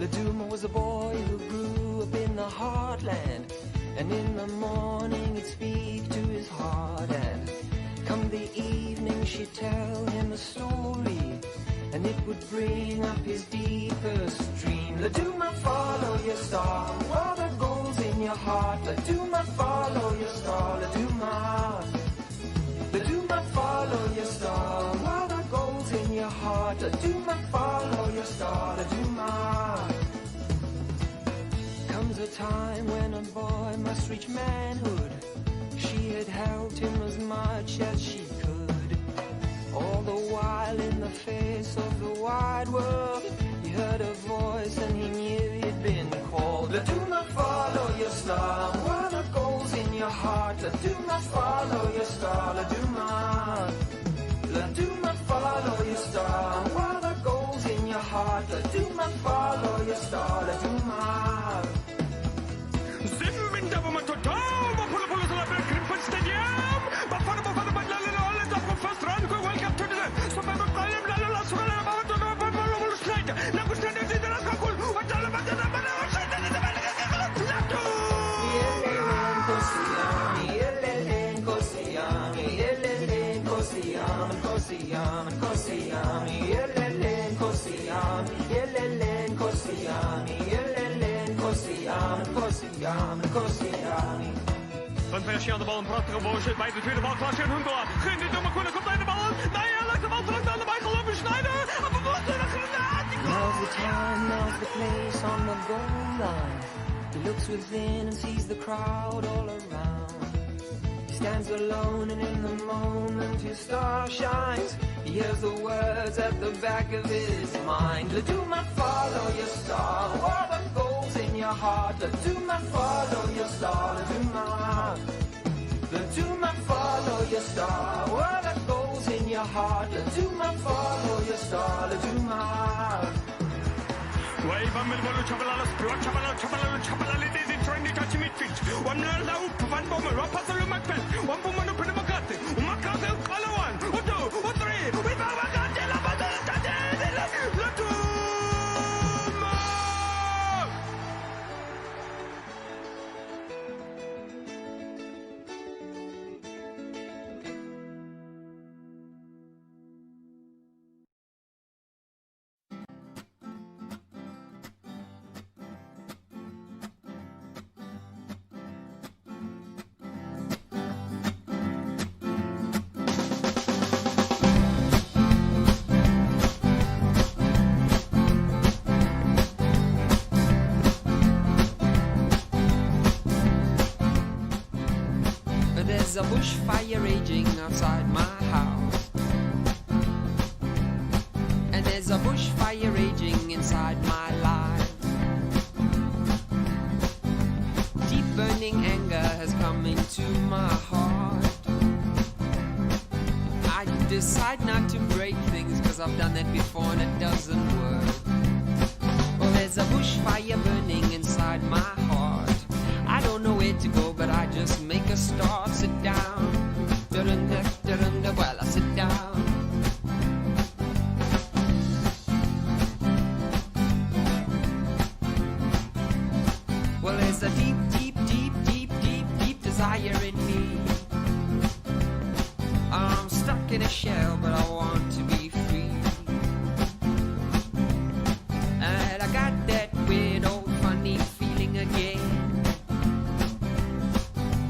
Laduma was a boy who grew up in the heartland, and in the morning he'd speak to his heart, and come the evening she'd tell him a story, and it would bring up his deepest dream. Laduma, follow your star, while the goal's in your heart. Laduma, follow your star, Laduma. Laduma, follow your star, while the goal's in your heart. Laduma, follow your star, Laduma. Comes a time when a boy must reach manhood. She had helped him as much as she could. All the while in the face of the wide world, he heard a voice and he knew he'd been called. Laduma, follow your star, while the goal's in your heart. Laduma, follow your star, Laduma. Laduma, follow your star, while the goal's in your heart. Laduma, follow your star, Laduma. Een versie aan de bal, een prachtige voorzet bij de tweede bal. Klaasje en Huntelaar. Geen dit domme kunnen, komt bij de bal. Nee, hij legt de bal terug aan de bij gelopen. Schneider. En vervolgens de granaat. Now's the time, now's the place on the goal line. He looks within and sees the crowd all around. He stands alone and in the moment his star shines. He hears the words at the back of his mind. Laduma, follow your star, while the goal's in your heart. Laduma, follow your star, Laduma. Laduma, follow your star, while the goal's in your heart. Laduma, follow your star, Laduma. Wave met Wolu Chabalala, Chabalala, Daisy trying to touch midfield. One out, one bomber, one pass on Macbeth, one bomber to Pinamacate, Macate, Palawan, one, two, one, three, we have a Gandela, Laduma! There's a bushfire raging outside my house, and there's a bushfire raging inside my life. Deep burning anger has come into my heart. I decide not to break things, 'cause I've done that before and it doesn't work. Well, there's a bushfire burning inside my heart. I don't know where to go, but I just make a start. Sit down, well, I sit down. Well, there's a deep, deep, deep, deep, deep, deep desire in me. I'm stuck in a shell, but I want to be free. And I got that weird old funny feeling again.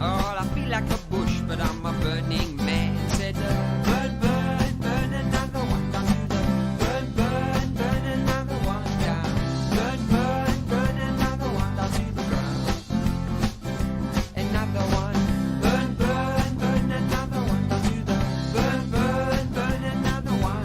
Oh, I feel like a bush, but I'm a burning man. Said, burn, burn, burn another one down to the burn, burn, burn another one down. Burn, burn, burn another one down to the ground. Another one. Burn, burn, burn another one down to the burn, burn, burn another one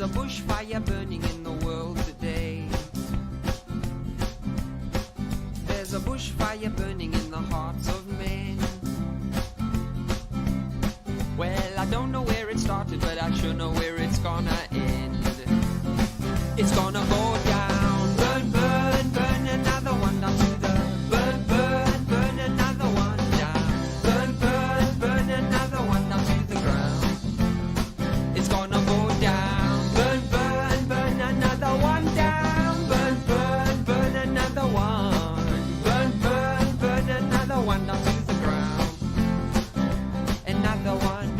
a bushfire burning in the world today. There's a bushfire burning in the hearts of men. Well, I don't know where it started, but I sure know where it's gonna end. It's gonna go down. Burn, burn, burn, another one down to the. Burn, burn, burn, another one down. Burn, burn, burn, another one down to the ground. It's gonna go down. Burn, burn, burn, another one down. Burn, burn, burn, another one. Burn, burn, burn, another one down to the ground. Another one.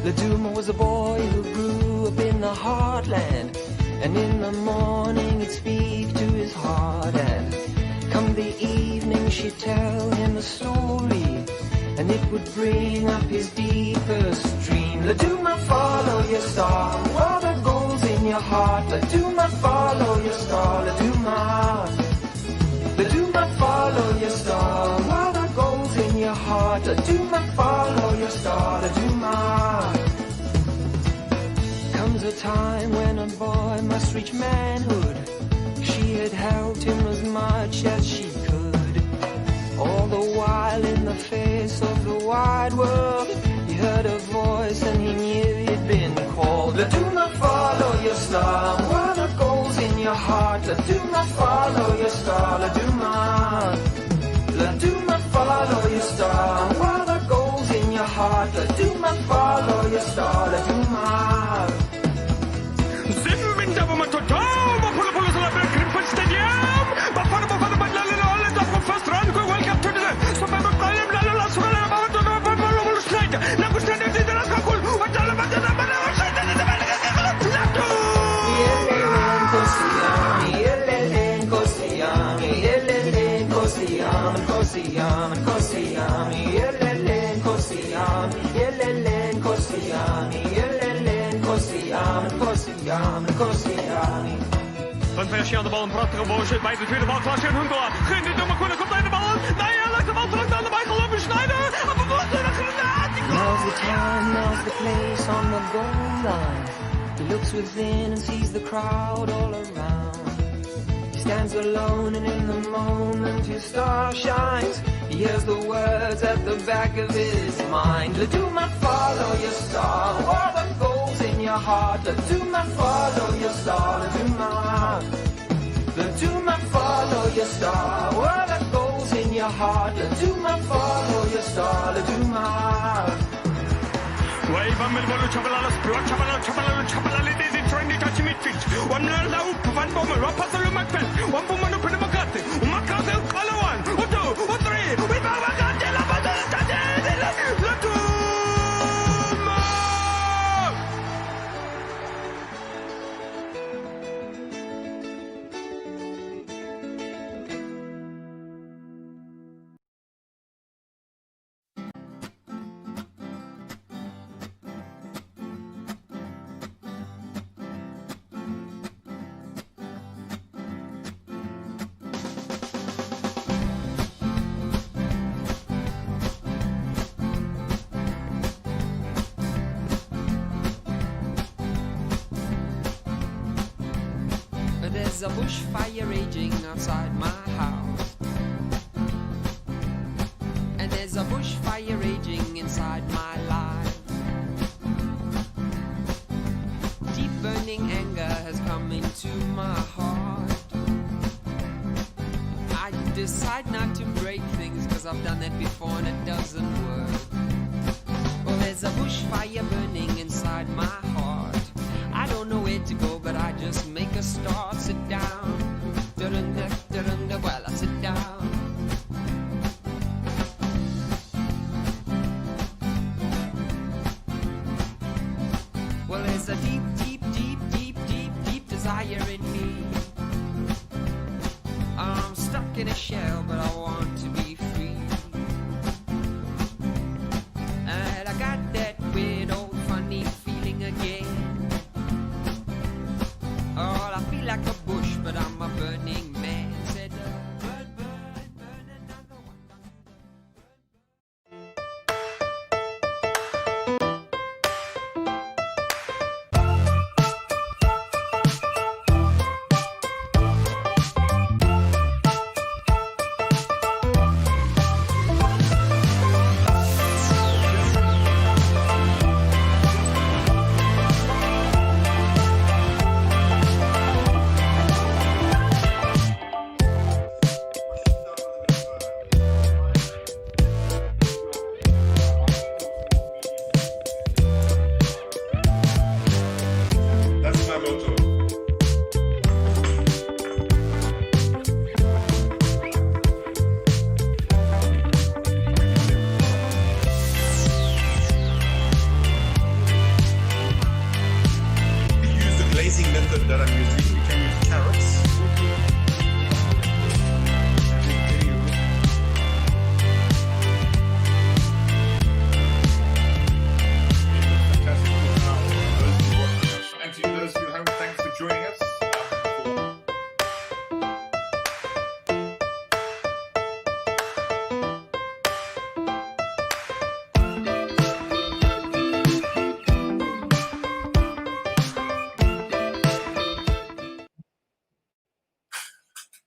Laduma was a boy who grew up in the heartland, and in the morning he'd speak to his heart, and come the evening she'd tell him a story, and it would bring up his deepest dream. Laduma, follow your star, what are goals in your heart? Laduma, follow your star, Laduma. Laduma, follow your star, what are goals in your heart? Laduma, follow your star, Laduma. Comes a time when a boy must reach manhood. She had helped him as much as she could. All the while in the face of the wide world, he heard a voice and he knew he'd been called. Laduma, follow your star, what are goals in your heart? Laduma, follow your star, Laduma. Laduma, follow your star, what are goals in your heart? Laduma, follow your star, Laduma. Van Persie aan de bal, een prachtige boosheid bij de tweede bal. Klaasje en Huntelaar. Geen de domme kunnen, komt bij de bal. Nee, hij legt de bal terug aan de bij gelopen. Schneider. En vervolgens een granaat. Now's the time, now's the place on the goal line. He looks within and sees the crowd all around. He stands alone and in the moment his star shines. He hears the words at the back of his mind. Laduma, follow your star, what are goals in your heart? Laduma, follow your star, Laduma. Laduma, follow your star, what are goals in your heart? Laduma, follow your star, Laduma. Wave a milbolo chabalala, chabalala, chabalala, chabalala, 20 mitfit. One loud van bomber, Rapazel Macbeth, one woman up in the Macate, Macate, Palawan, Otto, Otri, with Babagate, Labadate, There's a bushfire raging outside my house, and there's a bushfire raging inside my life. Deep burning anger has come into my heart. I decide not to break things, cause I've done that before and it doesn't work. Well, there's a bushfire burning inside my heart. I don't know where to go, but I just make a start. Sit down, da-dun-da, da-dun-da, well, I sit down. Well, there's a deep, deep, deep, deep, deep, deep desire in me. I'm stuck in a shell, but I want to be free. And I got that weird old funny feeling again. Oh, I feel like a bush, but I'm a burning man. Said, burn, burn, burn another one.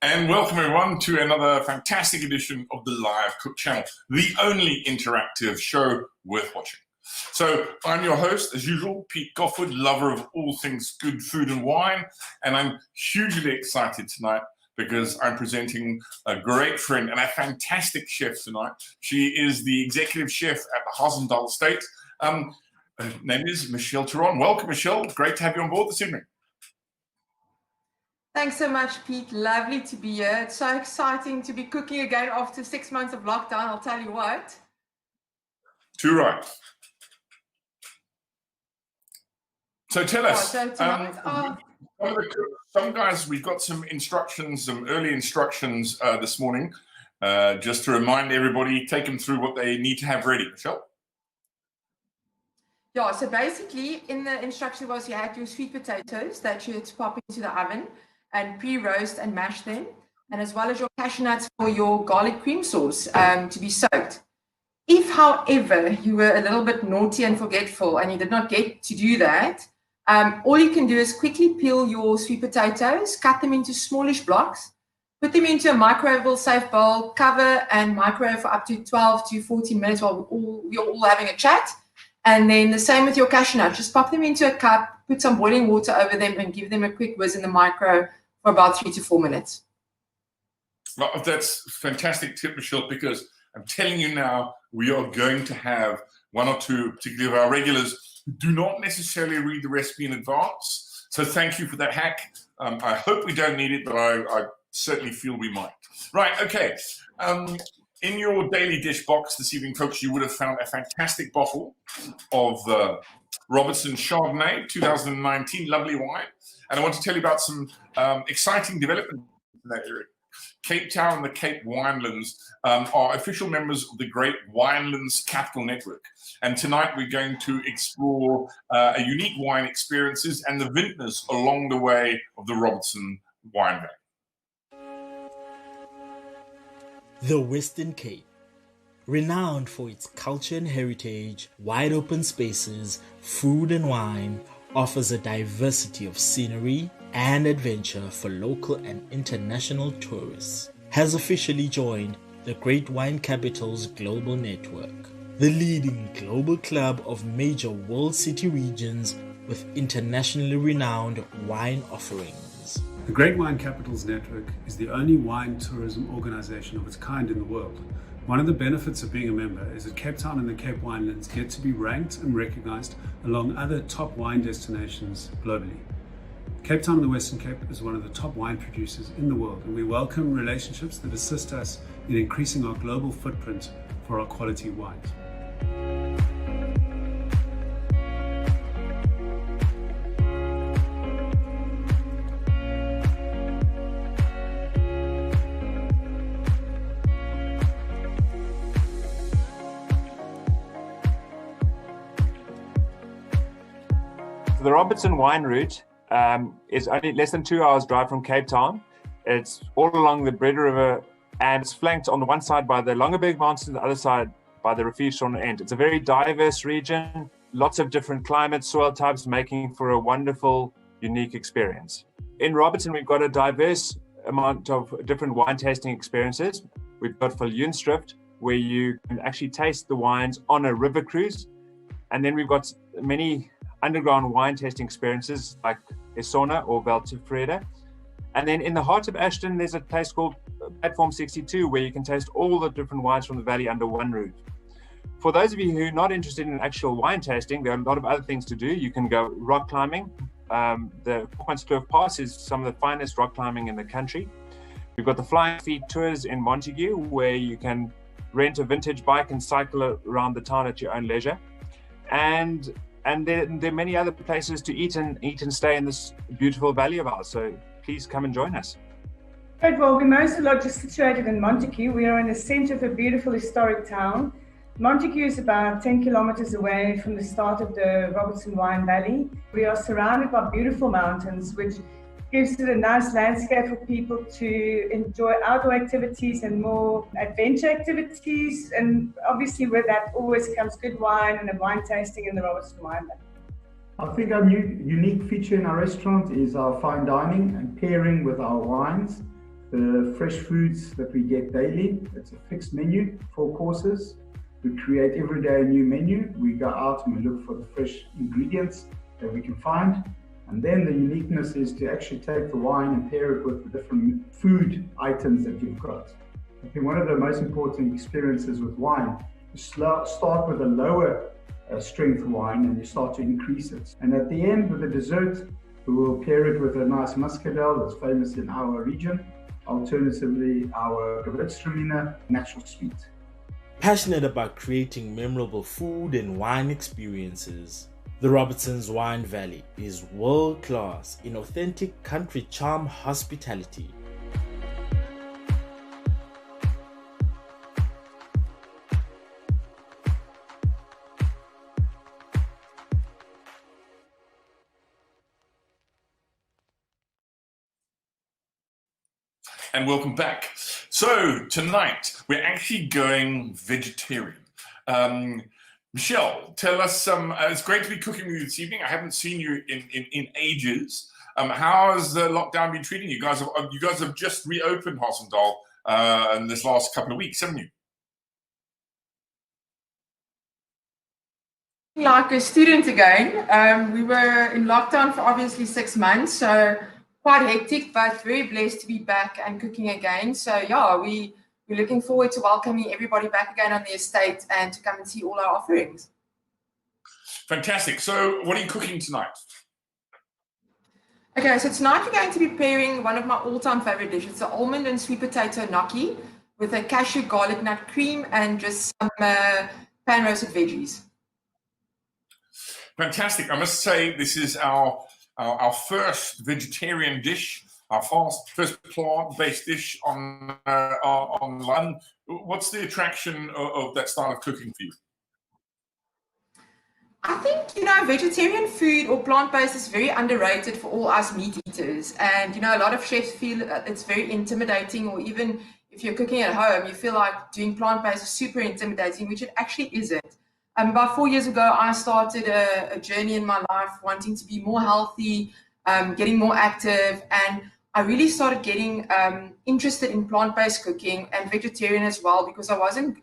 And welcome everyone to another fantastic edition of the Live Cook channel, the only interactive show worth watching. So I'm your host, as usual, Pete Goffe-Wood, lover of all things good food and wine, and I'm hugely excited tonight because I'm presenting a great friend and a fantastic chef tonight. She is the executive chef at the Hazendahl estate. Her name is Michelle Theron. Welcome, Michelle. Great to have you on board this evening. Thanks so much, Pete. Lovely to be here. It's so exciting to be cooking again after 6 months of lockdown, I'll tell you what. Too right. So tell us, some guys, we've got some instructions, some early instructions this morning, just to remind everybody, take them through what they need to have ready. Michelle? Yeah, so basically in the instruction was you had your sweet potatoes that you had to pop into the oven and pre-roast and mash them, and as well as your cashew nuts for your garlic cream sauce to be soaked. If, however, you were a little bit naughty and forgetful and you did not get to do that, all you can do is quickly peel your sweet potatoes, cut them into smallish blocks, put them into a microwavable safe bowl, cover and microwave for up to 12 to 14 minutes while we're all having a chat. And then the same with your cashew nuts. Just pop them into a cup, put some boiling water over them and give them a quick whiz in the micro for about 3 to 4 minutes. Well, that's a fantastic tip, Michelle, because I'm telling you now, we are going to have one or two, particularly of our regulars, who do not necessarily read the recipe in advance. So thank you for that hack. I hope we don't need it, but I certainly feel we might. Right, okay. In your daily dish box this evening, folks, you would have found a fantastic bottle of Robertson Chardonnay 2019, lovely wine. And I want to tell you about some exciting development in that area. Cape Town and the Cape Winelands are official members of the Great Winelands Capital Network. And tonight we're going to explore a unique wine experiences and the vintners along the way of the Robertson Wine Valley. The Western Cape, renowned for its culture and heritage, wide open spaces, food and wine, offers a diversity of scenery and adventure for local and international tourists, has officially joined the Great Wine Capital's global network, the leading global club of major world city regions with internationally renowned wine offerings. The Great Wine Capitals Network is the only wine tourism organization of its kind in the world. One of the benefits of being a member is that Cape Town and the Cape Winelands get to be ranked and recognized along other top wine destinations globally. Cape Town and the Western Cape is one of the top wine producers in the world, and we welcome relationships that assist us in increasing our global footprint for our quality wines. The Robertson wine route is only less than 2 hours drive from Cape Town. It's all along the Bread River, and it's flanked on the one side by the Longaberg Mountains, the other side by the Refuge on the end. It's a very diverse region, lots of different climates, soil types, making for a wonderful, unique experience. In Robertson, we've got a diverse amount of different wine tasting experiences. We've got Viljoenstrift, where you can actually taste the wines on a river cruise. And then we've got many underground wine tasting experiences like Esona or Valtefreda. And then in the heart of Ashton, there's a place called Platform 62 where you can taste all the different wines from the valley under one roof. For those of you who are not interested in actual wine tasting, there are a lot of other things to do. You can go rock climbing. The Kloof Pass is some of the finest rock climbing in the country. We've got the Flying Feet tours in Montague where you can rent a vintage bike and cycle around the town at your own leisure. And there are many other places to eat and stay in this beautiful valley of ours. So please come and join us. Right, well, we're most largely situated in Montague. We are in the center of a beautiful historic town. Montague is about 10 kilometers away from the start of the Robertson Wine Valley. We are surrounded by beautiful mountains, which gives it a nice landscape for people to enjoy outdoor activities and more adventure activities. And obviously with that always comes good wine and a wine tasting in the Robertson Wine Valley. I think our unique feature in our restaurant is our fine dining and pairing with our wines. The fresh foods that we get daily. It's a fixed menu, 4 courses. We create every day a new menu. We go out and we look for the fresh ingredients that we can find. And then the uniqueness is to actually take the wine and pair it with the different food items that you've got. I think one of the most important experiences with wine is start with a lower strength wine and you start to increase it. And at the end with the dessert, we will pair it with a nice muscadel that's famous in our region. Alternatively, our Gewürztraminer natural sweet. Passionate about creating memorable food and wine experiences, the Robertson's Wine Valley is world-class in authentic country charm hospitality. And welcome back. So tonight we're actually going vegetarian. Michelle, tell us it's great to be cooking with you this evening. I haven't seen you in ages. How has the lockdown been treating you? You guys have just reopened Hassendal in this last couple of weeks, haven't you? Like a student again. We were in lockdown for obviously 6 months, so quite hectic, but very blessed to be back and cooking again. So yeah, we're looking forward to welcoming everybody back again on the estate and to come and see all our offerings. Fantastic. So what are you cooking tonight? Okay, so tonight we're going to be pairing one of my all-time favorite dishes, the almond and sweet potato gnocchi with a cashew garlic nut cream and just some pan-roasted veggies. Fantastic. I must say this is our first vegetarian dish, our first plant-based dish on online. What's the attraction of that style of cooking for you? I think, vegetarian food or plant-based is very underrated for all us meat eaters. And, a lot of chefs feel it's very intimidating, or even if you're cooking at home, you feel like doing plant-based is super intimidating, which it actually isn't. About 4 years ago, I started a journey in my life wanting to be more healthy, getting more active, and I really started getting interested in plant-based cooking and vegetarian as well, because I wasn't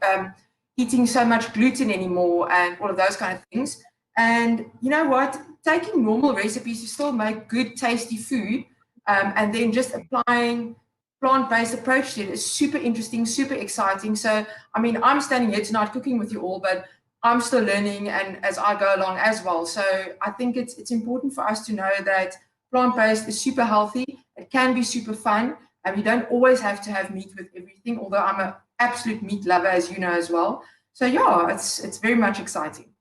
eating so much gluten anymore and all of those kind of things. And you know what? Taking normal recipes to still make good, tasty food, and then just applying plant-based approach to it is super interesting, super exciting. So, I'm standing here tonight cooking with you all, but I'm still learning and as I go along as well. So I think it's important for us to know that plant-based is super healthy. It can be super fun, and we don't always have to have meat with everything, although I'm an absolute meat lover, as you know as well. So yeah, it's very much exciting.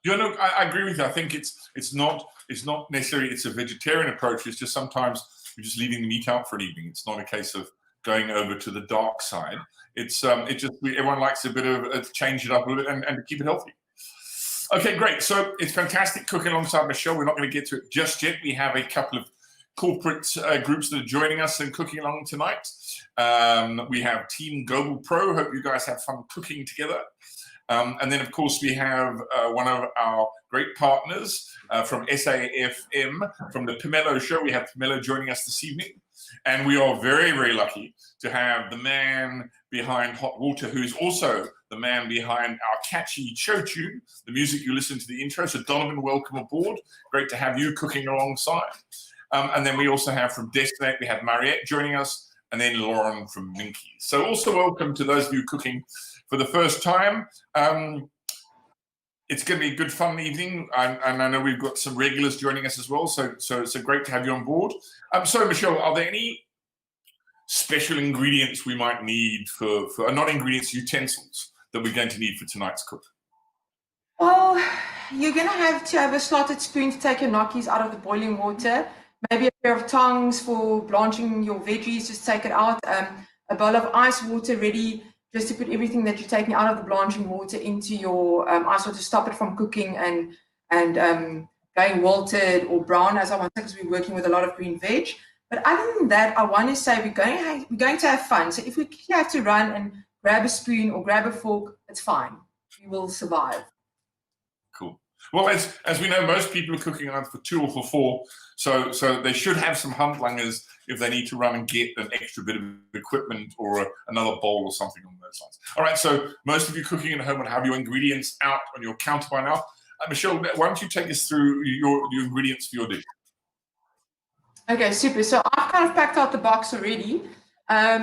Look, I agree with you. I think it's not necessarily it's a vegetarian approach. It's just sometimes we're just leaving the meat out for an evening. It's not a case of going over to the dark side. Everyone likes a bit of change it up a little bit and to keep it healthy. Okay, great. So it's fantastic cooking alongside Michelle. We're not going to get to it just yet. We have a couple of corporate groups that are joining us and cooking along tonight. We have Team Global Pro. Hope you guys have fun cooking together. And then, of course, we have one of our great partners from SAFM, from the Pomelo Show. We have Pomelo joining us this evening. And we are very, very lucky to have the man behind Hot Water, who is also the man behind our catchy show tune, the music you listen to the intro. So Donovan, welcome aboard. Great to have you cooking alongside. And then we also have from Destinate, we have Mariette joining us, and then Lauren from Minky. So also welcome to those of you cooking for the first time. It's going to be a good fun evening, and I know we've got some regulars joining us as well, so great to have you on board. So Michelle, are there any special ingredients we might need for not ingredients, utensils that we're going to need for tonight's cook? Well, you're going to have a slotted spoon to take your gnocchis out of the boiling water, maybe a pair of tongs for blanching your veggies, just take it out, a bowl of ice water ready, just to put everything that you're taking out of the blanching water into your ice water to stop it from cooking and going wilted or brown, as I want to, because we're working with a lot of green veg. But other than that, I want to say we're going to have fun. So if we have to run and grab a spoon or grab a fork, it's fine. We will survive. Cool. Well, as we know, most people are cooking either for 2 or for 4, so they should have some handlangers if they need to run and get an extra bit of equipment or another bowl or something on those lines. All right, so most of you cooking at home would have your ingredients out on your counter by now. Michelle, why don't you take us through your ingredients for your dish? Okay, super. So I've kind of packed out the box already.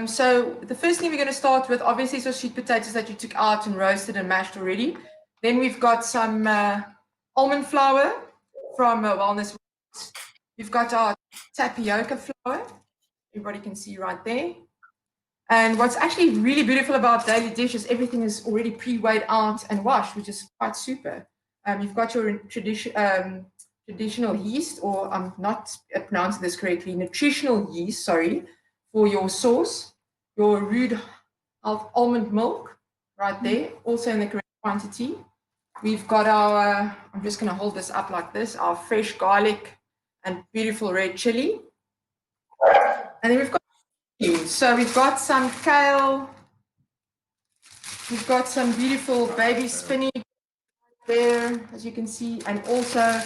So the first thing we're going to start with, obviously, is your sweet potatoes that you took out and roasted and mashed already. Then we've got some almond flour from Wellness. We've got our tapioca flour. Everybody can see right there. And what's actually really beautiful about daily dishes, everything is already pre-weighed out and washed, which is quite super. You've got your traditional yeast, or I'm not pronouncing this correctly, nutritional yeast, sorry, for your sauce, your root of almond milk right there, also in the correct quantity. We've got our, I'm just going to hold this up like this, our fresh garlic and beautiful red chili. And then we've got, so we've got some kale, we've got some beautiful baby spinach there, as you can see, and also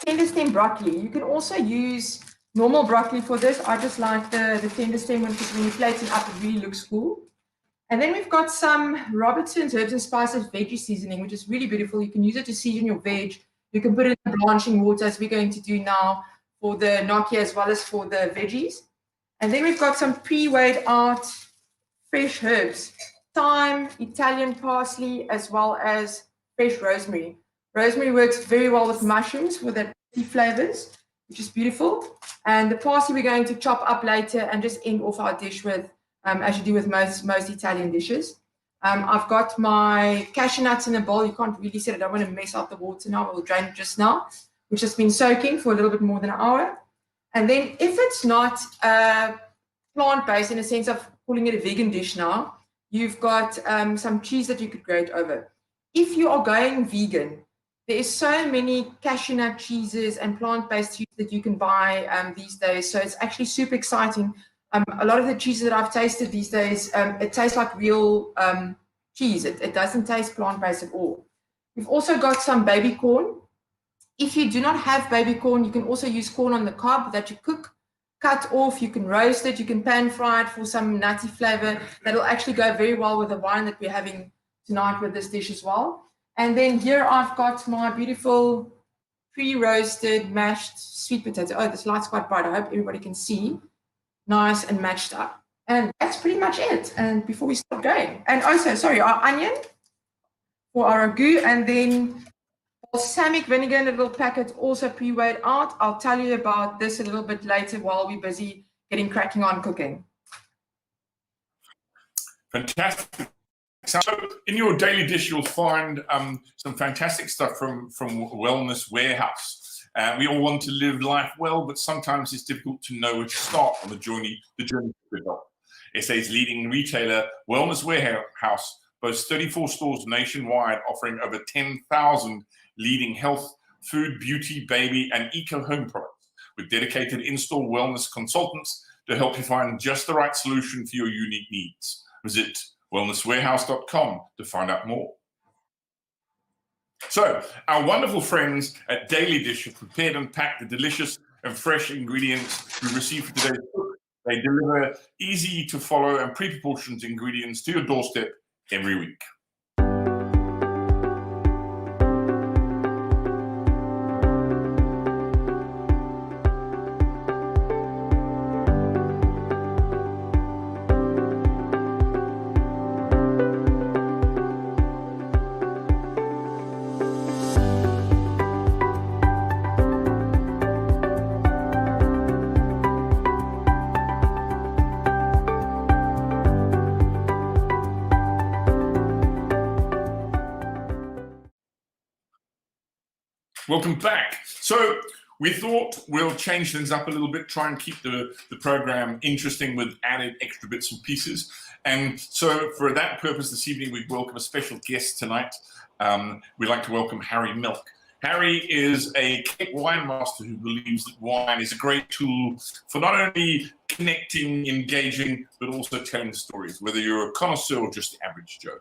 tender stem broccoli. You can also use normal broccoli for this. I just like the tender stem one because when you plate it up, it really looks cool. And then we've got some Robertson's Herbs and Spices veggie seasoning, which is really beautiful. You can use it to season your veg. You can put it in the blanching water, as we're going to do now for the gnocchi as well as for the veggies. And then we've got some pre-weighed out fresh herbs, thyme, Italian parsley, as well as fresh rosemary. Rosemary works very well with mushrooms with the flavors. which is beautiful. And the parsley we're going to chop up later and just end off our dish with, as you do with most Italian dishes. I've got my cashew nuts in a bowl. You can't really see it. I don't want to mess up the water now. We'll drain it just now, which has been soaking for a little bit more than an hour. And then if it's not plant-based in a sense of calling it a vegan dish now, you've got some cheese that you could grate over. If you are going vegan, there is so many cashew nut cheeses and plant-based cheese that you can buy these days. So it's actually super exciting. A lot of the cheeses that I've tasted these days, it tastes like real cheese. It doesn't taste plant-based at all. We've also got some baby corn. If you do not have baby corn, you can also use corn on the cob that you cook, cut off. You can roast it. You can pan fry it for some nutty flavor. That'll actually go very well with the wine that we're having tonight with this dish as well. And then here I've got my beautiful pre-roasted mashed sweet potato. Oh, this light's quite bright. I hope everybody can see. Nice and matched up. And that's pretty much it. And before we start going, and also, sorry, our onion for our ragout, and then balsamic vinegar in a little packet, also pre-weighed out. I'll tell you about this a little bit later while we're busy getting cracking on cooking. Fantastic. So in your daily dish, you'll find some fantastic stuff from Wellness Warehouse. We all want to live life well, but sometimes it's difficult to know where to start on the journey to good health. SA's leading retailer, Wellness Warehouse, boasts 34 stores nationwide, offering over 10,000 leading health, food, beauty, baby, and eco-home products, with dedicated in-store wellness consultants to help you find just the right solution for your unique needs. Visit wellnesswarehouse.com to find out more. So, our wonderful friends at Daily Dish have prepared and packed the delicious and fresh ingredients we receive for today's cook. They deliver easy to follow and pre-proportioned ingredients to your doorstep every week. Welcome back. So we thought we'll change things up a little bit, try and keep the program interesting with added extra bits and pieces. And so for that purpose this evening, we welcome a special guest tonight. We'd like to welcome Harry Milk. Harry is a Cape wine master who believes that wine is a great tool for not only connecting, engaging, but also telling stories, whether you're a connoisseur or just the average Joe.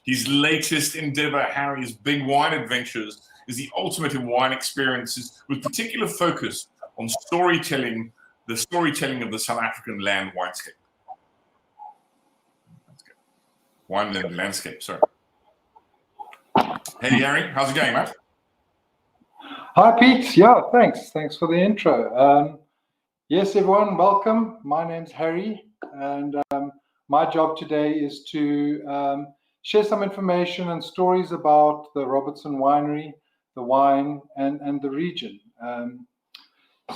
His latest endeavor, Harry's Big Wine Adventures, is the ultimate in wine experiences with particular focus on storytelling, the storytelling of the South African land windscape. Wineland landscape, sorry. Hey, Harry, how's it going, mate? Hi, Pete. Yeah, thanks. Thanks for the intro. Yes, everyone, welcome. My name's Harry, and my job today is to share some information and stories about the Robertson Winery, the wine, and the region.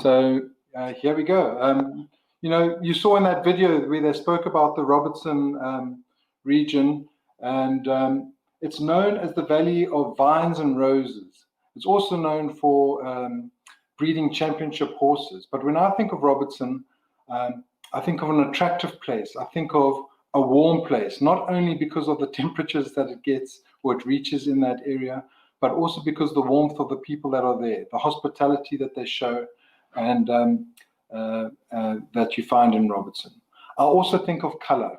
So here we go. You know, you saw in that video where they spoke about the Robertson region, and it's known as the Valley of Vines and Roses. It's also known for breeding championship horses. But when I think of Robertson, I think of an attractive place. I think of a warm place, not only because of the temperatures that it gets or it reaches in that area, but also because the warmth of the people that are there, the hospitality that they show, and that you find in Robertson. I also think of color.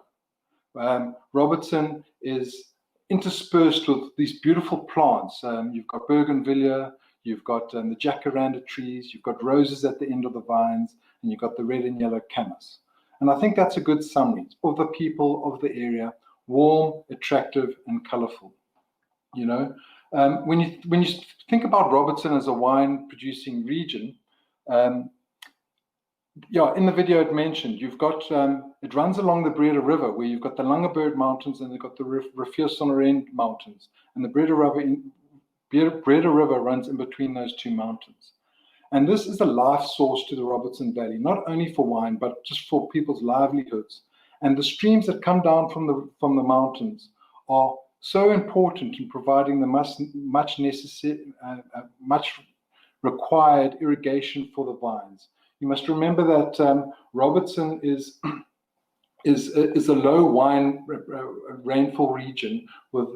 Robertson is interspersed with these beautiful plants. You've got bougainvillea, you've got the jacaranda trees, you've got roses at the end of the vines, and you've got the red and yellow camas. And I think that's a good summary of the people of the area: warm, attractive, and colorful. You know, when you think about Robertson as a wine-producing region, yeah, in the video it mentioned, you've got, it runs along the Breda River, where you've got the Langebird Mountains and you've got the Riviersonderend Mountains. And the Breda River runs in between those two mountains. And this is a life source to the Robertson Valley, not only for wine, but just for people's livelihoods. And the streams that come down from the mountains are so important in providing the much necessary, much required irrigation for the vines. You must remember that Robertson is a low wine rainfall region with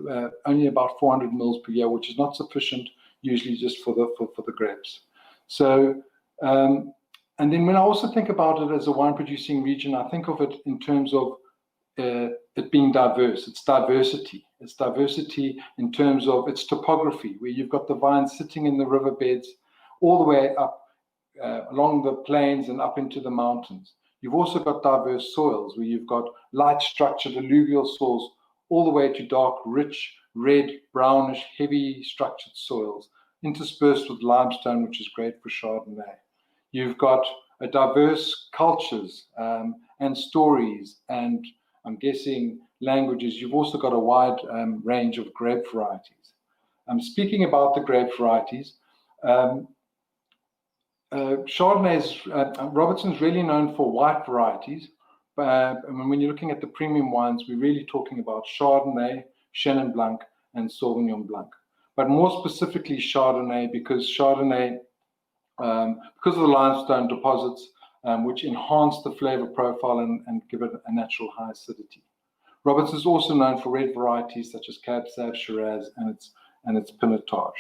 only about 400 mils per year, which is not sufficient usually just for the grapes. So, and then when I also think about it as a wine producing region, I think of it in terms of it being diverse. It's diversity. It's diversity in terms of its topography, where you've got the vines sitting in the riverbeds all the way up along the plains and up into the mountains. You've also got diverse soils, where you've got light structured alluvial soils all the way to dark, rich, red, brownish, heavy structured soils, interspersed with limestone, which is great for Chardonnay. You've got a diverse cultures and stories, and I'm guessing languages. You've also got a wide range of grape varieties. Speaking about the grape varieties, Chardonnay's, Robertson's really known for white varieties. When you're looking at the premium wines, we're really talking about Chardonnay, Chenin Blanc, and Sauvignon Blanc. But more specifically Chardonnay, because Chardonnay, because of the limestone deposits, which enhance the flavor profile and give it a natural high acidity. Robertson is also known for red varieties such as Cab Sav, Shiraz, and its Pinotage.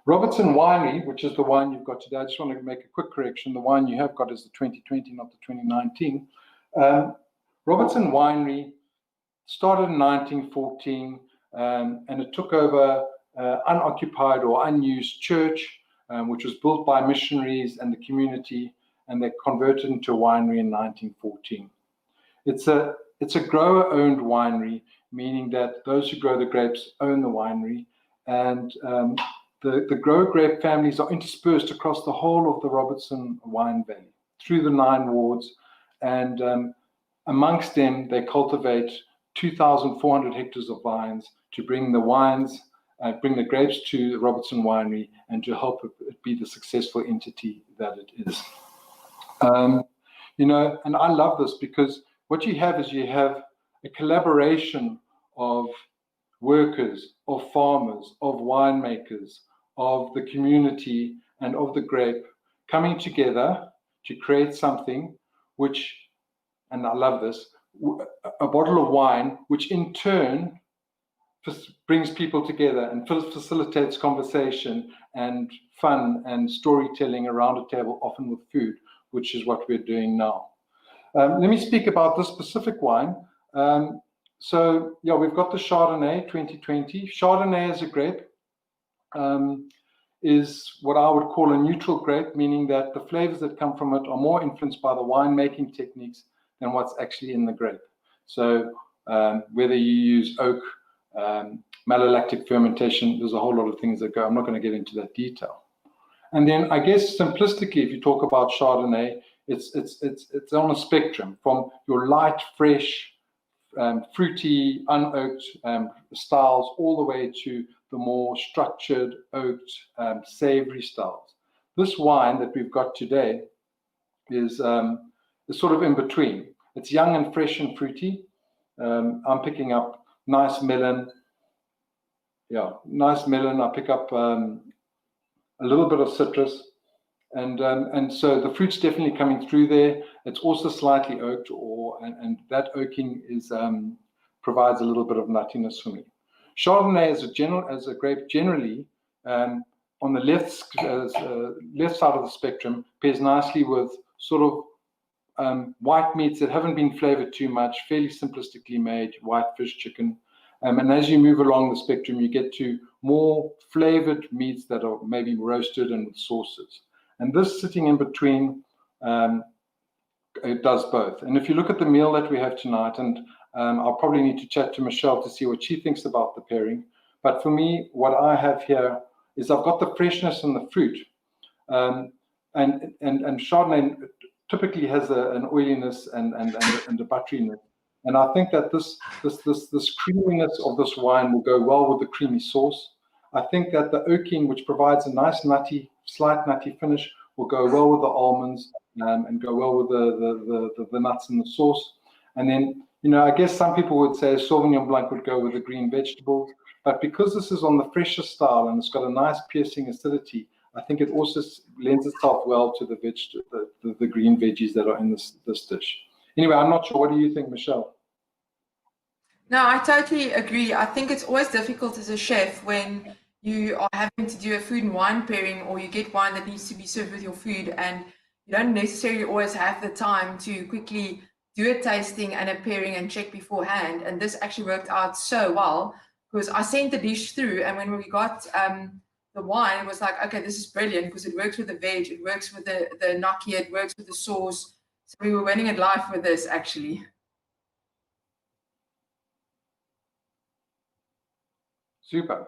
Robertson Winery, which is the wine you've got today, I just want to make a quick correction. The wine you have got is the 2020, not the 2019. Robertson Winery started in 1914, and it took over unoccupied or unused church, which was built by missionaries and the community, and they converted into a winery in 1914. It's a grower-owned winery, meaning that those who grow the grapes own the winery, and the grower grape families are interspersed across the whole of the Robertson Wine Valley, through the 9 wards, and amongst them, they cultivate 2,400 hectares of vines to bring the wines, bring the grapes to the Robertson Winery, and to help it be the successful entity that it is. You know, and I love this because what you have is you have a collaboration of workers, of farmers, of winemakers, of the community, and of the grape coming together to create something which, and I love this, a bottle of wine, which in turn brings people together and facilitates conversation and fun and storytelling around a table, often with food, which is what we're doing now. Let me speak about this specific wine. So yeah, we've got the Chardonnay 2020. Chardonnay as a grape is what I would call a neutral grape, meaning that the flavors that come from it are more influenced by the winemaking techniques than what's actually in the grape. So whether you use oak, malolactic fermentation, there's a whole lot of things that go. I'm not going to get into that detail. And then I guess simplistically, if you talk about Chardonnay, it's on a spectrum from your light, fresh, fruity, unoaked styles all the way to the more structured, oaked, savory styles. This wine that we've got today is sort of in between. It's young and fresh and fruity. I'm picking up nice melon. Yeah, nice melon. I pick up a little bit of citrus. And so the fruit's definitely coming through there. It's also slightly oaked, and that oaking is provides a little bit of nuttiness for me. Chardonnay as a grape generally, on the left side of the spectrum, pairs nicely with sort of white meats that haven't been flavored too much, fairly simplistically made, white fish, chicken. And as you move along the spectrum, you get to more flavored meats that are maybe roasted and with sauces. And this sitting in between, it does both. And if you look at the meal that we have tonight, and I'll probably need to chat to Michelle to see what she thinks about the pairing. But for me, what I have here is I've got the freshness and the fruit. And Chardonnay typically has an oiliness and a butteriness. And I think that this creaminess of this wine will go well with the creamy sauce. I think that the oaking, which provides a nice nutty slight nutty finish will go well with the almonds and go well with the nuts in the sauce. And then, I guess some people would say Sauvignon Blanc would go with the green vegetables, but because this is on the fresher style and it's got a nice piercing acidity, I think it also lends itself well to the green veggies that are in this dish. Anyway, I'm not sure. What do you think, Michelle? No, I totally agree. I think it's always difficult as a chef when you are having to do a food and wine pairing, or you get wine that needs to be served with your food, and you don't necessarily always have the time to quickly do a tasting and a pairing and check beforehand. And this actually worked out so well, because I sent the dish through, and when we got the wine, it was like, okay, this is brilliant because it works with the veg, it works with the gnocchi, it works with the sauce. So we were winning at life with this, actually. Super.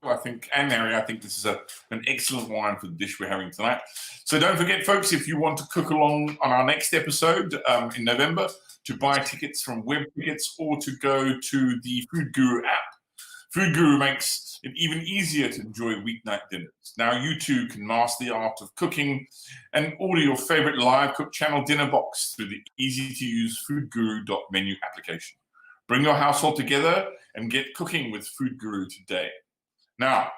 I think, and Mary, I think this is an excellent wine for the dish we're having tonight. So don't forget, folks, if you want to cook along on our next episode in November, to buy tickets from Web Tickets or to go to the Food Guru app. Food Guru makes it even easier to enjoy weeknight dinners. Now you too can master the art of cooking and order your favorite live cook channel dinner box through the easy-to-use foodguru.menu application. Bring your household together and get cooking with Food Guru today. Now,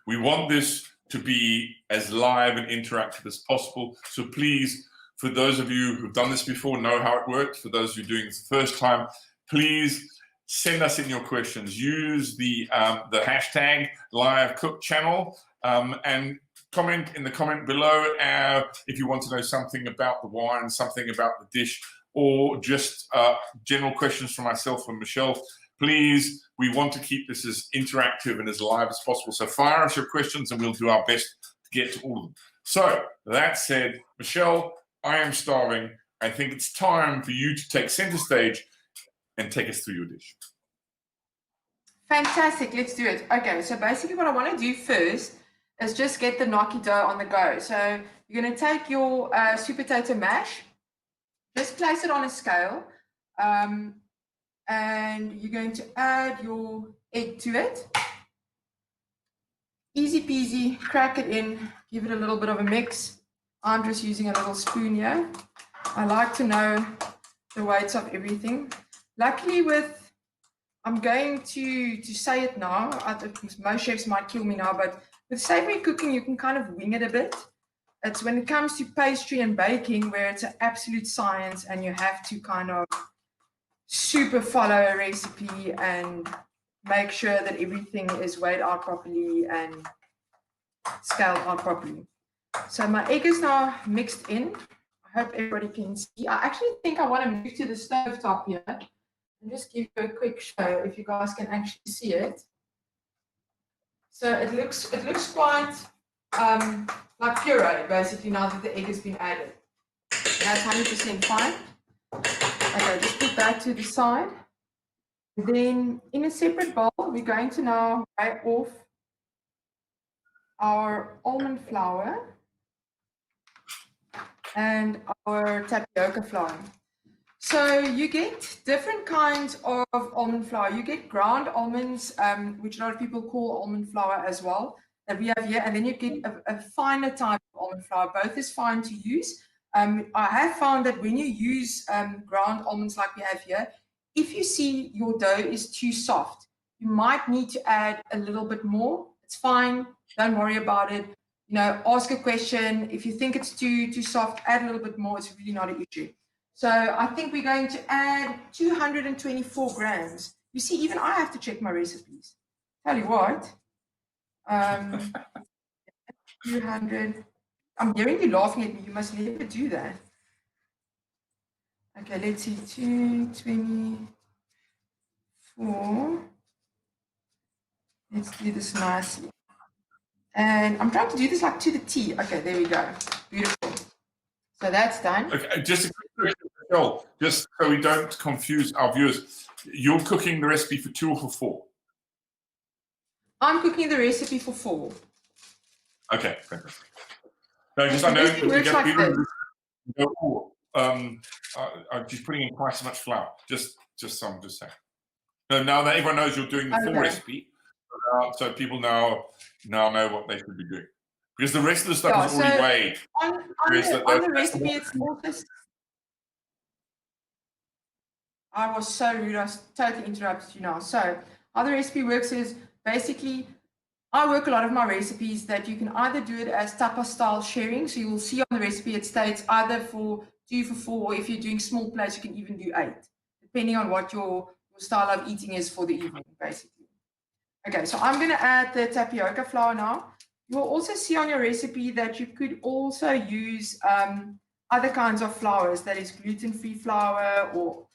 we want this to be as live and interactive as possible, so please, for those of you who've done this before, know how it works. For those of you doing this the first time, please send us in your questions. Use the hashtag #LiveCookChannel and comment in the comment below if you want to know something about the wine, something about the dish, or just general questions from myself and Michelle. Please, we want to keep this as interactive and as live as possible. So fire us your questions and we'll do our best to get to all of them. So that said, Michelle, I am starving. I think it's time for you to take center stage and take us through your dish. Fantastic, let's do it. Okay, so basically what I want to do first is just get the gnocchi dough on the go. So you're going to take your sweet potato mash, just place it on a scale, and you're going to add your egg to it. Easy peasy, crack it in, give it a little bit of a mix. I'm just using a little spoon here. I like to know the weights of everything. Luckily I'm going to say it now, most chefs might kill me now, but with savory cooking, you can kind of wing it a bit. It's when it comes to pastry and baking where it's an absolute science and you have to kind of super follow a recipe and make sure that everything is weighed out properly and scaled out properly. So my egg is now mixed in. I hope everybody can see. I actually think I want to move to the stove top here and just give you a quick show if you guys can actually see it. So it looks quite like puree basically now that the egg has been added. That's 100% fine. Okay, just put that to the side. Then in a separate bowl, we're going to now fry off our almond flour and our tapioca flour. So you get different kinds of almond flour. You get ground almonds, which a lot of people call almond flour as well, that we have here. And then you get a finer type of almond flour. Both is fine to use. I have found that when you use ground almonds like we have here, if you see your dough is too soft, you might need to add a little bit more. It's fine. Don't worry about it. You know, ask a question. If you think it's too soft, add a little bit more. It's really not an issue. So I think we're going to add 224 grams. You see, even I have to check my recipes. Tell you what, 200. I'm hearing you laughing at me. You must never do that. Okay, let's see, 224. Let's do this nicely. And I'm trying to do this like to the T. Okay, there we go. Beautiful. So that's done. Okay, just a quick question, Michelle, just so we don't confuse our viewers. You're cooking the recipe for 2 or for 4? I'm cooking the recipe for 4. Okay, fantastic. No, just I know you get people who go, I'm just putting in quite so much flour. Just so I'm just saying. No, now that everyone knows you're doing the full Okay. recipe, so people now know what they should be doing. Because the rest of the stuff is already weighed. On the recipe, it's also... I was so rude, I totally interrupted you now. So how the recipe works is basically, I work a lot of my recipes that you can either do it as tapas style sharing. So you will see on the recipe, it states either for 2 for 4, or if you're doing small plates, you can even do 8, depending on what your style of eating is for the evening, basically. Okay, so I'm going to add the tapioca flour now. You will also see on your recipe that you could also use other kinds of flours, that is gluten-free flour or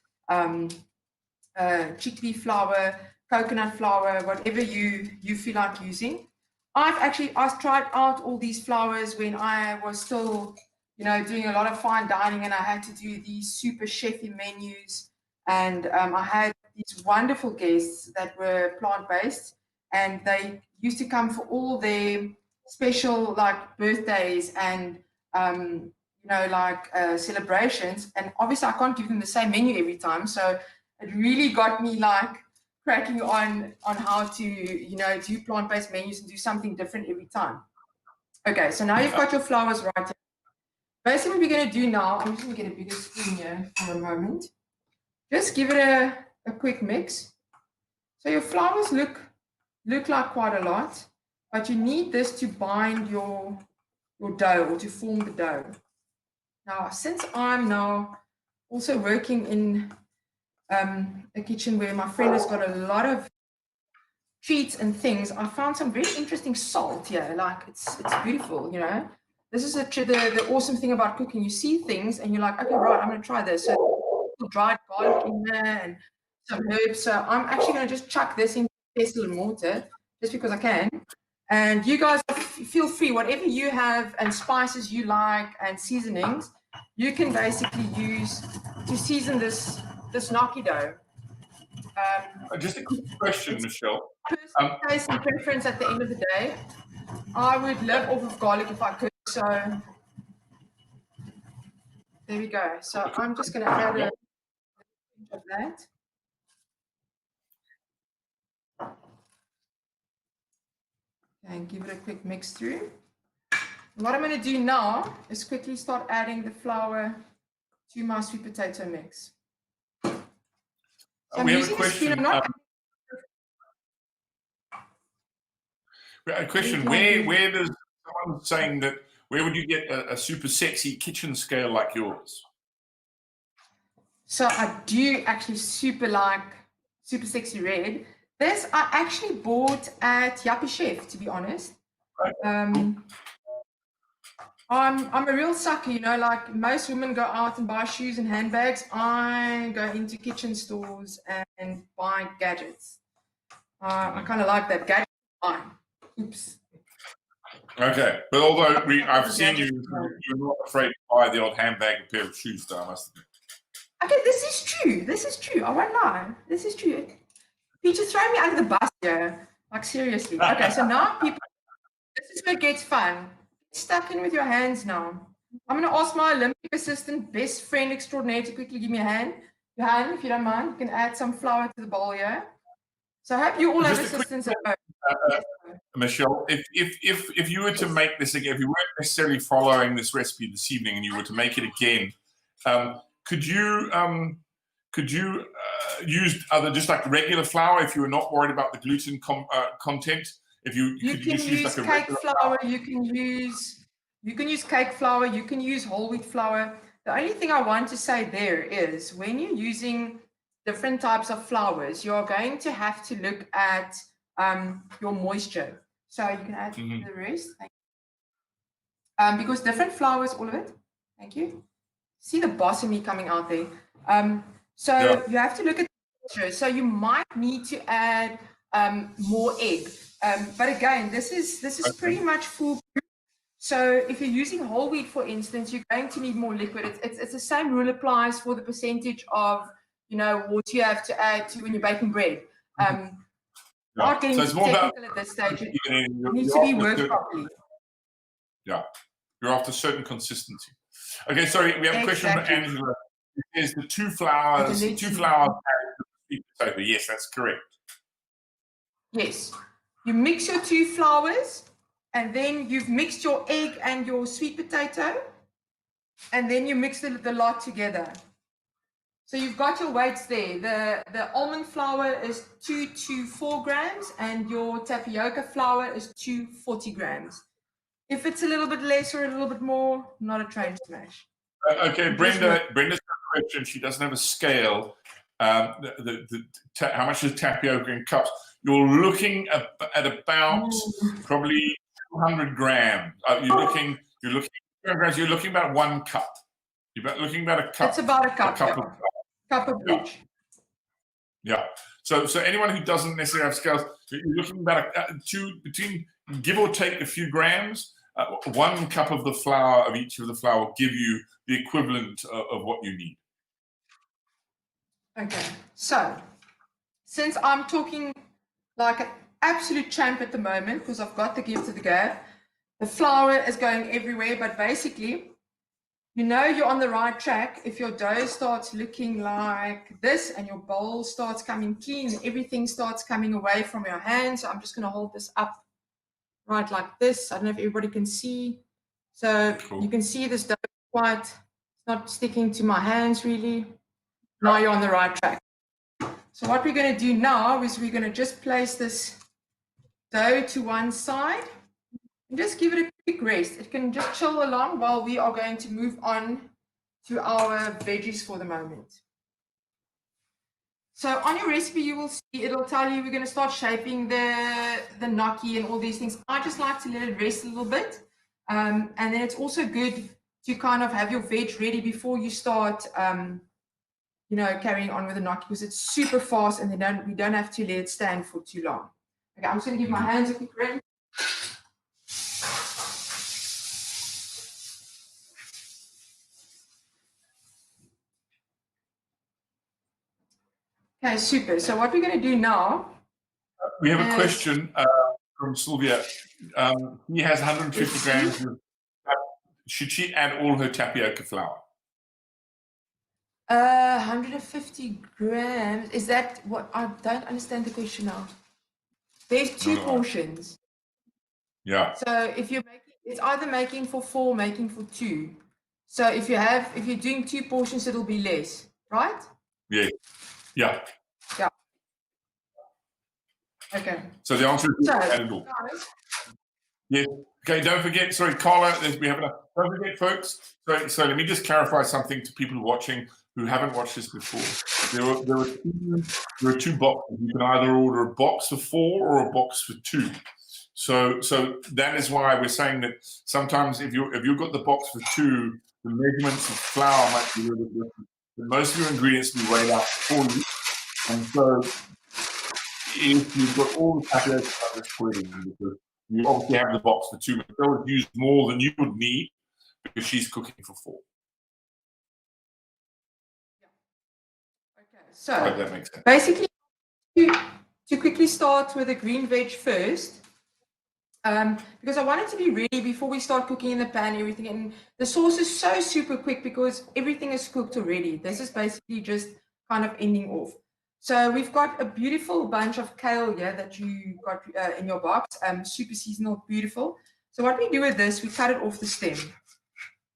chickpea flour, coconut flour, whatever you feel like using. I've tried out all these flours when I was still, doing a lot of fine dining, and I had to do these super chefy menus. And I had these wonderful guests that were plant-based, and they used to come for all their special like birthdays and celebrations. And obviously I can't give them the same menu every time, so it really got me like cracking on how to do plant-based menus and do something different every time. Okay, so now you've got your flours right. Basically what we're going to do now, I'm just going to get a bigger spoon here for a moment. Just give it a quick mix. So your flours look like quite a lot, but you need this to bind your dough, or to form the dough. Now, since I'm now also working in a kitchen where my friend has got a lot of treats and things, I found some very interesting salt here. Like it's beautiful, This is the awesome thing about cooking. You see things and you're like, okay, right, I'm going to try this. So dried garlic in there and some herbs. So I'm actually going to just chuck this into pestle and mortar just because I can. And you guys feel free, whatever you have and spices you like and seasonings, you can basically use to season this gnocchi dough. Just a quick question, Michelle. Personal taste and preference at the end of the day, I would live off of garlic if I could. So there we go. So I'm just going to add a of that. And give it a quick mix through. What I'm going to do now is quickly start adding the flour to my sweet potato mix. So we have a question. A question. Where does someone saying that? Where would you get a super sexy kitchen scale like yours? So I do actually super sexy red. This I actually bought at Yappie Chef, to be honest. I'm a real sucker, like most women go out and buy shoes and handbags. I go into kitchen stores and buy gadgets. I kind of like that gadget line. Oops. Okay, but although I've seen you're not afraid to buy the odd handbag and pair of shoes, though, I must admit. Okay, this is true. I won't lie. This is true. You just throw me under the bus here. Like, seriously. Okay, so now people, this is where it gets fun. Get stuck in with your hands now. I'm going to ask my Olympic assistant, best friend extraordinaire, to quickly give me a hand. Your hand, if you don't mind. You can add some flour to the bowl here. So I hope you all have assistants at home. Michelle, if you were to make this again, if you weren't necessarily following this recipe this evening and you were to make it again, could you use other, just like regular flour, if you were not worried about the gluten content? If you can use like cake flour, you can use cake flour, you can use whole wheat flour. The only thing I want to say there is when you're using different types of flours, you're going to have to look at your moisture. So you can add the rest. Because different flours, all of it. Thank you. See the boss in me coming out there. You have to look at the moisture. So you might need to add more egg. But again, this is pretty much foolproof. So if you're using whole wheat, for instance, you're going to need more liquid. It's the same rule applies for the percentage of water you have to add to when you're baking bread. Not getting technical at this stage. It needs to be worked properly. Yeah, you're after certain consistency. Okay, sorry, we have a question from Angela. Is the two flours sweet potato. Yes, that's correct. Yes. You mix your 2 flours, and then you've mixed your egg and your sweet potato, and then you mix the lot together. So you've got your weights there. The almond flour is 2 to 4 grams, and your tapioca flour is 240 grams. If it's a little bit less or a little bit more, not a train smash. Okay, Brenda's got a question. She doesn't have a scale. How much is tapioca in cups? You're looking at about probably 200 grams. You're looking about 1 cup. You're looking about a cup. It's about a cup. Cup of each. Yeah. So anyone who doesn't necessarily have scales, you're looking about between give or take a few grams. 1 cup of the flour of each of the flour will give you the equivalent of what you need. Okay. So since I'm talking like an absolute champ at the moment, because I've got the gift of the gab, the flour is going everywhere, but basically, you know you're on the right track if your dough starts looking like this and your bowl starts coming clean and everything starts coming away from your hands. So I'm just going to hold this up right like this. I don't know if everybody can see. So cool. You can see this dough it's not sticking to my hands really. Now you're on the right track. So what we're going to do now is we're going to just place this dough to one side. And just give it a quick rest. It can just chill along while we are going to move on to our veggies for the moment. So on your recipe, you will see it'll tell you we're going to start shaping the gnocchi and all these things. I just like to let it rest a little bit. And then it's also good to kind of have your veg ready before you start, carrying on with the gnocchi, because it's super fast and we don't have to let it stand for too long. Okay, I'm just going to give my hands a quick rinse. Okay, super. So what we're going to do now... We have a question from Sylvia. He has 150 grams. Should she add all her tapioca flour? 150 grams. Is that what? I don't understand the question now. There's 2 portions. Yeah. So if you're making, it's either making for 4, making for 2. So if you're doing 2 portions, it'll be less, right? Yeah. Yeah. Yeah. Okay. So the answer is add it all. Yeah. Okay. Don't forget. Sorry, Carla. Don't forget, folks. So let me just clarify something to people watching who haven't watched this before. There are 2 boxes. You can either order a box for 4 or a box for 2. So that is why we're saying that sometimes if you've got the box for 2, the measurements of flour might be a little bit different. But most of your ingredients will be weighed out for you. And so if you've got all the tapioca, that's pretty, because you obviously have the box for 2. Michelle would use more than you would need because she's cooking for 4. Okay, so I hope that makes sense. Basically, to quickly start with the green veg first, because I want it to be ready before we start cooking in the pan and everything. And the sauce is so super quick because everything is cooked already. This is basically just kind of ending off. So we've got a beautiful bunch of kale here that you got in your box, super seasonal, beautiful. So what we do with this, we cut it off the stem.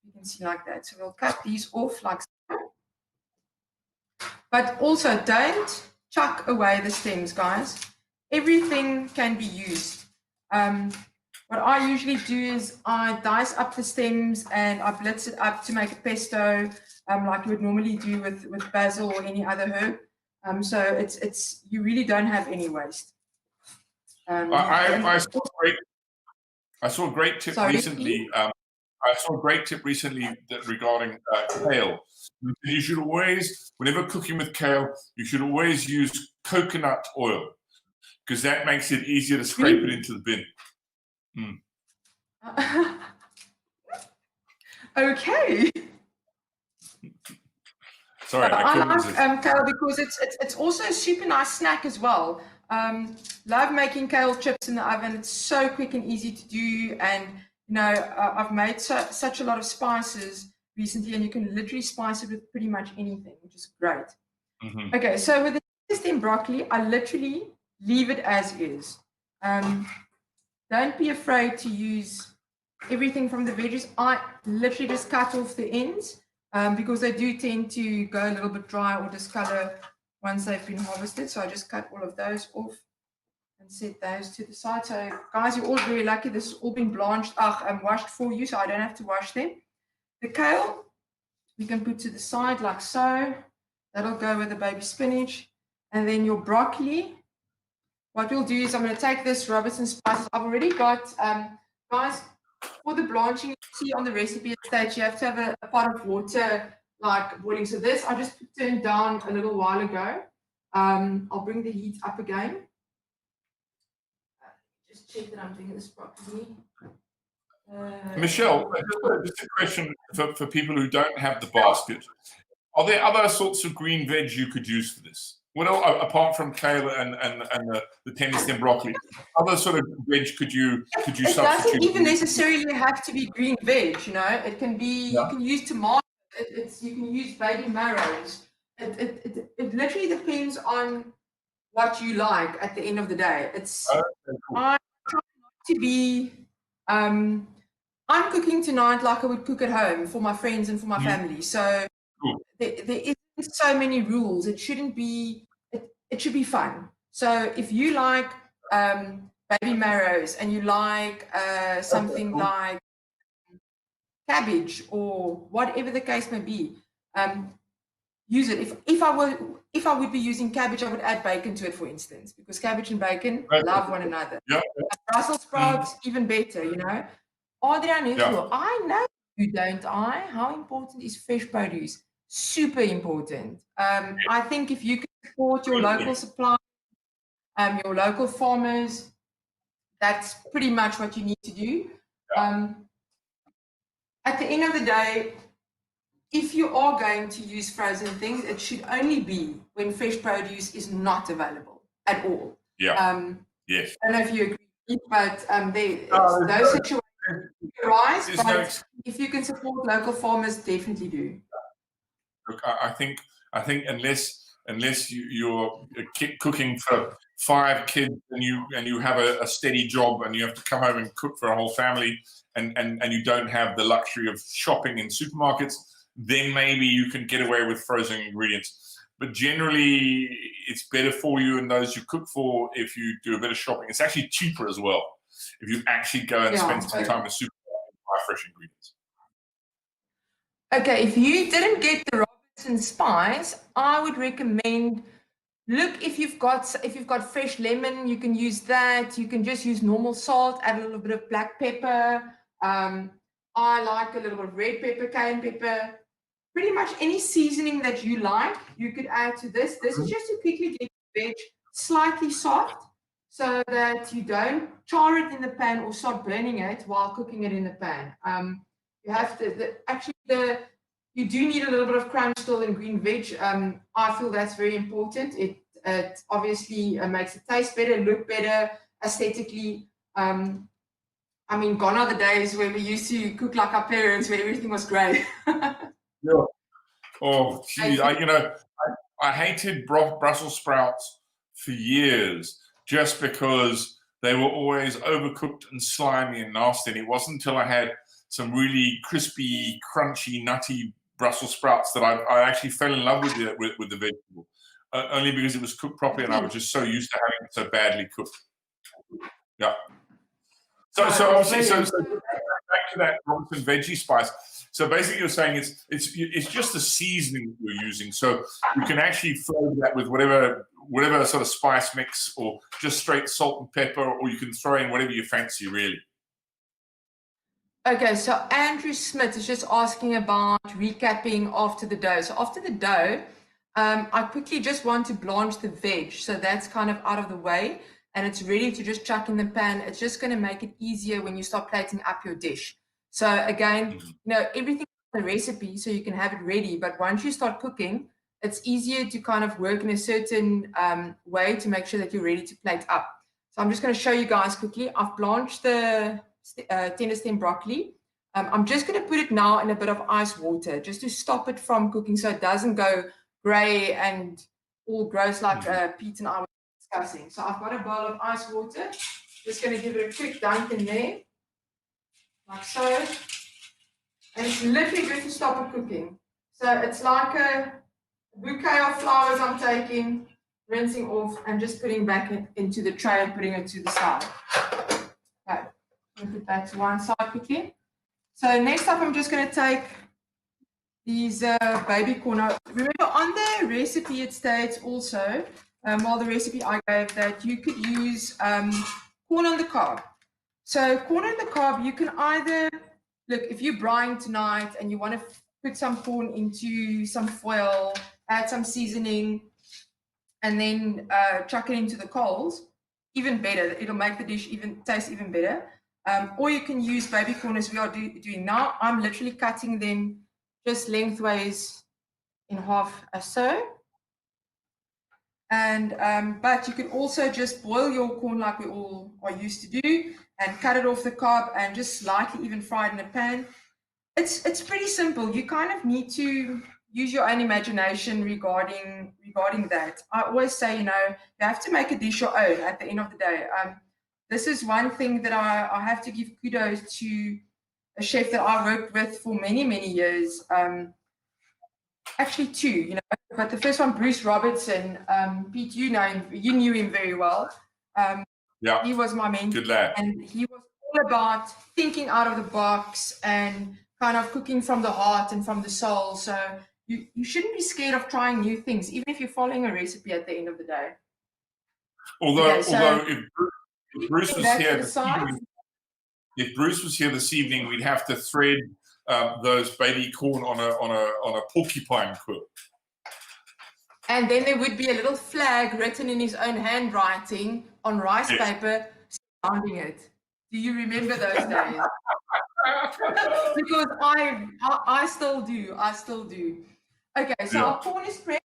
You can see like that. So we'll cut these off like so. But also don't chuck away the stems, guys. Everything can be used. What I usually do is I dice up the stems and I blitz it up to make a pesto, like you would normally do with basil or any other herb. So it's you really don't have any waste. I saw a great tip recently. I saw a great tip recently regarding kale. You should always, whenever cooking with kale, you should always use coconut oil because that makes it easier to scrape it into the bin. Okay. Sorry, I like kale because it's also a super nice snack as well. Love making kale chips in the oven. It's so quick and easy to do, and I've made such a lot of spices recently, and you can literally spice it with pretty much anything, which is great. Okay, so with the stem broccoli, I literally leave it as is. Don't be afraid to use everything from the veggies. I literally just cut off the ends because they do tend to go a little bit dry or discolor once they've been harvested. So I just cut all of those off and set those to the side. So guys, you're all very lucky. This has all been blanched, washed for you, so I don't have to wash them. The kale, we can put to the side like so. That'll go with the baby spinach. And then your broccoli, what we'll do is I'm going to take this Robertson spices. I've already got, guys, for the blanching, you see on the recipe stage, you have to have a pot of water like boiling. So this, I just turned down a little while ago. I'll bring the heat up again. Just check that I'm doing this properly. Michelle, just a question for people who don't have the basket. Are there other sorts of green veg you could use for this? What else, apart from kale and the tender stem broccoli, other sort of veg could you substitute? It doesn't even necessarily have to be green veg, you know. It can be, you can use tomatoes, you can use baby marrows. It literally depends on what you like at the end of the day. It's I try not to be I'm cooking tonight like I would cook at home for my friends and for my family. So there isn't so many rules. It shouldn't be, it should be fun. So if you like baby marrows and you like something like cabbage or whatever the case may be, use it. If I would be using cabbage, I would add bacon to it, for instance, because cabbage and bacon love one another. Yeah. Brussels sprouts, even better, you know. I know you don't. How important is fresh produce? Super important. I think if you can support your local supply, your local farmers, that's pretty much what you need to do. At the end of the day, if you are going to use frozen things, it should only be when fresh produce is not available at all. Yeah. Yes. I don't know if you agree, but those situations arise. But if you can support local farmers, definitely do. Look, I think unless you're cooking for 5 kids and you have a steady job and you have to come home and cook for a whole family and you don't have the luxury of shopping in supermarkets, then maybe you can get away with frozen ingredients. But generally, it's better for you and those you cook for if you do a bit of shopping. It's actually cheaper as well if you actually go and spend some time in the supermarket and buy fresh ingredients. Okay, if you didn't get the Robertson spice, I would recommend, look, if you've got fresh lemon, you can use that. You can just use normal salt, add a little bit of black pepper. I like a little bit of red pepper, cayenne pepper. Pretty much any seasoning that you like, you could add to this. This is just to quickly get the veg slightly soft so that you don't char it in the pan or start burning it while cooking it in the pan. You have to, you do need a little bit of crunch still in green veg. I feel that's very important. It obviously makes it taste better, look better aesthetically. I mean, gone are the days where we used to cook like our parents, where everything was grey. Yeah. Oh, geez. I hated Brussels sprouts for years just because they were always overcooked and slimy and nasty. And it wasn't until I had some really crispy, crunchy, nutty Brussels sprouts that I actually fell in love with the vegetable. Only because it was cooked properly and I was just so used to having it so badly cooked. Yeah. So obviously, so back to that Robertson veggie spice. So basically, you're saying it's just the seasoning that you're using. So you can actually flavor that with whatever sort of spice mix, or just straight salt and pepper, or you can throw in whatever you fancy, really. Okay, so Andrew Smith is just asking about recapping after the dough. So after the dough, I quickly just want to blanch the veg. So that's kind of out of the way. And it's ready to just chuck in the pan. It's just going to make it easier when you start plating up your dish. So again, everything in the recipe so you can have it ready. But once you start cooking, it's easier to kind of work in a certain way to make sure that you're ready to plate up. So I'm just going to show you guys quickly. I've blanched the tender stem broccoli. I'm just going to put it now in a bit of ice water just to stop it from cooking so it doesn't go gray and all gross like Pete and I were discussing. So I've got a bowl of ice water. Just going to give it a quick dunk in there, like so. And it's literally just to stop it cooking. So it's like a bouquet of flowers I'm taking, rinsing off, and just putting back into the tray and putting it to the side. Okay, I'm going to put that to one side quickly. So next up, I'm just going to take these baby corn. Now, remember, on the recipe it states also, while the recipe I gave, that you could use corn on the cob. So corn on the cob, you can either, look, if you're brine tonight and you want to put some corn into some foil, add some seasoning, and then chuck it into the coals, even better. It'll make the dish taste even better. Or you can use baby corn as we are doing now. I'm literally cutting them just lengthways in half as so. And but you can also just boil your corn like we all are used to do, and cut it off the cob and just slightly even fry it in a pan. It's pretty simple. You kind of need to use your own imagination regarding that. I always say, you have to make a dish your own at the end of the day. This is one thing that I have to give kudos to a chef that I worked with for many, many years. Actually two, but the first one, Bruce Robertson. Pete, you knew him very well. Yeah, he was my mentor. Good lad. And he was all about thinking out of the box and kind of cooking from the heart and from the soul. So you shouldn't be scared of trying new things, even if you're following a recipe at the end of the day. Although if Bruce was here this evening, if Bruce was here this evening, we'd have to thread those baby corn on a porcupine quill. And then there would be a little flag written in his own handwriting on rice paper surrounding it. Do you remember those days? Because I still do. I still do. Okay, so our corn is prepped.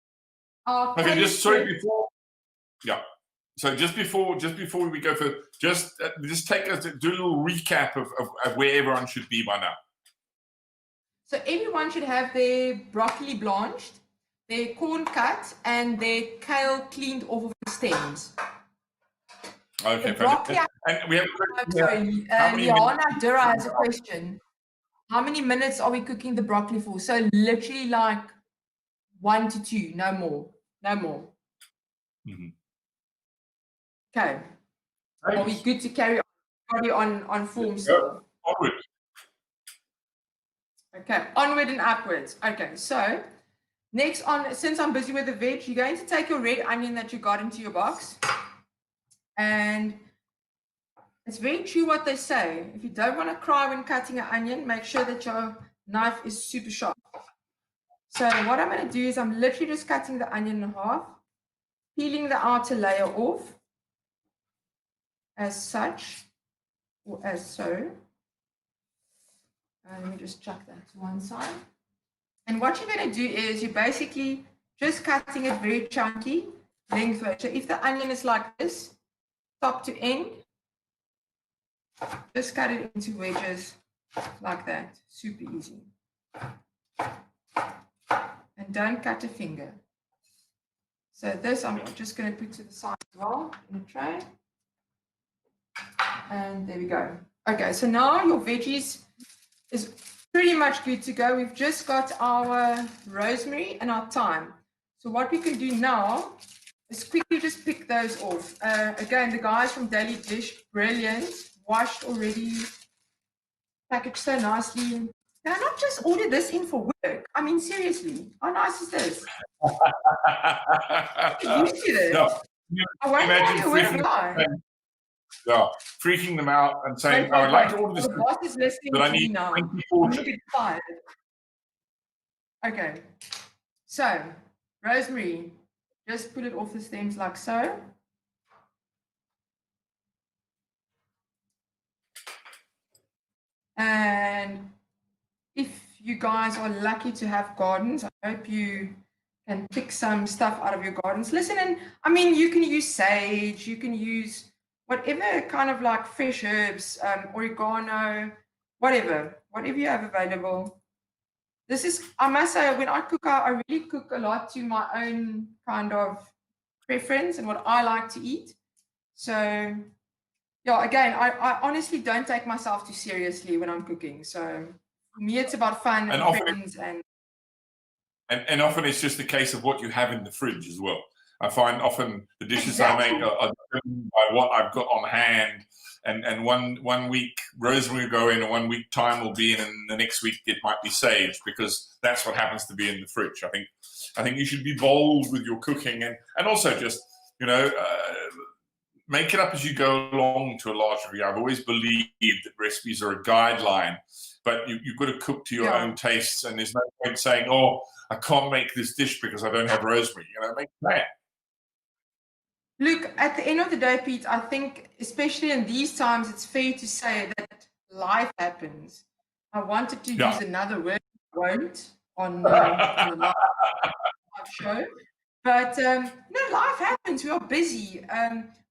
Okay, just sorry before. Yeah. So just before we go for just take us do a little recap of where everyone should be by now. So everyone should have their broccoli blanched, their corn cut, and their kale cleaned off of the stems. Okay, broccoli, and we have a question. Liana Dura has a question. How many minutes are we cooking the broccoli for? So literally like 1 to 2, no more. No more. Mm-hmm. Okay. Thanks. Are we good to carry on form still? Onward. Okay, onward and upwards. Okay, so next since I'm busy with the veg, you're going to take your red onion that you got into your box. And it's very true what they say. If you don't want to cry when cutting an onion, make sure that your knife is super sharp. So what I'm going to do is I'm literally just cutting the onion in half, peeling the outer layer off as such, or as so. Let me just chuck that to one side. And what you're going to do is you're basically just cutting it very chunky, lengthwise. So if the onion is like this, top to end, just cut it into wedges like that. Super easy. And don't cut a finger. So this I'm just going to put to the side as well in a tray. And there we go. Okay, so now your veggies is pretty much good to go. We've just got our rosemary and our thyme. So what we can do now is quickly just pick those off. Again, the guys from Daily Dish, brilliant. Washed already, packaged so nicely. Can I not just order this in for work? I mean, seriously, how nice is this? I'm used to this. No, I wonder how you freaking them out and saying, I would like to order this, the boss is listening but I to me need now. 24. Okay, so rosemary, just put it off the stems like so. And if you guys are lucky to have gardens, I hope you can pick some stuff out of your gardens. Listen, and I mean, you can use sage, you can use whatever kind of like fresh herbs, oregano, whatever you have available. this is, I must say, when I cook, I really cook a lot to my own kind of preference and what I like to eat. So, yeah, again, I honestly don't take myself too seriously when I'm cooking. So, for me, it's about fun and friends and often it's just a case of what you have in the fridge as well. I find often the dishes I make are driven by what I've got on hand. And one week rosemary will go in, and 1 week thyme will be in, and the next week it might be sage, because that's what happens to be in the fridge. I think you should be bold with your cooking, and also just, you know, make it up as you go along to a large degree. I've always believed that recipes are a guideline, but you've got to cook to your own tastes, and there's no point saying, oh, I can't make this dish because I don't have rosemary. You know, make that. Look, at the end of the day, Pete, I think, especially in these times, it's fair to say that life happens. I wanted to use another word, I won't, on the live show. But, no, life happens. We are busy.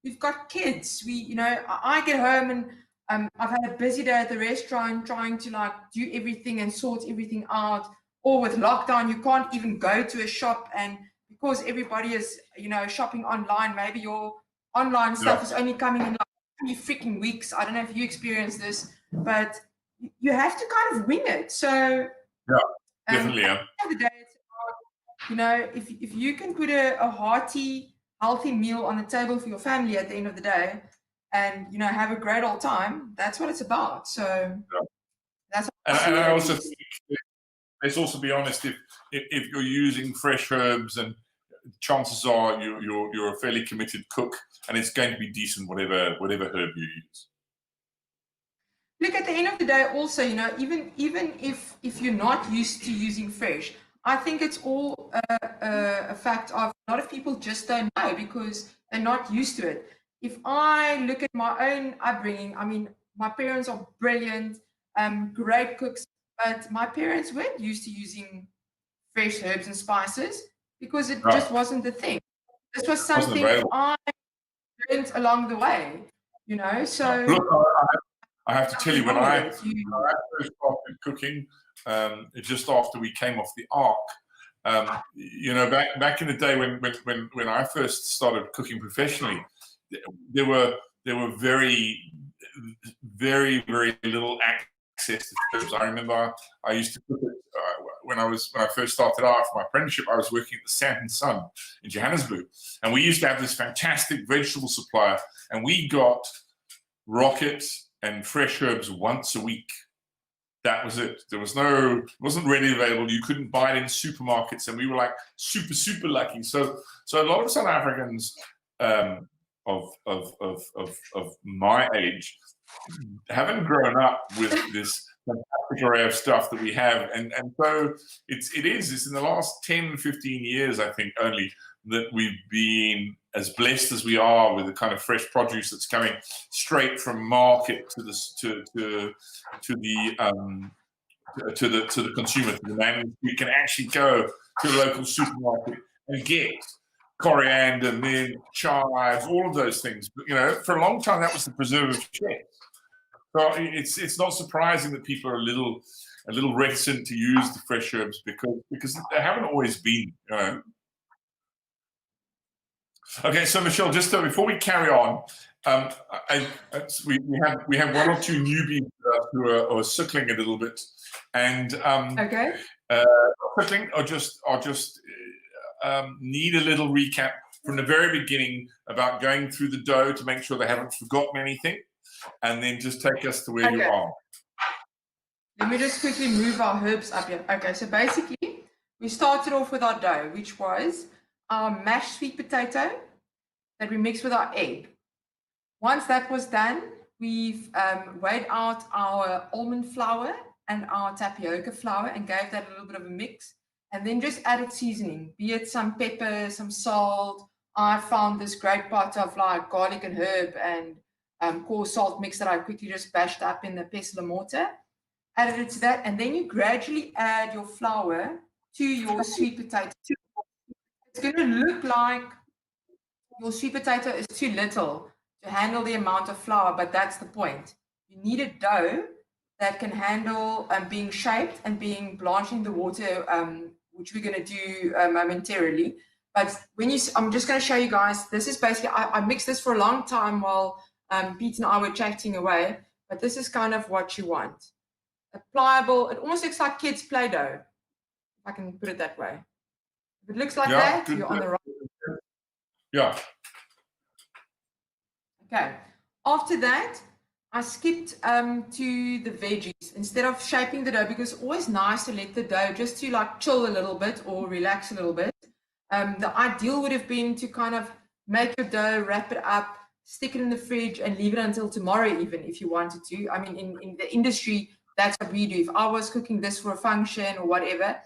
We've got kids. I get home and I've had a busy day at the restaurant trying to, like, do everything and sort everything out. Or with lockdown, you can't even go to a shop, and because everybody is, shopping online, maybe your online stuff is only coming in like 3 freaking weeks. I don't know if you experience this, but you have to kind of wing it. So definitely. At the end of the day, it's about, if you can put a hearty, healthy meal on the table for your family at the end of the day, and have a great old time, that's what it's about. So that's. And I also think, let's also be honest, if you're using fresh herbs, and chances are you're a fairly committed cook, and it's going to be decent whatever herb you use. Look, at the end of the day, also, even if you're not used to using fresh, I think it's all a fact of a lot of people just don't know because they're not used to it. If I look at my own upbringing, I mean, my parents are brilliant, great cooks, but my parents weren't used to using fresh herbs and spices because it just wasn't the thing. This was something I learned along the way, so... Look, I have to tell you, when I first started cooking, just after we came off the ark, back in the day when I first started cooking professionally, there were very, very, very little access to herbs. I remember I used to cook it when I first started out for my apprenticeship. I was working at the Sand and Sun in Johannesburg, and we used to have this fantastic vegetable supplier, and we got rocket and fresh herbs once a week. That was it. It wasn't readily available. You couldn't buy it in supermarkets, and we were like super, super lucky. So a lot of South Africans of my age haven't grown up with this fantastic array of stuff that we have, and so it's in the last 10, 15 years, I think, only that we've been as blessed as we are with the kind of fresh produce that's coming straight from market to the consumer, to the man. We can actually go to the local supermarket and get coriander, mint, chives, all of those things. But, for a long time that was the preservative chef. So it's not surprising that people are a little reticent to use the fresh herbs because they haven't always been. Okay, so Michelle, just before we carry on, we have one or two newbies who are suckling a little bit, and suckling or just need a little recap from the very beginning about going through the dough to make sure they haven't forgotten anything, and then just take us to where you are. Let me just quickly move our herbs up here. Okay, so basically we started off with our dough, which was our mashed sweet potato that we mixed with our egg. Once that was done, we've weighed out our almond flour and our tapioca flour and gave that a little bit of a mix, and then just added seasoning, be it some pepper, some salt. I found this great pot of like garlic and herb and coarse salt mix that I quickly just bashed up in the pestle and mortar, added it to that, and then you gradually add your flour to your sweet potato. It's going to look like your sweet potato is too little to handle the amount of flour, but that's the point. You need a dough that can handle being shaped and being blanched in the water, which we're going to do momentarily. But I'm just going to show you guys, this is basically, I mixed this for a long time while Pete and I were chatting away, but this is kind of what you want. A pliable, it almost looks like kids' Play-Doh, if I can put it that way. If it looks like that, you're on the right. Yeah. Okay. After that, I skipped to the veggies instead of shaping the dough, because it's always nice to let the dough just to like chill a little bit or relax a little bit. The ideal would have been to kind of make your dough, wrap it up, stick it in the fridge and leave it until tomorrow even if you wanted to. I mean, in the industry, that's what we do. If I was cooking this for a function or whatever,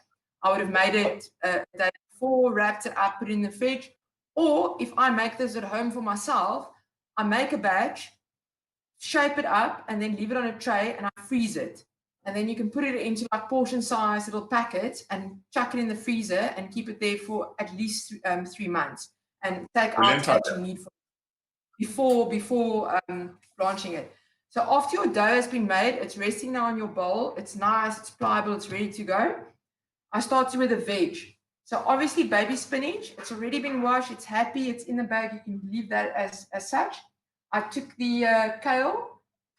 I would have made it a day before, wrapped it up, put it in the fridge. Or if I make this at home for myself, I make a batch, shape it up, and then leave it on a tray and I freeze it. And then you can put it into like portion size little packets and chuck it in the freezer and keep it there for at least 3 months and take out what you need for before blanching it. So after your dough has been made, it's resting now on your bowl. It's nice, it's pliable, it's ready to go. I started with a veg. So obviously baby spinach, it's already been washed, it's happy, it's in the bag, you can leave that as such. I took the kale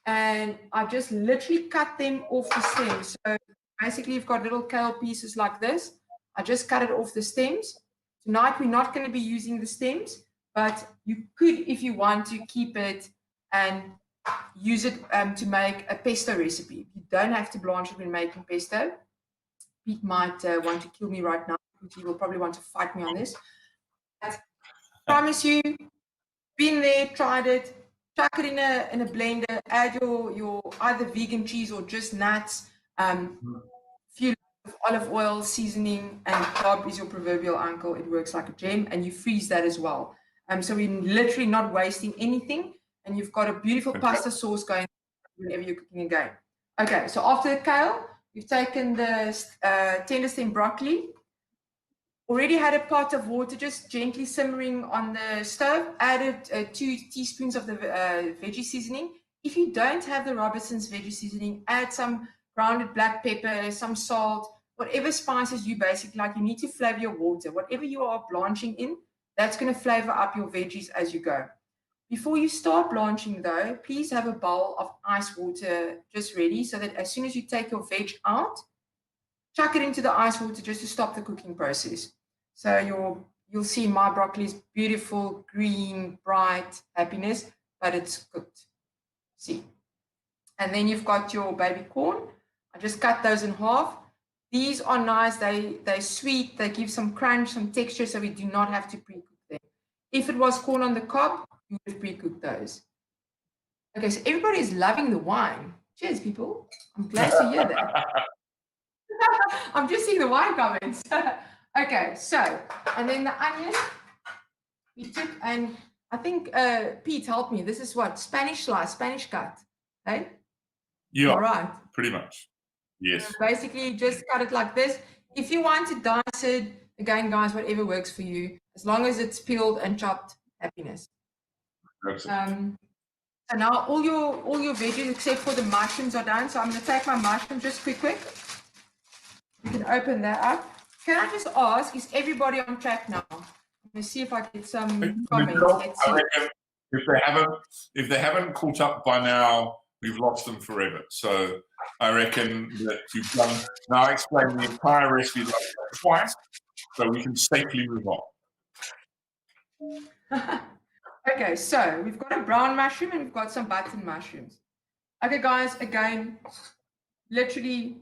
and I just literally cut them off the stems. So basically you've got little kale pieces like this. I just cut it off the stems. Tonight we're not going to be using the stems, but you could, if you want to, keep it and use it to make a pesto recipe. You don't have to blanch it when making pesto. Pete might want to kill me right now. He will probably want to fight me on this. But I promise you, been there, tried it, chuck it in a blender, add your either vegan cheese or just nuts, few of olive oil, seasoning, and Bob is your proverbial uncle. It works like a gem, and you freeze that as well. So we're literally not wasting anything, and you've got a beautiful pasta sauce going whenever you're cooking again. Okay, so after the kale, you've taken the tender stem broccoli, already had a pot of water just gently simmering on the stove, added 2 teaspoons of the veggie seasoning. If you don't have the Robertson's veggie seasoning, add some grounded black pepper, some salt, whatever spices you basically like. You need to flavor your water. Whatever you are blanching in, that's going to flavor up your veggies as you go. Before you start blanching though, please have a bowl of ice water just ready so that as soon as you take your veg out, chuck it into the ice water just to stop the cooking process. So you'll see my broccoli is beautiful, green, bright, happiness, but it's cooked. See. And then you've got your baby corn. I just cut those in half. These are nice. They're sweet. They give some crunch, some texture, so we do not have to pre-cook them. If it was corn on the cob, you would have pre-cooked those. Okay, so everybody is loving the wine. Cheers, people. I'm glad to hear that. I'm just seeing the wine comments. Okay, so, and then the onion, we took, and I think Pete helped me. This is what? Spanish slice, Spanish cut, hey? Yeah, all right. Pretty much, yes. So basically, just cut it like this. If you want to dice it, again, guys, whatever works for you, as long as it's peeled and chopped, happiness. So now all your veggies except for the mushrooms are done. So I'm going to take my mushroom just quick. You can open that up. Can I just ask, is everybody on track now? I'm going to see if I get some comments. Let's see. I reckon if they haven't caught up by now, we've lost them forever. So I reckon that you've done. Now explain the entire recipe twice, so we can safely move on. Okay, so we've got a brown mushroom and we've got some button mushrooms. Okay, guys, again, literally,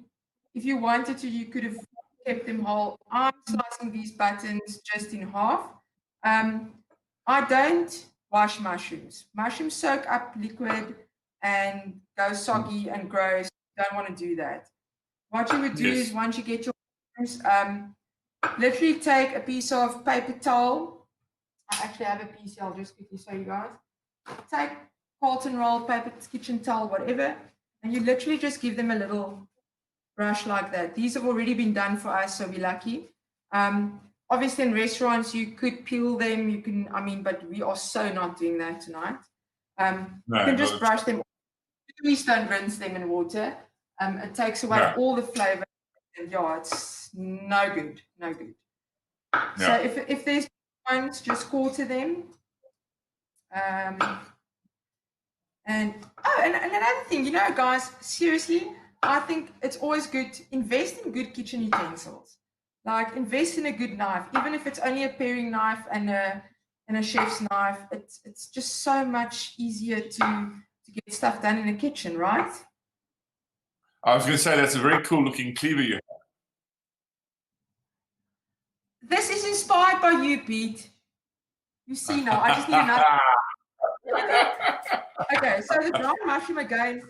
if you wanted to, you could have kept them whole. I'm slicing these buttons just in half. I don't wash mushrooms. Mushrooms soak up liquid and go soggy and gross. You don't want to do that. What you would do is once you get your mushrooms, literally take a piece of paper towel. I actually have a piece here. I'll just quickly show you guys. Take cotton roll, paper, kitchen towel, whatever, and you literally just give them a little brush like that. These have already been done for us, so we're lucky. Obviously, in restaurants, you could peel them. You can, but we are so not doing that tonight. You can just brush them. Please don't rinse them in water. It takes away all the flavor. And yeah, it's no good, no good. So if there's ones, just call to them. And another thing, guys, seriously, I think it's always good to invest in good kitchen utensils. Like invest in a good knife, even if it's only a paring knife and a chef's knife. It's just so much easier to get stuff done in the kitchen, right? I was going to say that's a very cool looking cleaver you have. This is inspired by you, Pete. You see now, I just need another. Okay, so the dry mushroom again.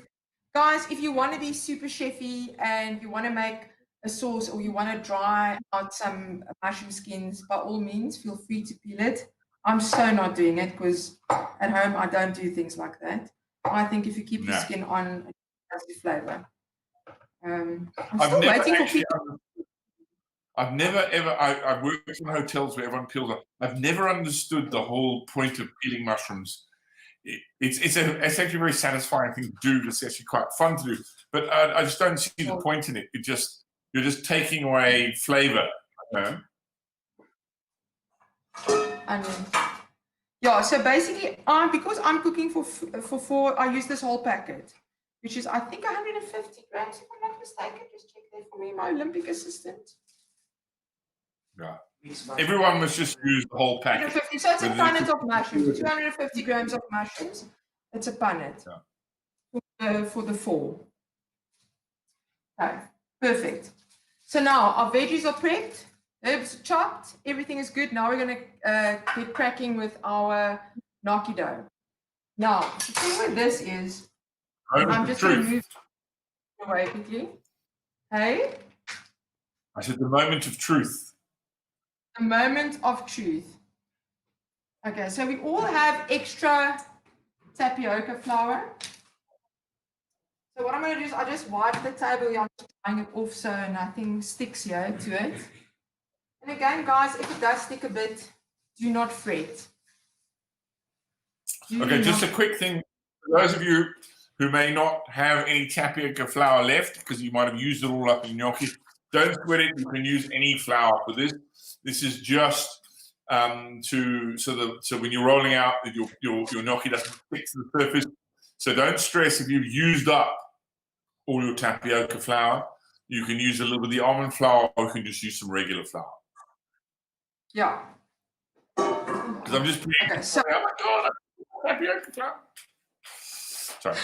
Guys, if you want to be super chefy and you want to make a sauce or you want to dry out some mushroom skins, by all means, feel free to peel it. I'm so not doing it because at home I don't do things like that. I think if you keep your skin on, it has the flavor. I'm still waiting for people. I've never ever. I've worked in hotels where everyone peels up. I've never understood the whole point of peeling mushrooms. It's actually a very satisfying thing to do. It's actually quite fun to do, but I just don't see the point in it. You're just taking away flavor. Yeah. So basically, because I'm cooking for 4, I use this whole packet, which is I think 150 grams, if I'm not mistaken. Just check there for me, my Olympic assistant. Yeah. Everyone must just use the whole packet. So it's a punnet of mushrooms, 250 grams of mushrooms. It's a punnet for the 4. Okay, perfect. So now our veggies are prepped, herbs are chopped, everything is good. Now we're going to get cracking with our gnocchi dough. Now, the thing with this is, I'm just going to move away quickly. Hey? I said the moment of truth. The moment of truth. Okay, so we all have extra tapioca flour. So what I'm going to do is I just wipe the table here. I'm just drying it off so nothing sticks here to it. And again, guys, if it does stick a bit, do not fret. Just a quick thing. For those of you who may not have any tapioca flour left, because you might have used it all up in gnocchi, don't sweat it. You can use any flour for this. This is just so when you're rolling out, your gnocchi doesn't stick to the surface. So don't stress if you've used up all your tapioca flour. You can use a little bit of the almond flour, or you can just use some regular flour. Yeah. Because I'm just oh my god, tapioca flour. Sorry.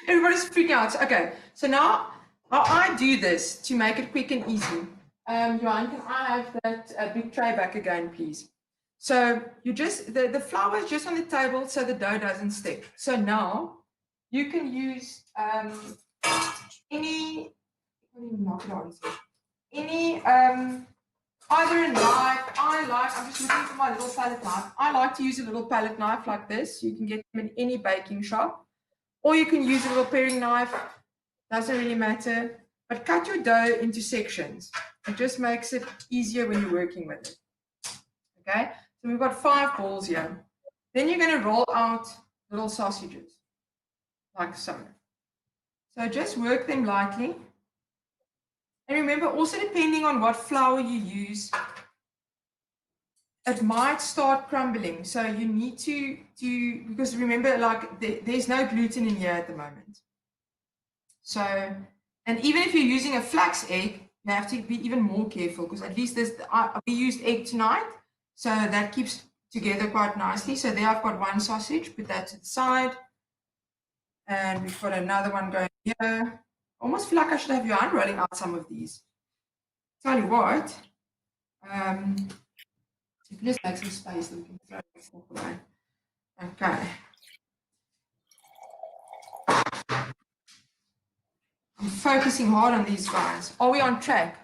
Everybody's freaking out. Okay, so now how I do this to make it quick and easy. Johan, can I have that big tray back again, please? So you just, the flour is just on the table so the dough doesn't stick. So now you can use any either a knife. I'm just looking for my little palette knife. I like to use a little palette knife like this. You can get them in any baking shop. Or you can use a little paring knife. Doesn't really matter. But cut your dough into sections. It just makes it easier when you're working with it. Okay? So we've got 5 balls here. Then you're going to roll out little sausages. Like so. So just work them lightly. And remember, also depending on what flour you use, it might start crumbling. So you need to because remember, like there's no gluten in here at the moment. So, and even if you're using a flax egg, you have to be even more careful because at least we used egg tonight. So that keeps together quite nicely. So there I've got 1 sausage, put that to the side. And we've got another one going here. Almost feel like I should have you unrolling out some of these. Tell you what, just make some space and we can throw this stuff away. Okay. I'm focusing hard on these guys. Are we on track?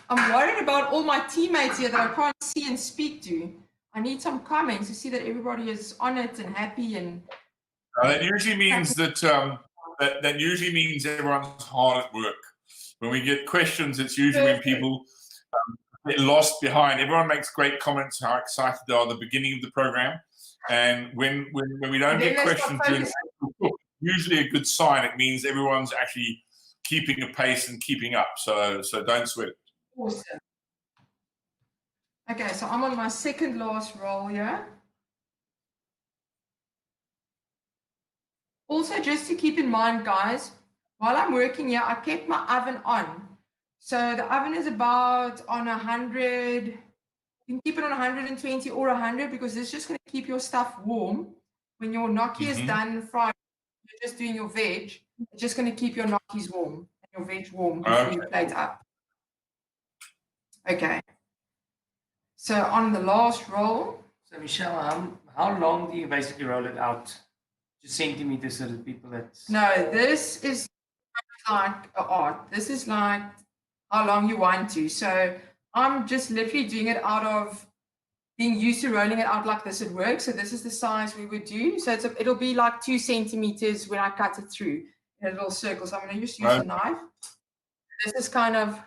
I'm worried about all my teammates here that I can't see and speak to. I need some comments to see that everybody is on it and happy and. That usually means that usually means everyone's hard at work. When we get questions, it's usually when people get lost behind. Everyone makes great comments how excited they are at the beginning of the program, and when we don't get questions during usually a good sign. It means everyone's actually keeping a pace and keeping up. So don't sweat it. Awesome. Okay, so I'm on my second last roll here. Also, just to keep in mind, guys, while I'm working here, I kept my oven on. So the oven is about on 100. You can keep it on 120 or 100 because this is just going to keep your stuff warm. When your gnocchi is done fried, you're just doing your veg. It's just going to keep your gnocchis warm and your veg warm before you plate up. Okay. So on the last roll. So Michelle, how long do you basically roll it out? Just centimeters so that people No, this is like art. This is like how long you want to. So I'm just literally doing it out of being used to rolling it out like this at work. So this is the size we would do. So it'll be like 2 centimeters when I cut it through in a little circle. So I'm going to just use a knife. This is kind of, I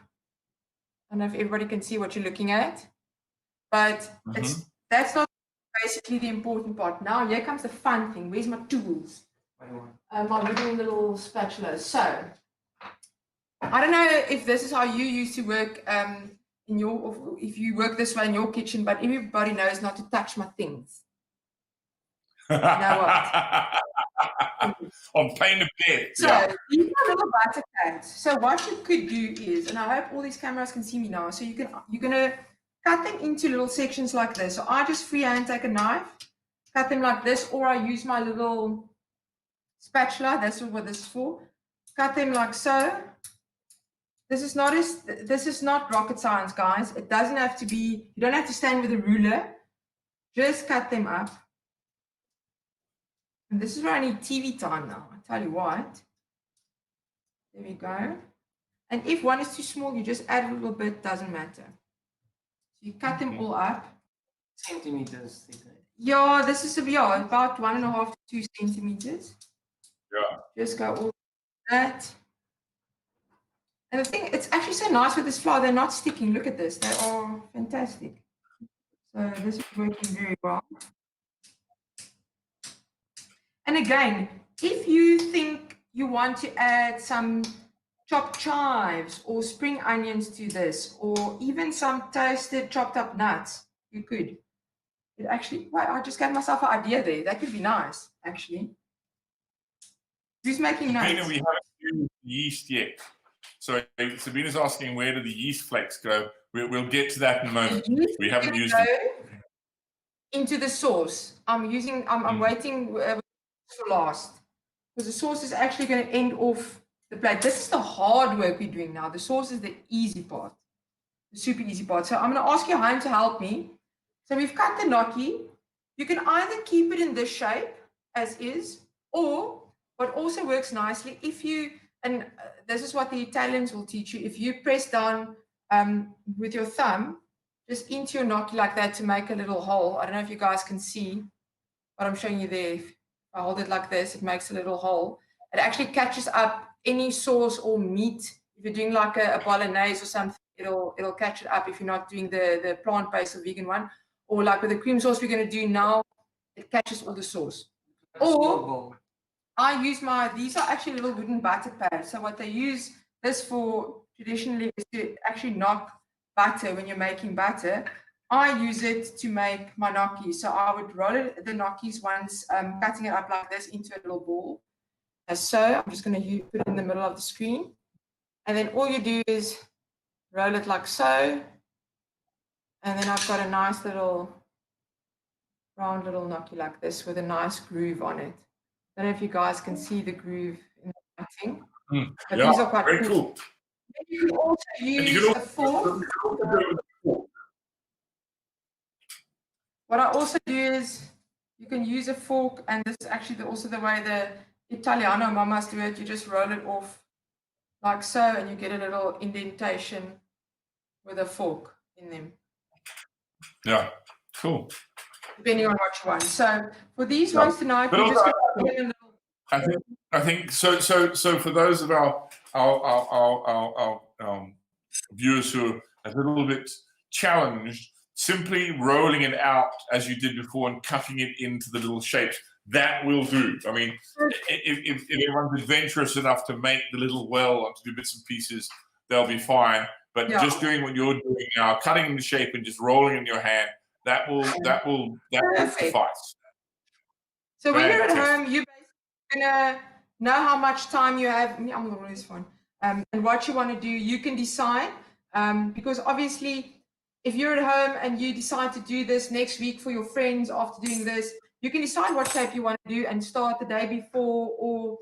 don't know if everybody can see what you're looking at, but that's not basically the important part. Now here comes the fun thing. Where's my tools? My little spatula. So I don't know if this is how you used to work if you work this way in your kitchen, but everybody knows not to touch my things. You know what? On pain of death. So these are little butter cans. So what you could do is, and I hope all these cameras can see me now, so you're gonna cut them into little sections like this. So I just freehand take a knife, cut them like this, or I use my little spatula. That's what this is for. Cut them like so. This is not rocket science, guys. It doesn't have to be. You don't have to stand with a ruler. Just cut them up. And this is where I need TV time now. I tell you what. There we go. And if one is too small, you just add a little bit. Doesn't matter. So you cut them all up. Centimeters. Yeah, this is about 1.5 to 2 centimeters. Yeah. Just go all that. And the thing, it's actually so nice with this flour. They're not sticking. Look at this. They are fantastic. So this is working very well. And again, if you think you want to add some chopped chives or spring onions to this, or even some toasted chopped up nuts, you could. It actually, well, I just gave myself an idea there. That could be nice, actually. Who's making nuts? Sabina, we haven't used yeast yet. So Sabina's asking, where do the yeast flakes go? We'll get to that in a moment. We haven't used it. Into the sauce. I'm waiting for last. Because the sauce is actually going to end off the plate. This is the hard work we're doing now. The sauce is the easy part. The super easy part. So I'm going to ask you, Hein, to help me. So we've cut the gnocchi. You can either keep it in this shape as is, or what also works nicely, if you, and this is what the Italians will teach you, if you press down with your thumb, just into your gnocchi like that to make a little hole. I don't know if you guys can see what I'm showing you there. If I hold it like this, it makes a little hole. It actually catches up any sauce or meat. If you're doing like a bolognese or something, it'll catch it up if you're not doing the plant-based or vegan one. Or like with the cream sauce we're going to do now, it catches all the sauce. Or I use these are actually little wooden butter pads. So what they use this for traditionally is to actually knock butter when you're making butter. I use it to make my gnocchi. So I would roll the gnocchis once, cutting it up like this into a little ball. As so, I'm just going to put it in the middle of the screen. And then all you do is roll it like so. And then I've got a nice little round little gnocchi like this with a nice groove on it. I don't know if you guys can see the groove in the writing. But these are quite very cool. You can also use a fork. What I also do is you can use a fork, and this is actually also the way the Italiano mamas do it. You just roll it off like so, and you get a little indentation with a fork in them. Yeah, cool. Depending on what you want. So for these ones tonight, we're just going to a little. I think so. So for those of our viewers who are a little bit challenged, simply rolling it out as you did before and cutting it into the little shapes that will do. I mean, if everyone's adventurous enough to make the little well and to do bits and pieces, they'll be fine. But just doing what you're doing now, cutting in the shape and just rolling in your hand, that will suffice. So when you're at home, you're basically gonna know how much time you have. I'm gonna roll this one. And what you want to do, you can decide. Because obviously, if you're at home and you decide to do this next week for your friends after doing this, you can decide what shape you want to do and start the day before or,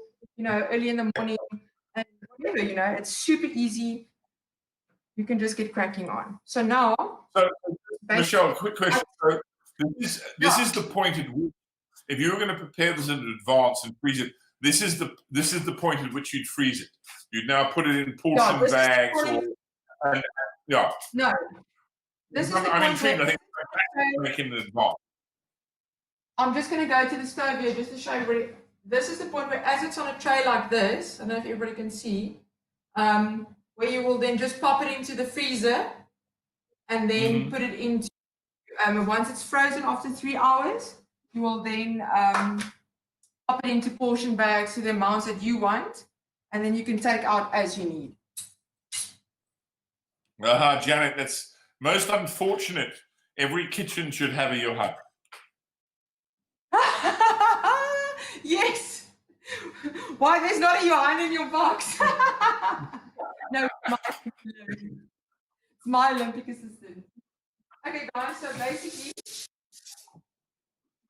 early in the morning and whatever, it's super easy. You can just get cracking on. So now. So, Michelle, quick question. So this is the point at which, if you were going to prepare this in advance and freeze it, this is the point at which you'd freeze it. You'd now put it in portion bags No. This is I'm intrigued. I think making it in advance. I'm just going to go to the stove here just to show everybody. This is the point where, as it's on a tray like this, I don't know if everybody can see, where you will then just pop it into the freezer and then put it into, once it's frozen after 3 hours, you will then pop it into portion bags to the amounts that you want, and then you can take out as you need. Janet, that's most unfortunate. Every kitchen should have a Johan. Yes. Why there's not a Johan in your box? No, it's my Olympic assistant. Okay, guys. So basically,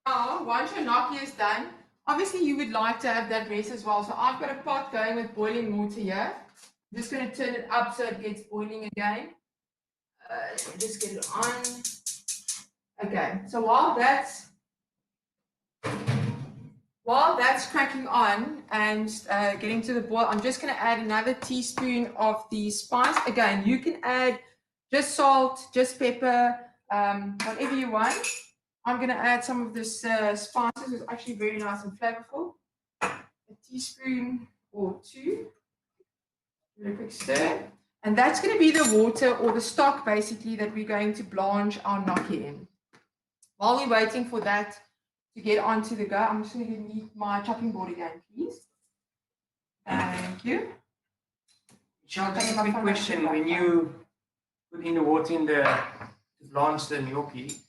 now once your gnocchi is done, obviously you would like to have that rest as well. So I've got a pot going with boiling water here. I'm just going to turn it up so it gets boiling again. Just get it on. Okay, so while that's cracking on and getting to the boil, I'm just going to add another teaspoon of the spice. Again, you can add just salt, just pepper, whatever you want. I'm going to add some of this spices. It's actually very nice and flavorful. A teaspoon or two. Very quick stir. And that's going to be the water or the stock, basically, that we're going to blanch our gnocchi in. While we're waiting for that to get onto the go, I'm just going to need my chopping board again, please. Thank you. Michelle, just a quick question. When you put in the water to blanch the gnocchi,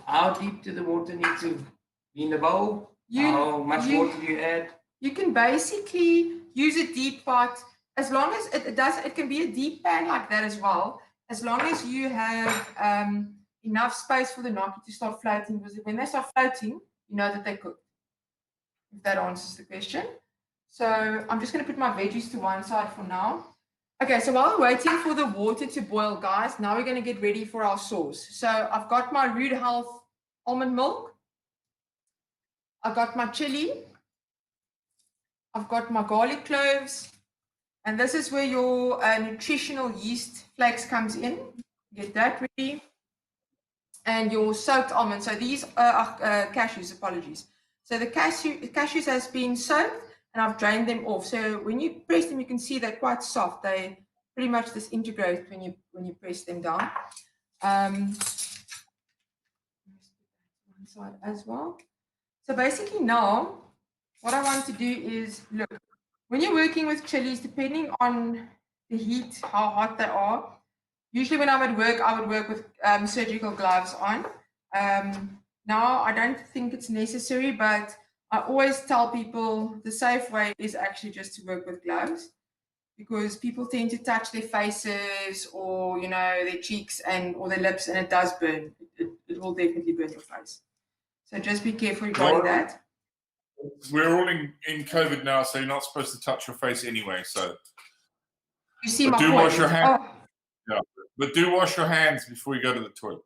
how deep do the water need to be in the bowl? How much water do you add? You can basically use a deep pot. As long as it can be a deep pan like that as well, as long as you have enough space for the gnocchi to start floating, because when they start floating, you know that they're cooked. If that answers the question. So I'm just going to put my veggies to one side for now. Okay, so while we're waiting for the water to boil, guys, now we're going to get ready for our sauce. So I've got my Rude Health almond milk. I've got my chili. I've got my garlic cloves. And this is where your nutritional yeast flax comes in. Get that ready. And your soaked almonds. So these are cashews, apologies. So the cashews has been soaked and I've drained them off. So when you press them, you can see they're quite soft. They pretty much disintegrate when you press them down. One side as well. So basically now, what I want to do is, look, when you're working with chilies, depending on the heat, how hot they are, usually when I'm at work, I would work with surgical gloves on. Now, I don't think it's necessary, but I always tell people the safe way is actually just to work with gloves, because people tend to touch their faces or, their cheeks or their lips, and it does burn. It will definitely burn your face. So just be careful regarding that. We're all in COVID now, so you're not supposed to touch your face anyway. So you see my point. Wash your hands. Oh. Yeah, but do wash your hands before you go to the toilet.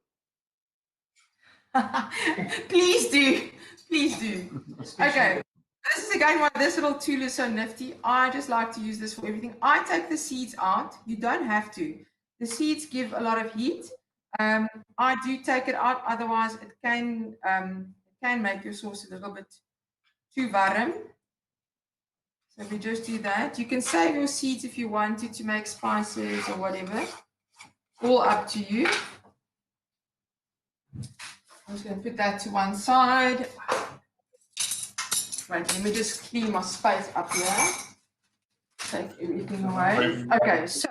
Please do. Please do. Okay. This is again why this little tool is so nifty. I just like to use this for everything. I take the seeds out. You don't have to. The seeds give a lot of heat. I do take it out. Otherwise, it can make your sauce a little bit too warm. So if you just do that, you can save your seeds if you want to make spices or whatever. All up to you. I'm just going to put that to one side. Right, let me just clean my space up here. Take everything away. Okay, so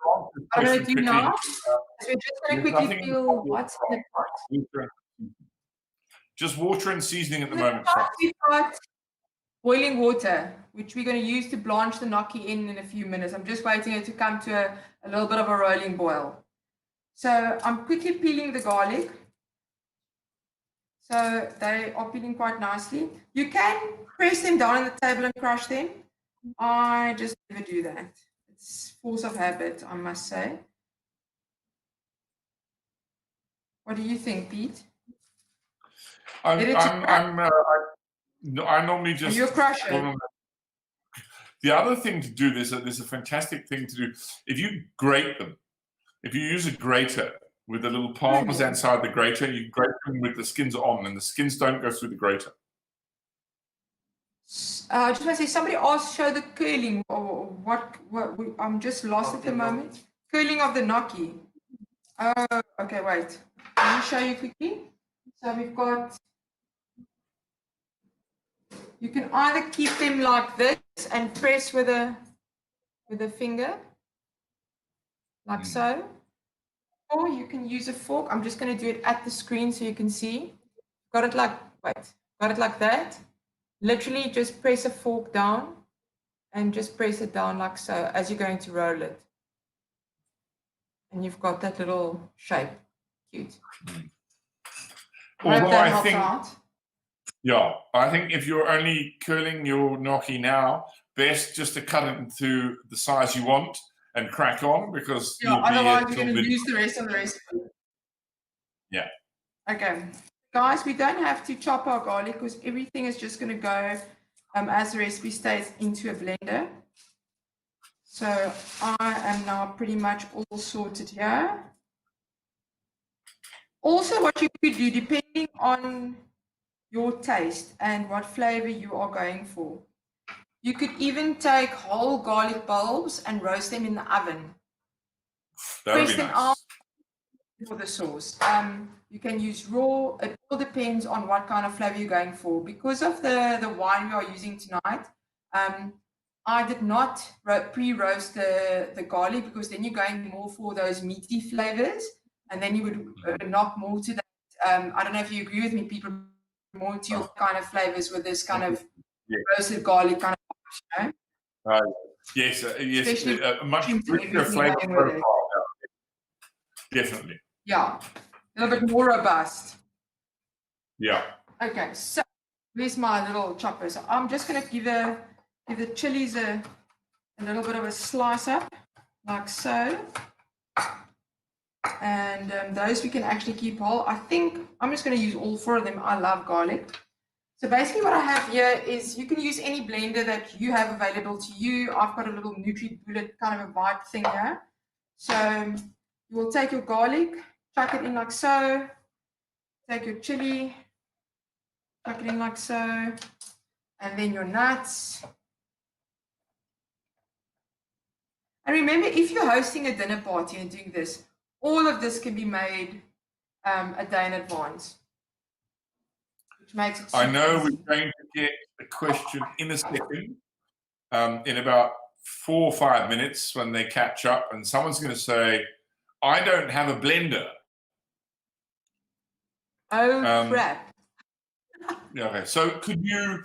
what I'm going to do now is we're just going to quickly peel what's in the pot. Just water and seasoning at the In the moment. pot, we've got boiling water, which we're going to use to blanch the gnocchi in a few minutes. I'm just waiting it to come to a little bit of a rolling boil. So I'm quickly peeling the garlic. So they are peeling quite nicely. You can press them down on the table and crush them. I just never do that. It's force of habit, I must say. What do you think, Pete? I normally just. You're crushing. The other thing to do, there's a fantastic thing to do. If you grate them, if you use a grater with a little parmesan inside the grater, you grate them with the skins on, and the skins don't go through the grater. I just want to say, somebody asked, show the curling, or what I'm just lost at the moment. Curling of the gnocchi. Oh, okay, wait. Let me show you quickly. So we've got, you can either keep them like this and press with a finger, like so, or you can use a fork. I'm just going to do it at the screen so you can see. Got it like that. Literally just press a fork down and just press it down like so as you're going to roll it. And you've got that little shape. Cute. Although I think if you're only curling your gnocchi now, best just to cut it into the size you want and crack on, because otherwise you're going to lose the rest of the recipe. Yeah. Okay. Guys, we don't have to chop our garlic because everything is just going to go, as the recipe states, into a blender. So I am now pretty much all sorted here. Also, what you could do, depending on your taste and what flavor you are going for, you could even take whole garlic bulbs and roast them in the oven. Press them out for the sauce. You can use raw. It all depends on what kind of flavor you're going for. Because of the wine we are using tonight, I did not pre-roast the garlic, because then you're going more for those meaty flavors, and then you would knock more to that. I don't know if you agree with me, people, more to your kind of flavors with this kind of roasted garlic kind of, you know? Yes, a much richer flavor profile. Definitely. Yeah, a little bit more robust. Yeah. Okay, so where's my little chopper? So I'm just going to give the chilies a little bit of a slice up, like so. And those we can actually keep whole. I think I'm just going to use all 4 of them. I love garlic. So basically what I have here is, you can use any blender that you have available to you. I've got a little NutriBullet kind of a vibe thing here. So you will take your garlic, chuck it in like so. Take your chili, chuck it in like so. And then your nuts. And remember, if you're hosting a dinner party and doing this, all of this can be made a day in advance. Which makes it super I know easy. we're going to get a question in a second, in about 4 or 5 minutes when they catch up, and someone's going to say, I don't have a blender. Oh crap. Yeah, okay. So could you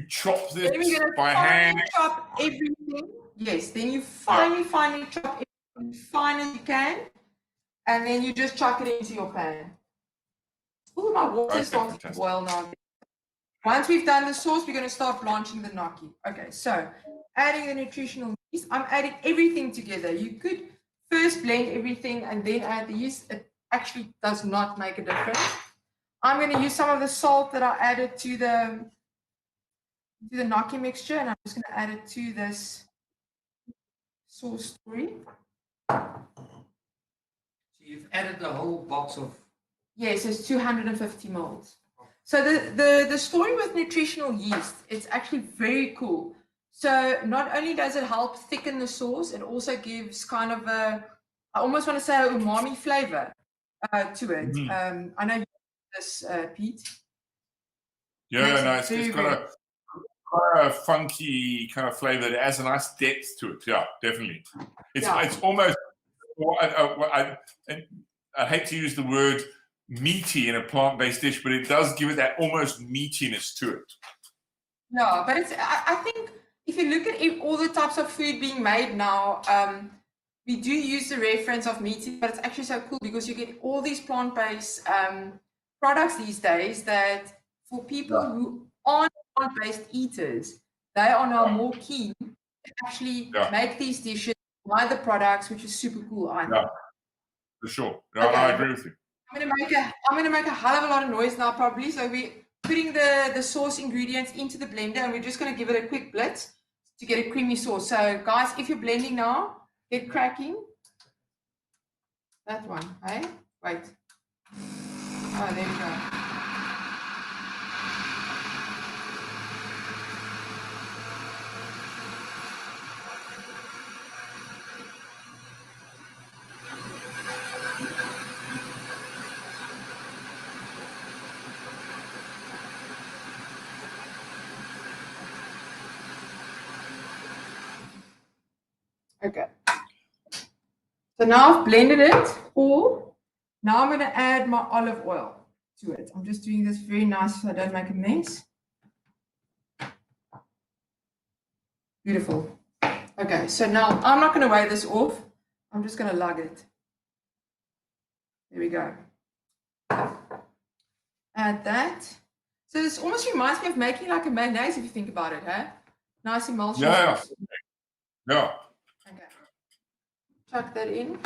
chop this by hand? Chop everything. Yes, then you finely chop everything as fine as you can, and then you just chuck it into your pan. Oh, my water is starting to boil now. Once we've done the sauce, we're going to start blanching the gnocchi. Okay, so adding the nutritional yeast. I'm adding everything together. You could first blend everything and then add the yeast. It actually does not make a difference. I'm going to use some of the salt that I added to the gnocchi mixture, and I'm just going to add it to this sauce story. So you've added the whole box of... Yes, it's 250 mils. So the story with nutritional yeast, it's actually very cool. So not only does it help thicken the sauce, it also gives kind of a, I almost want to say, a umami flavor to it. I know you know this, Pete. Yeah, no, it's got a funky kind of flavor. It has a nice depth to it. Yeah, definitely. It's almost. I hate to use the word meaty in a plant-based dish, but it does give it that almost meatiness to it. Yeah, but I think if you look at all the types of food being made now, we do use the reference of meaty, but it's actually so cool because you get all these plant-based products these days that for people who aren't plant-based eaters, they are now more keen to actually make these dishes, buy the products, which is super cool, I think. Yeah, for sure. Yeah, okay. I agree with you. I'm gonna make a hell of a lot of noise now, probably. So we're putting the sauce ingredients into the blender, and we're just gonna give it a quick blitz to get a creamy sauce. So guys, if you're blending now, get cracking. That one, hey? Wait. Oh, there we go. Okay. So now I've blended it all. Now I'm going to add my olive oil to it. I'm just doing this very nice so I don't make a mess. Beautiful. Okay, so now I'm not going to weigh this off. I'm just going to lug it. There we go. Add that. So this almost reminds me of making like a mayonnaise if you think about it, huh? Nice emulsion. Yeah. Yeah. Okay. Chuck that in.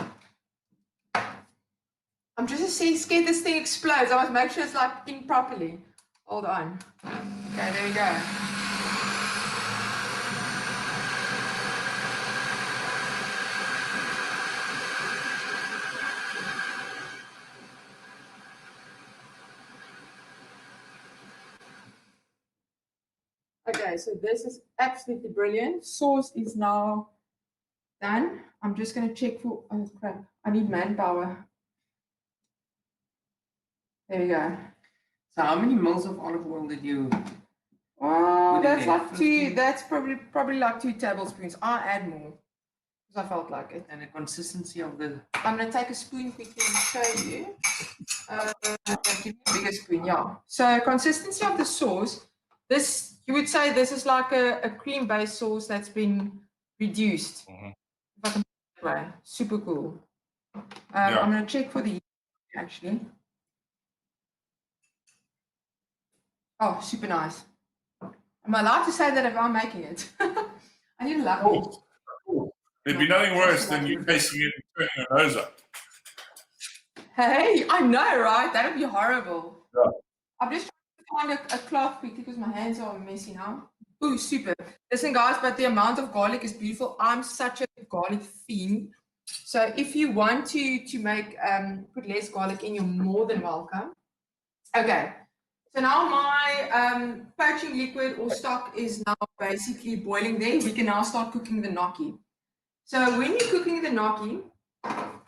I'm just scared this thing explodes. I must make sure it's like in properly. Hold on. Okay, there we go. Okay, so this is absolutely brilliant. Sauce is now done. I'm just going to check for, oh crap, I need manpower. There we go. So how many mils of olive oil did you Oh, that's like that's probably like 2 tablespoons. I'll add more because I felt like it. And the consistency of the... I'm going to take a spoon quickly and show you. Give me a bigger spoon, yeah. So consistency of the sauce, this, you would say this is like a cream-based sauce that's been reduced. If I can put it that way. Super cool. I'm going to check for the actually. Oh, super nice. Am I allowed to say that if I'm making it? I need a lap. It'd be nothing worse than you facing it and turning your nose up. Hey, I know, right? That would be horrible. Yeah. I'm just trying to find a cloth quickly because my hands are messy now. Ooh, super. Listen, guys, but the amount of garlic is beautiful. I'm such a garlic fiend. So if you want to make put less garlic in, you're more than welcome. Okay. So now my poaching liquid or stock is now basically boiling there. We can now start cooking the gnocchi. So when you're cooking the gnocchi,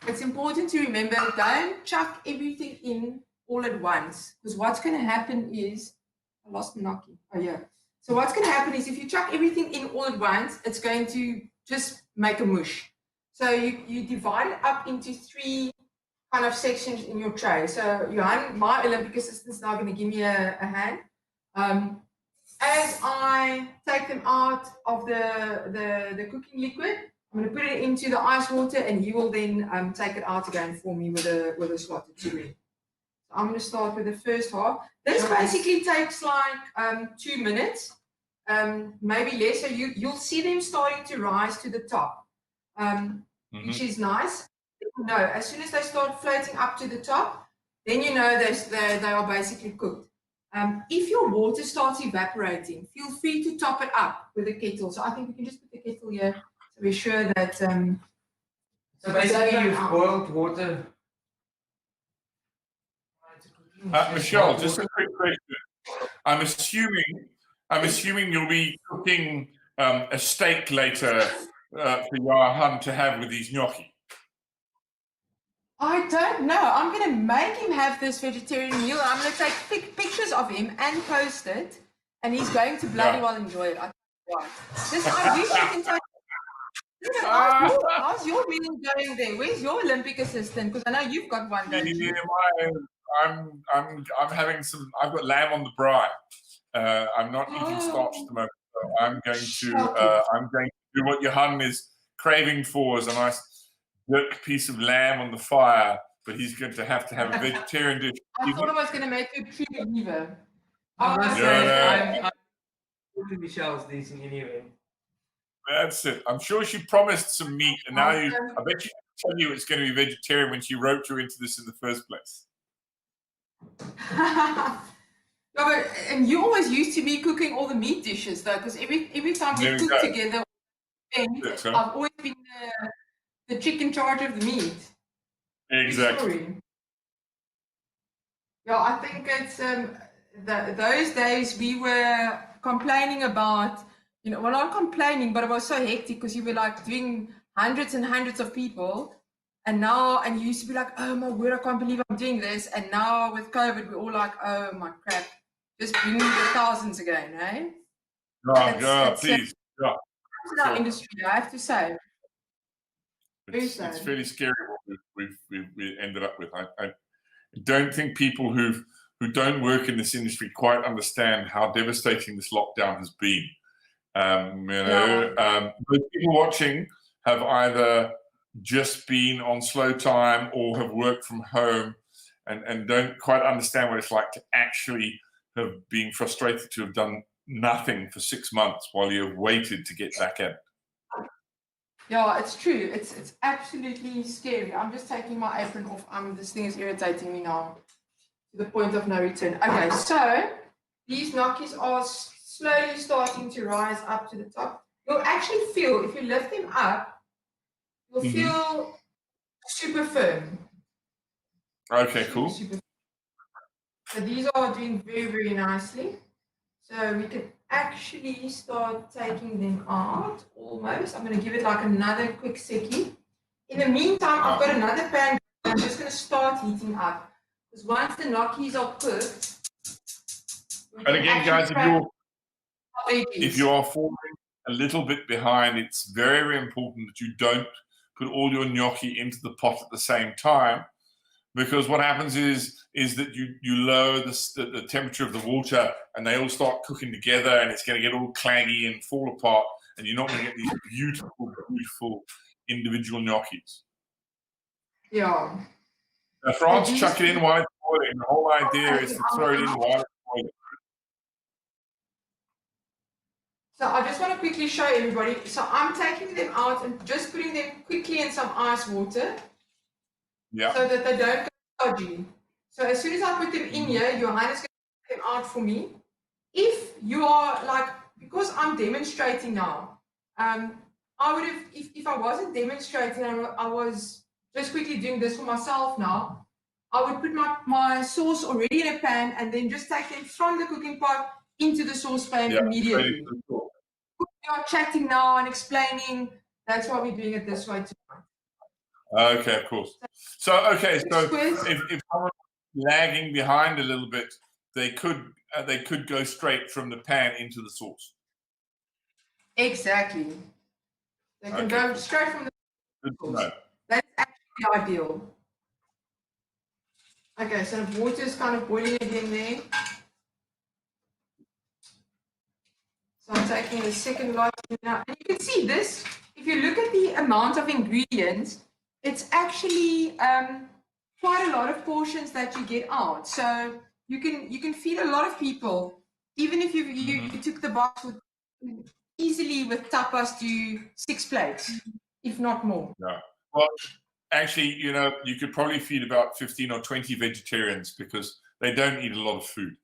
it's important to remember, don't chuck everything in all at once. Because what's going to happen is, I lost the gnocchi. Oh, yeah. So what's going to happen is if you chuck everything in all at once, it's going to just make a mush. So you divide it up into 3 kind of sections in your tray. So Johan, my Olympic assistant is now going to give me a hand. As I take them out of the cooking liquid, I'm going to put it into the ice water, and he will then take it out again for me with a slotted chili. So I'm going to start with the first half. This basically takes like 2 minutes, maybe less. So you'll see them starting to rise to the top, which is nice. No, as soon as they start floating up to the top, then you know they are basically cooked. If your water starts evaporating, feel free to top it up with a kettle. So I think we can just put the kettle here to be sure that. So basically, you've boiled water. Michelle, just a quick question. I'm assuming you'll be cooking a steak later for Johan to have with these gnocchi. I don't know. I'm going to make him have this vegetarian meal. I'm going to take pictures of him and post it. And he's going to bloody well enjoy it. I wish you can take. How's your meal going there? Where's your Olympic assistant? Because I know you've got one. Don't you? I'm having some. I've got lamb on the braai. I'm not eating starch at the moment. So I'm going to do what Johan is craving for, is a nice jerk piece of lamb on the fire. But he's going to have a vegetarian dish. I thought I was going to make you treat liver. I must say, I'm to Michelle's decent anyway. That's it. I'm sure she promised some meat, and now I bet she didn't tell you it's going to be vegetarian when she roped you into this in the first place. And you always used to be cooking all the meat dishes, though, because every time we cook together, I've always been the chick in charge of the meat. Exactly. Yeah, I think it's those days we were complaining about, well, not complaining, but it was so hectic because you were like doing hundreds and hundreds of people. And you used to be like, oh my word, I can't believe I'm doing this. And now with COVID, we're all like, oh my crap, just bring me the thousands again, eh? Please. It's our industry, I have to say. It's fairly scary what we've ended up with. I don't think people who don't work in this industry quite understand how devastating this lockdown has been. Most people watching have either just been on slow time or have worked from home and don't quite understand what it's like to actually have been frustrated to have done nothing for 6 months while you have waited to get back in. Yeah, it's true. It's absolutely scary. I'm just taking my apron off. This thing is irritating me now to the point of no return. Okay, so these gnocchis are slowly starting to rise up to the top. You'll actually feel, if you lift them up, you'll feel super firm. Okay, cool. So these are doing very, very nicely. So we can actually start taking them out almost. I'm going to give it like another quick secchi. In the meantime, I've got another pan. I'm just going to start heating up. Because once the gnocchis are cooked. And again, guys, if you are falling a little bit behind, it's very, very important that you don't put all your gnocchi into the pot at the same time. Because what happens is that you lower the temperature of the water and they all start cooking together and it's going to get all claggy and fall apart and you're not going to get these beautiful, beautiful individual gnocchis. Yeah. Now, France, chuck it in while it's boiling. The whole idea is to throw it in while it's boiling. So I just want to quickly show everybody. So I'm taking them out and just putting them quickly in some ice water. Yeah. So that they don't go dodgy. So as soon as I put them in here, Johan is going to take them out for me. If you are like, because I'm demonstrating now, I would have, if I wasn't demonstrating, I was just quickly doing this for myself now, I would put my sauce already in a pan and then just take them from the cooking pot into the saucepan immediately. We are chatting now and explaining. That's why we're doing it this way tonight. Okay, of course. So if someone's lagging behind a little bit, they could go straight from the pan into the sauce. Exactly. They can go straight from the sauce. That's actually ideal. Okay, so the water is kind of boiling again there. So I'm taking the second lot now. And you can see this, if you look at the amount of ingredients, it's actually quite a lot of portions that you get out. So you can feed a lot of people, even if you took the box with easily with tapas to 6 plates, if not more. Yeah. Well, actually, you could probably feed about 15 or 20 vegetarians because they don't eat a lot of food.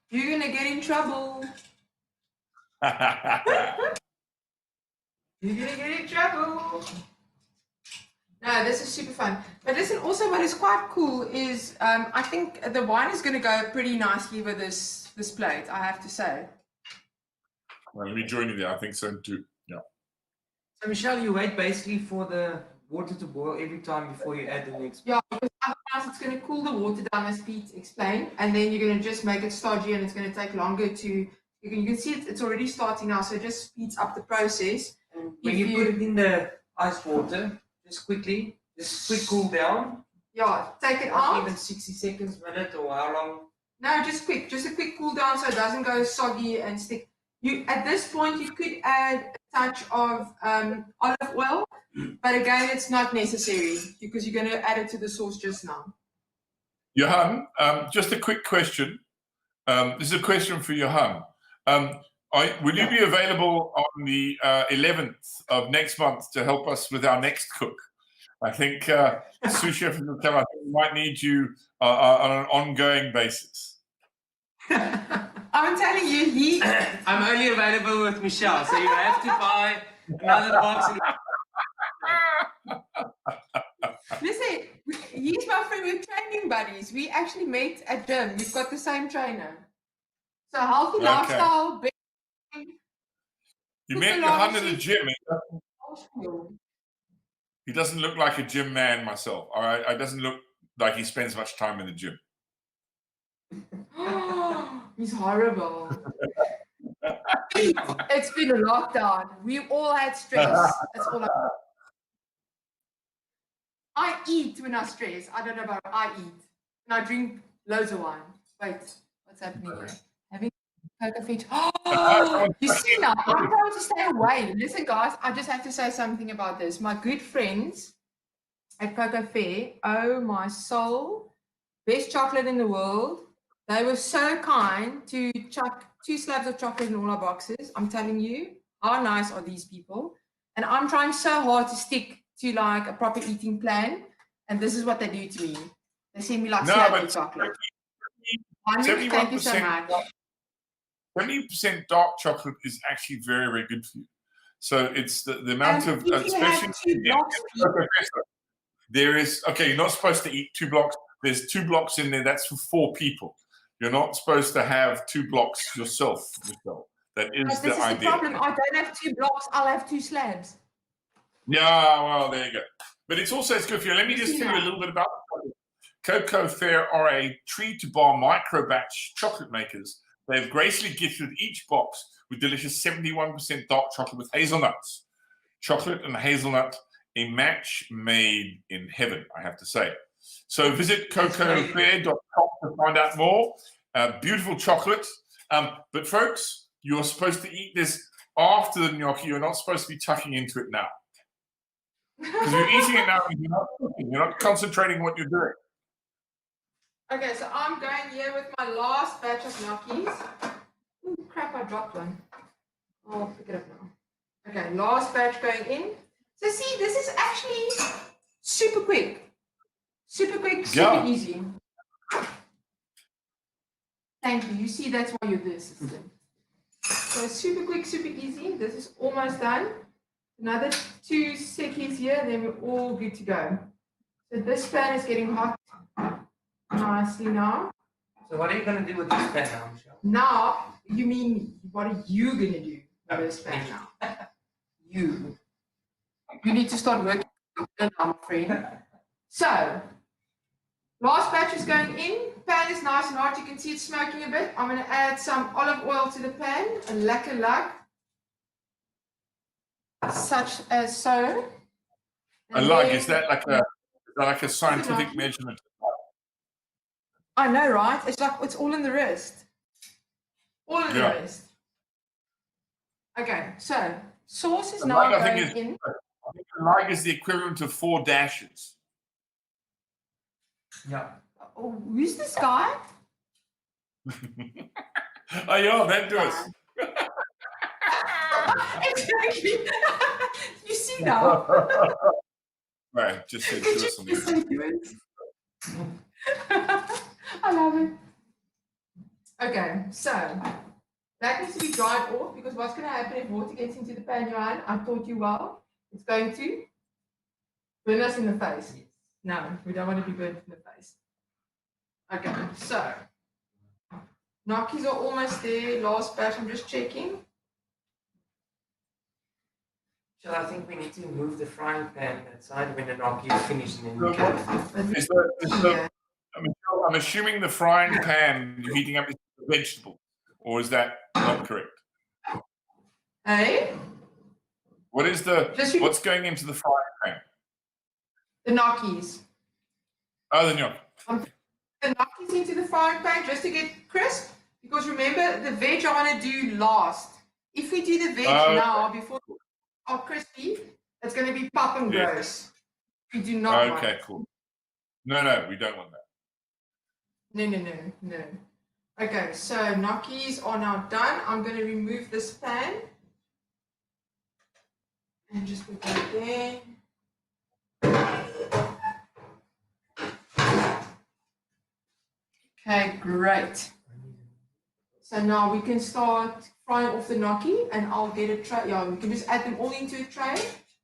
You're gonna get in trouble. You're gonna get in trouble. No, this is super fun. But listen, also what is quite cool is I think the wine is going to go pretty nicely with this plate, I have to say. Well, let me join you there. I think so too. Yeah. So Michelle, you wait basically for the water to boil every time before you add the next. Yeah, because otherwise it's going to cool the water down, as Pete explained, and then you're going to just make it stodgy, and it's going to take longer to. You can see it's already starting now, so it just speeds up the process. And when you put it in the ice water, just quick cool down. Yeah, take it Not out. even 60 seconds, minute, or how long? No, just quick, just a quick cool down so it doesn't go soggy and stick. You at this point you could add a touch of olive oil, but again it's not necessary because you're going to add it to the sauce just now. Johan, just a quick question. This is a question for Johan. Will you be available on the 11th of next month to help us with our next cook? I think sous chef Michelle, we might need you on an ongoing basis. I'm telling you, I'm only available with Michelle, so you have to buy another box. Listen, he's my friend. We're training buddies. We actually met at gym. We've got the same trainer. So healthy lifestyle. You met Johan in the gym. He doesn't look like a gym man myself. All right, it doesn't look like he spends much time in the gym. He's horrible. It's been a lockdown. We all had stress. That's all I eat when I stress. I don't know about it. I eat. And I drink loads of wine. Wait, what's happening here? Having cocoa feet. Oh, you see now, I'm going to stay away. Listen, guys, I just have to say something about this. My good friends at Cocoa Fair, oh my soul, best chocolate in the world. They were so kind to chuck 2 slabs of chocolate in all our boxes. I'm telling you, how nice are these people? And I'm trying so hard to stick to like a proper eating plan. And this is what they do to me. They send me like slabs of chocolate. Thank you so much. 70% dark chocolate is actually very, very good for you. So it's the amount of, especially there is, okay, you're not supposed to eat 2 blocks. There's 2 blocks in there. That's for 4 people. You're not supposed to have 2 blocks yourself, Michelle. That is the idea. This is the problem. I don't have 2 blocks. I'll have 2 slabs. Yeah, well, there you go. But it's good for you. Let me just tell you a little bit about it. Cocoa Fair are a tree-to-bar micro-batch chocolate makers. They've gracefully gifted each box with delicious 71% dark chocolate with hazelnuts. Chocolate and hazelnut, a match made in heaven, I have to say. So visit cocofair.com to find out more. Beautiful chocolate. But folks, you're supposed to eat this after the gnocchi. You're not supposed to be tucking into it now. Because you're eating it now and you're not concentrating what you're doing. Okay, so I'm going here with my last batch of gnocchis. Oh, crap, I dropped one. I'll pick it up now. Okay, last batch going in. So see, this is actually super quick. Super quick, super easy. Thank you. You see, that's why you're the assistant. So super quick, super easy. This is almost done. Another 2 seconds here, and then we're all good to go. So this pan is getting hot nicely now. So what are you going to do with this pan now, Michelle? Now, you mean, what are you going to do with this pan now? You need to start working now, my friend. So, last batch is going in. Pan is nice and hot. You can see it's smoking a bit. I'm going to add some olive oil to the pan. A lekker lug. Such as so. A lug, is that like a scientific measurement? I know, right? It's like it's all in the wrist. All in the wrist. Okay, so sauce is now going in. I think the lug is the equivalent of 4 dashes. Yeah. Oh, who's this guy? Oh, yeah, that does. Exactly. You see now. Right, just said do something. I love it. Okay, so that needs to be dried off because what's going to happen if water gets into the pan, Johan? I taught you well. It's going to burn us in the face. No, we don't want to be burnt in the face. Okay, so gnocchis are almost there. Last batch, I'm just checking. So I think we need to move the frying pan that side when the gnocchi is finished, and then we can. I'm assuming the frying pan you're heating up is vegetable, or is that not correct? Hey? What's going into the frying pan? The gnocchis. Oh, the gnocchi. The gnocchis into the frying pan just to get crisp, because remember the veg I want to do last. If we do the veg now before are crispy, it's going to be pop and gross. We do not want. Okay, cool. No, we don't want that. No. Okay, so gnocchis are now done. I'm going to remove this pan and just put that there. Okay, great. So now we can start frying off the gnocchi, and I'll get a tray. Yeah, we can just add them all into a tray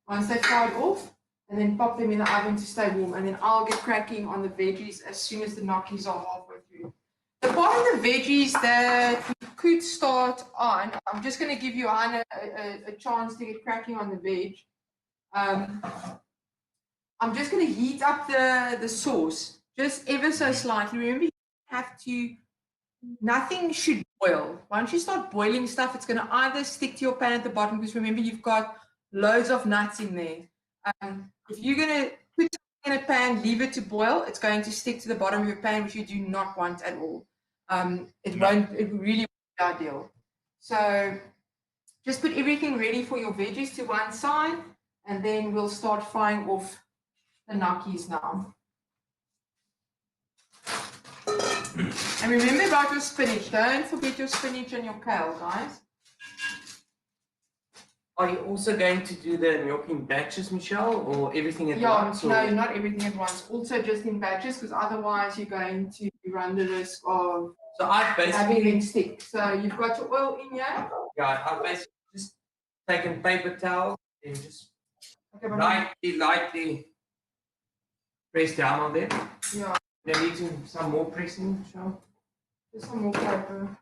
once they're fried off, and then pop them in the oven to stay warm. And then I'll get cracking on the veggies as soon as the gnocchis are halfway through. The part of the veggies that we could start on, I'm just going to give you a chance to get cracking on the veg. I'm just going to heat up the sauce just ever so slightly. Remember, you have to. Nothing should boil. Once you start boiling stuff, it's going to either stick to your pan at the bottom, because remember, you've got loads of nuts in there. If you're going to put something in a pan, leave it to boil, it's going to stick to the bottom of your pan, which you do not want at all. It really won't be ideal. So just put everything ready for your veggies to one side, and then we'll start frying off the gnocchis now. And remember about your spinach. Don't forget your spinach and your kale, guys. Are you also going to do the gnocchi in batches, Michelle, or everything at once? No, not everything at once. Also just in batches, because otherwise you're going to run the risk of having them stick. So you've got your oil in here. Yeah, I've basically just taken paper towel and just lightly press down on them. Yeah. There needs some more pressing, Michelle. Just some more paper.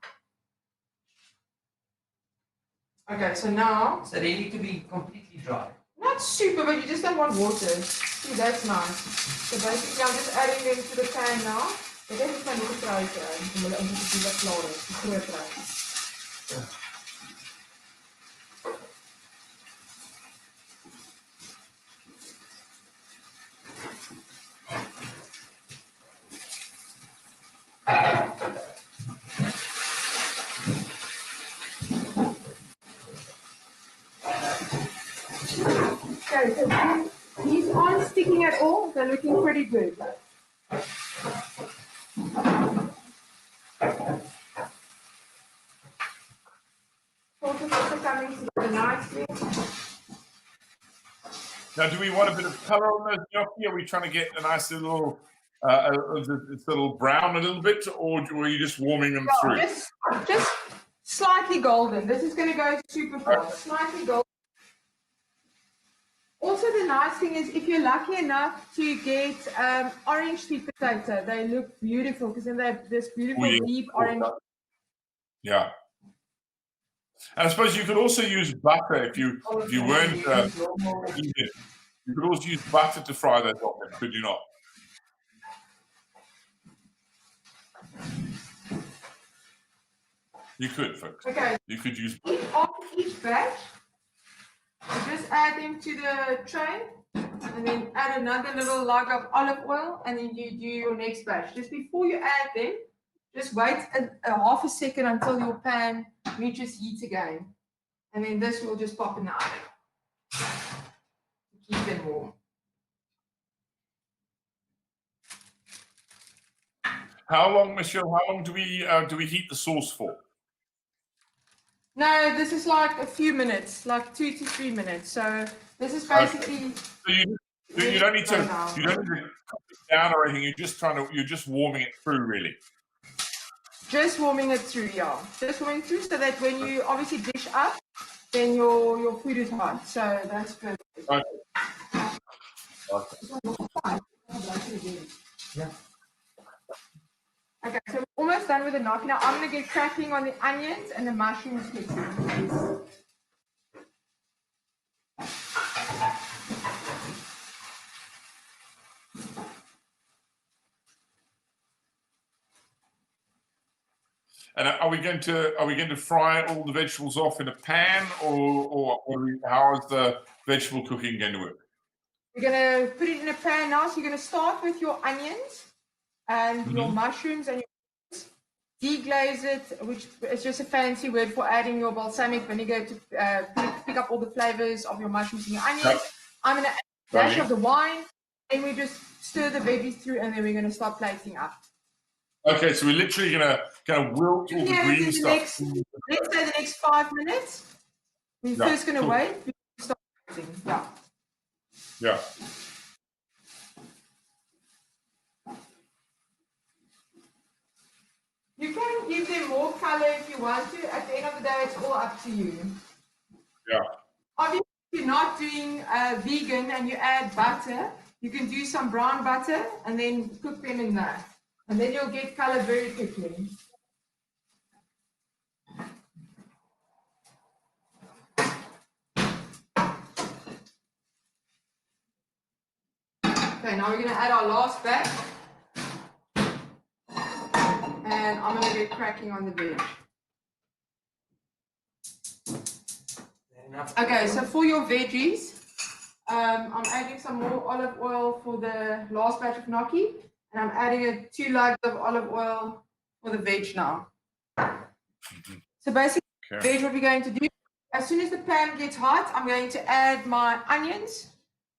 Okay, so now. So they need to be completely dry. Not super, but you just don't want water. See, that's nice. So basically, I'm just adding them to the pan now. Dit is my nog 'n truitjie om hulle in te doen wat klaar is, die groot truitjie. Okay, so these aren't sticking at all. They're looking pretty good. Now, do we want a bit of color on those gnocchi? Are we trying to get a nice little, brown a little bit, or are you just warming them through? Just slightly golden. This is going to go super fast. Slightly golden. Also, the nice thing is, if you're lucky enough to get orange sweet potato, they look beautiful because then they have this beautiful deep orange. Yeah. And I suppose you could also use butter if you weren't vegan. You could also use butter to fry those off, could you not? You could, folks. Okay. You could use After each batch, you just add them to the tray, and then add another little lug of olive oil, and then you do your next batch. Just before you add them, just wait a half a second until your pan reaches heat again. And then this will just pop in the oven to keep them warm. How long, Michelle? How long do we heat the sauce for? No, this is like a few minutes, like 2 to 3 minutes. So this is basically. So you don't need to cook it down or anything. You're just warming it through, really. Just warming it through, yeah. Just warming it through so that when you obviously dish up, then your food is hot. So that's good. Okay. Yeah. Okay, so we're almost done with the gnocchi. Now I'm going to get cracking on the onions and the mushrooms. And are we going to fry all the vegetables off in a pan, or how is the vegetable cooking going to work? We're going to put it in a pan now. So you're going to start with your onions and your mushrooms and your deglaze it, which is just a fancy word for adding your balsamic vinegar to pick up all the flavors of your mushrooms and your onions. Yep. I'm going to add a dash of the wine, and we just stir the veggies through, and then we're going to start plating up. Okay, so we're literally going to wilt all the green stuff. Let's say the next 5 minutes. We're first going to wait. Start plating. Yeah. Yeah. You can give them more color if you want to. At the end of the day, it's all up to you. Yeah. Obviously, if you're not doing vegan and you add butter, you can do some brown butter and then cook them in that. And then you'll get color very quickly. Okay, now we're going to add our last batch. And I'm going to get cracking on the veg. Okay, so for your veggies, I'm adding some more olive oil for the last batch of gnocchi. And I'm adding 2 lugs of olive oil for the veg now. So basically, veg, what we're going to do, as soon as the pan gets hot, I'm going to add my onions.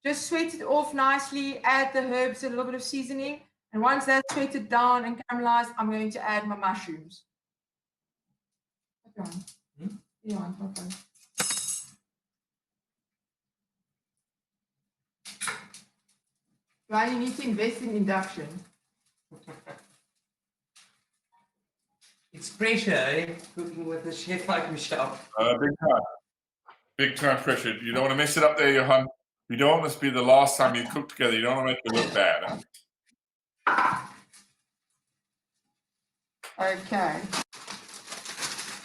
Just sweat it off nicely, add the herbs, a little bit of seasoning. And once that's sweated down and caramelized, I'm going to add my mushrooms. Okay. Yeah, okay. Right, you need to invest in induction. It's pressure, eh? Cooking with a chef like Michelle. Big time. Big time pressure. You don't want to mess it up there, Johan. You don't want this to be the last time you cook together. You don't want to make it look bad. Okay.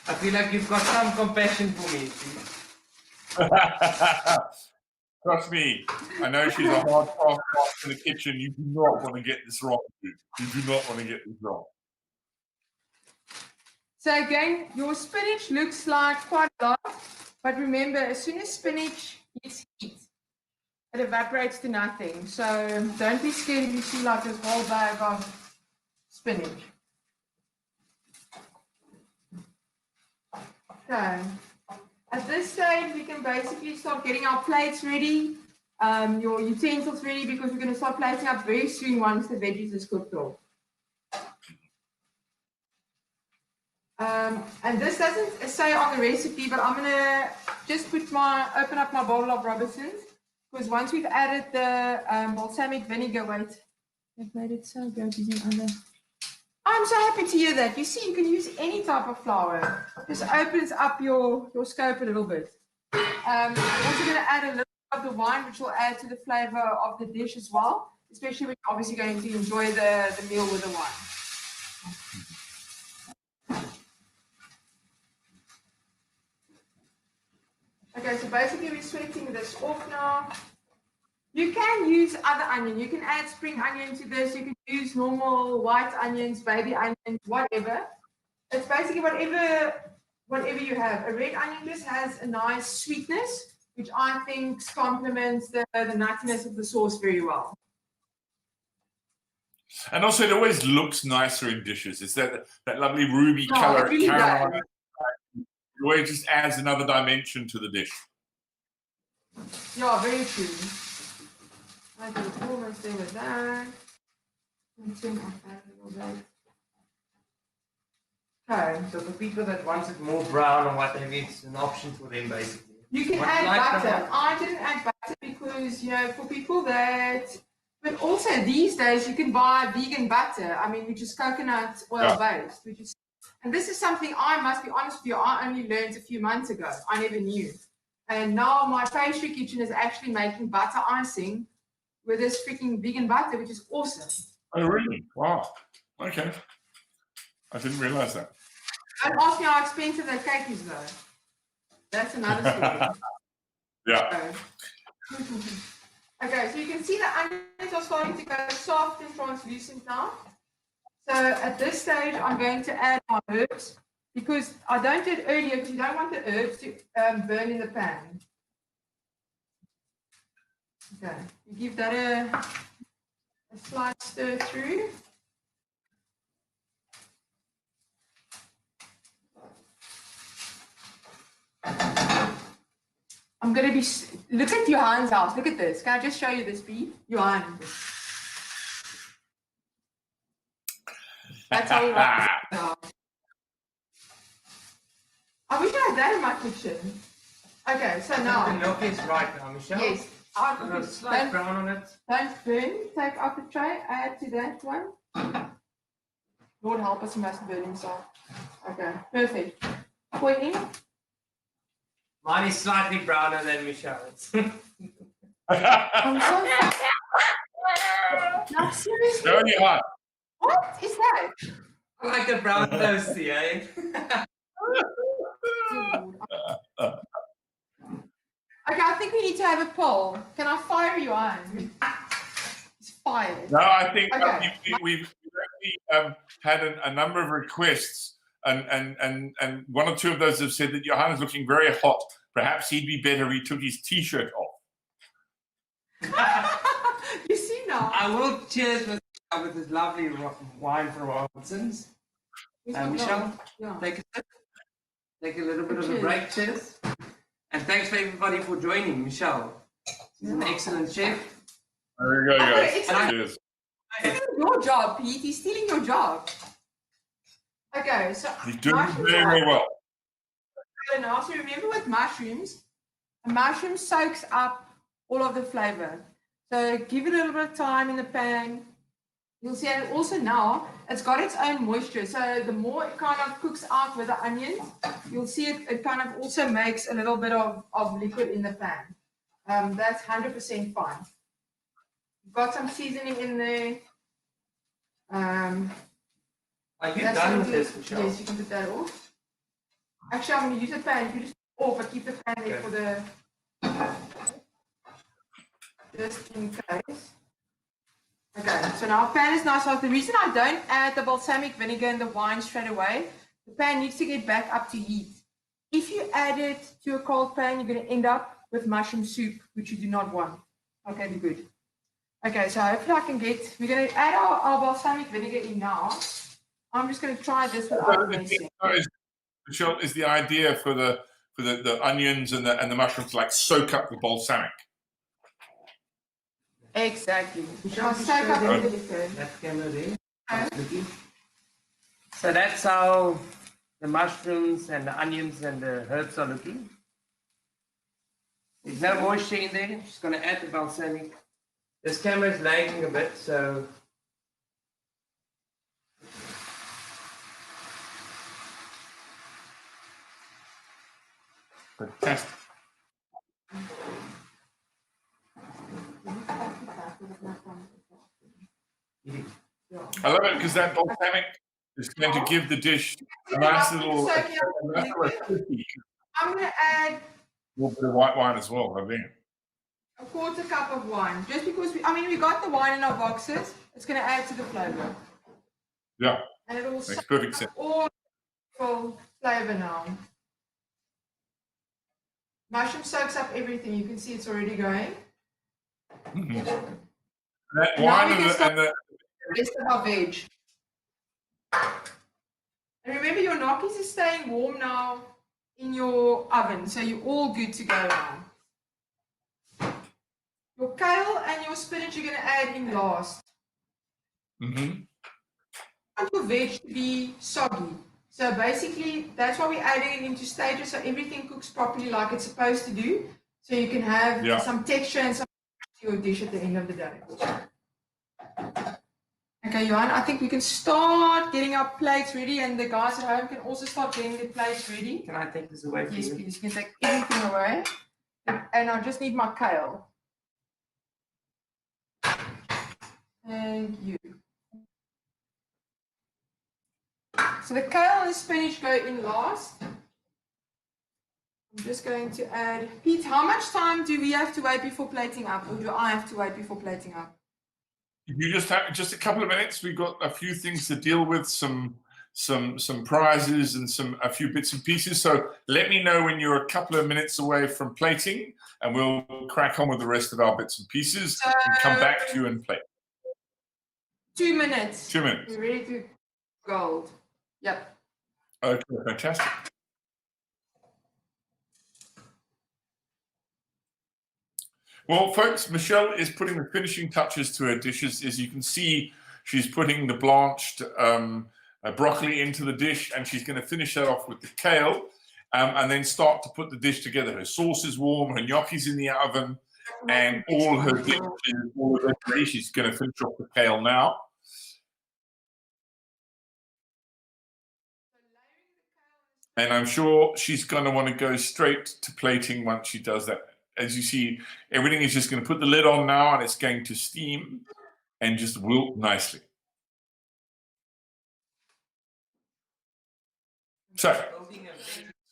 I feel like you've got some compassion for me. Trust me, I know she's a hard task in the kitchen. You do not want to get this wrong, dude. You do not want to get this wrong. So again, your spinach looks like quite a lot, but remember, as soon as spinach gets heat, it evaporates to nothing. So don't be scared if you see like this whole bag of spinach. Okay. At this stage, we can basically start getting our plates ready, your utensils ready, because we're going to start plating up very soon once the veggies is cooked off. And this doesn't say on the recipe, but I'm going to just open up my bottle of Robinsons, because once we've added the balsamic vinegar, wait, I've made it so good using other. I'm so happy to hear that. You see, you can use any type of flour. Just opens up your scope a little bit. I'm also going to add a little bit of the wine, which will add to the flavor of the dish as well, especially when you're obviously going to enjoy the meal with the wine. Okay, so basically we're sweating this off now. You can use other onion. You can add spring onion to this. You can use normal white onions, baby onions, whatever. It's basically whatever you have. A red onion just has a nice sweetness, which I think complements the nuttiness of the sauce very well. And also, it always looks nicer in dishes. It's that lovely ruby color. It really does. The way it just adds another dimension to the dish. Yeah, very true. I can almost do with that. Okay. So for people that want it more brown or whatever, it's an option for them basically. You can add butter. I didn't add butter because, for people that, but also these days you can buy vegan butter. I mean, which is coconut oil based, and this is something I must be honest with you, I only learned a few months ago. I never knew. And now my pastry kitchen is actually making butter icing with this freaking vegan butter, which is awesome. Oh, really? Wow. Okay. I didn't realize that. Don't ask me how expensive that cake is, though. That's another story. Yeah. Okay, so you can see the onions are starting to go soft and translucent now. So at this stage, I'm going to add my herbs because I don't do it earlier because you don't want the herbs to burn in the pan. Okay, you give that a slight stir through. I'm going to be, look at Johan's house. Look at this. Can I just show you this, Pete? Johan. That's how we run it. I wish I had that in my kitchen. Okay, so now. The milk is right now, Michelle. Yes. Put a slight brown on it. Don't burn. Take out the tray. Add to that one. Lord help us, he must burn himself. Okay, perfect. Pour it in. Mine is slightly browner than Michelle's. I'm so no, seriously. Go you hot. What is that? I like a brown toasty, eh? Okay, I think we need to have a poll. Can I fire you on? It's fired. No, I think Okay. we've actually had a number of requests, and one or two of those have said that Johan is looking very hot. Perhaps he'd be better if he took his T-shirt off. You see now. I will cheers with this lovely wine from Robinson's. Michelle, Yeah. take a sip. Take a little bit of a Cheers. break, cheers. And thanks for everybody for joining, Michelle. She's an excellent chef. There you go, guys. Excellent. Cheers. He's stealing your job, Pete. He's stealing your job. Okay, so He's doing very, very well. And also remember with mushrooms, a mushroom soaks up all of the flavor. So give it a little bit of time in the pan. You'll see it also now, it's got its own moisture. So the more it kind of cooks out with the onions, you'll see it kind of also makes a little bit of liquid in the pan. That's 100% fine. You've got some seasoning in there. Are you done with this, Michelle? Yes, you can put that off. Actually, I'm going to use the pan. You just off, but keep the pan there for the. Just in case. Okay, so now our pan is nice. So the reason I don't add the balsamic vinegar in the wine straight away, the pan needs to get back up to heat. If you add it to a cold pan, you're going to end up with mushroom soup, which you do not want. Okay, be good. Okay, so hopefully I can get, we're going to add our balsamic vinegar in now. I'm just going to try this without mixing. Michelle, is the idea for the onions and the mushrooms to like soak up the balsamic? Exactly. Michelle, soak up all the liquid. That camera there. Okay. So that's how the mushrooms and the onions and the herbs are looking. There's no moisture in there. I'm just going to add the balsamic. This camera is lagging a bit, so. Fantastic. I love it because that balsamic is going to give the dish a nice little. I'm going to add A little bit of white wine as well, I think. a quarter cup of wine, just because we got the wine in our boxes. It's going to add to the flavor. Yeah, And it will makes perfect sense. all full flavor now. Mushroom soaks up everything. You can see it's already going. Mm-hmm. That Now wine we can and start the the rest of our veg. And remember, your gnocchis is staying warm now in your oven, so you're all good to go now. Your kale and your spinach you're going to add in last. mm-hmm. I want your veg to be soggy. So basically, that's why we're adding it into stages so everything cooks properly like it's supposed to do. So you can have some texture and some to your dish at the end of the day. Okay, Johan, I think we can start getting our plates ready, and the guys at home can also start getting their plates ready. Can I take this away from Yes, you? please. You can take everything away. And I just need my kale. Thank you. So the kale and the spinach go in last. I'm just going to add, Pete, how much time do we have to wait before plating up, or do I have to wait before plating up? You just have just a couple of minutes. We've got a few things to deal with, some prizes and a few bits and pieces. So let me know when you're a couple of minutes away from plating, and we'll crack on with the rest of our bits and pieces and come back to you and plate. 2 minutes. 2 minutes. We're ready to gold. Yep. Okay, fantastic. Well, folks, Michelle is putting the finishing touches to her dishes. As you can see, she's putting the blanched broccoli into the dish, and she's going to finish that off with the kale, and then start to put the dish together. Her sauce is warm, her gnocchi's in the oven, and all her dishes, all of her dish. She's going to finish off the kale now. And I'm sure she's going to want to go straight to plating once she does that. As you see, everything is just going to put the lid on now, and it's going to steam and just wilt nicely. So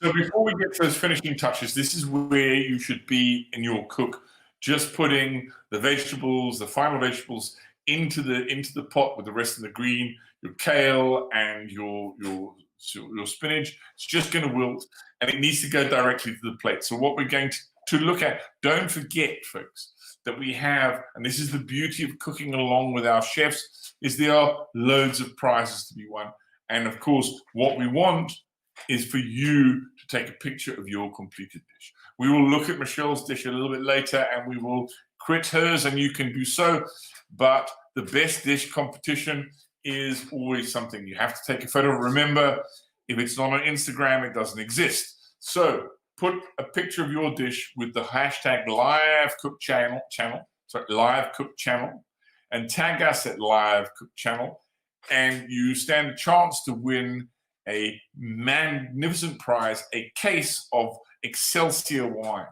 before we get to those finishing touches, this is where you should be in your cook, just putting the vegetables, the final vegetables, into the pot with the rest of the green, your kale and your spinach. It's just going to wilt, and it needs to go directly to the plate. So what we're going to look at, don't forget, folks, that we have, and this is the beauty of cooking along with our chefs, is there are loads of prizes to be won. And of course, what we want is for you to take a picture of your completed dish. We will look at Michelle's dish a little bit later, and we will crit hers, and you can do so. But the best dish competition is always something you have to take a photo. Remember, if it's not on Instagram, it doesn't exist. So put a picture of your dish with the hashtag live cook channel, and tag us at live cook channel, and you stand a chance to win a magnificent prize, a case of Excelsior wine.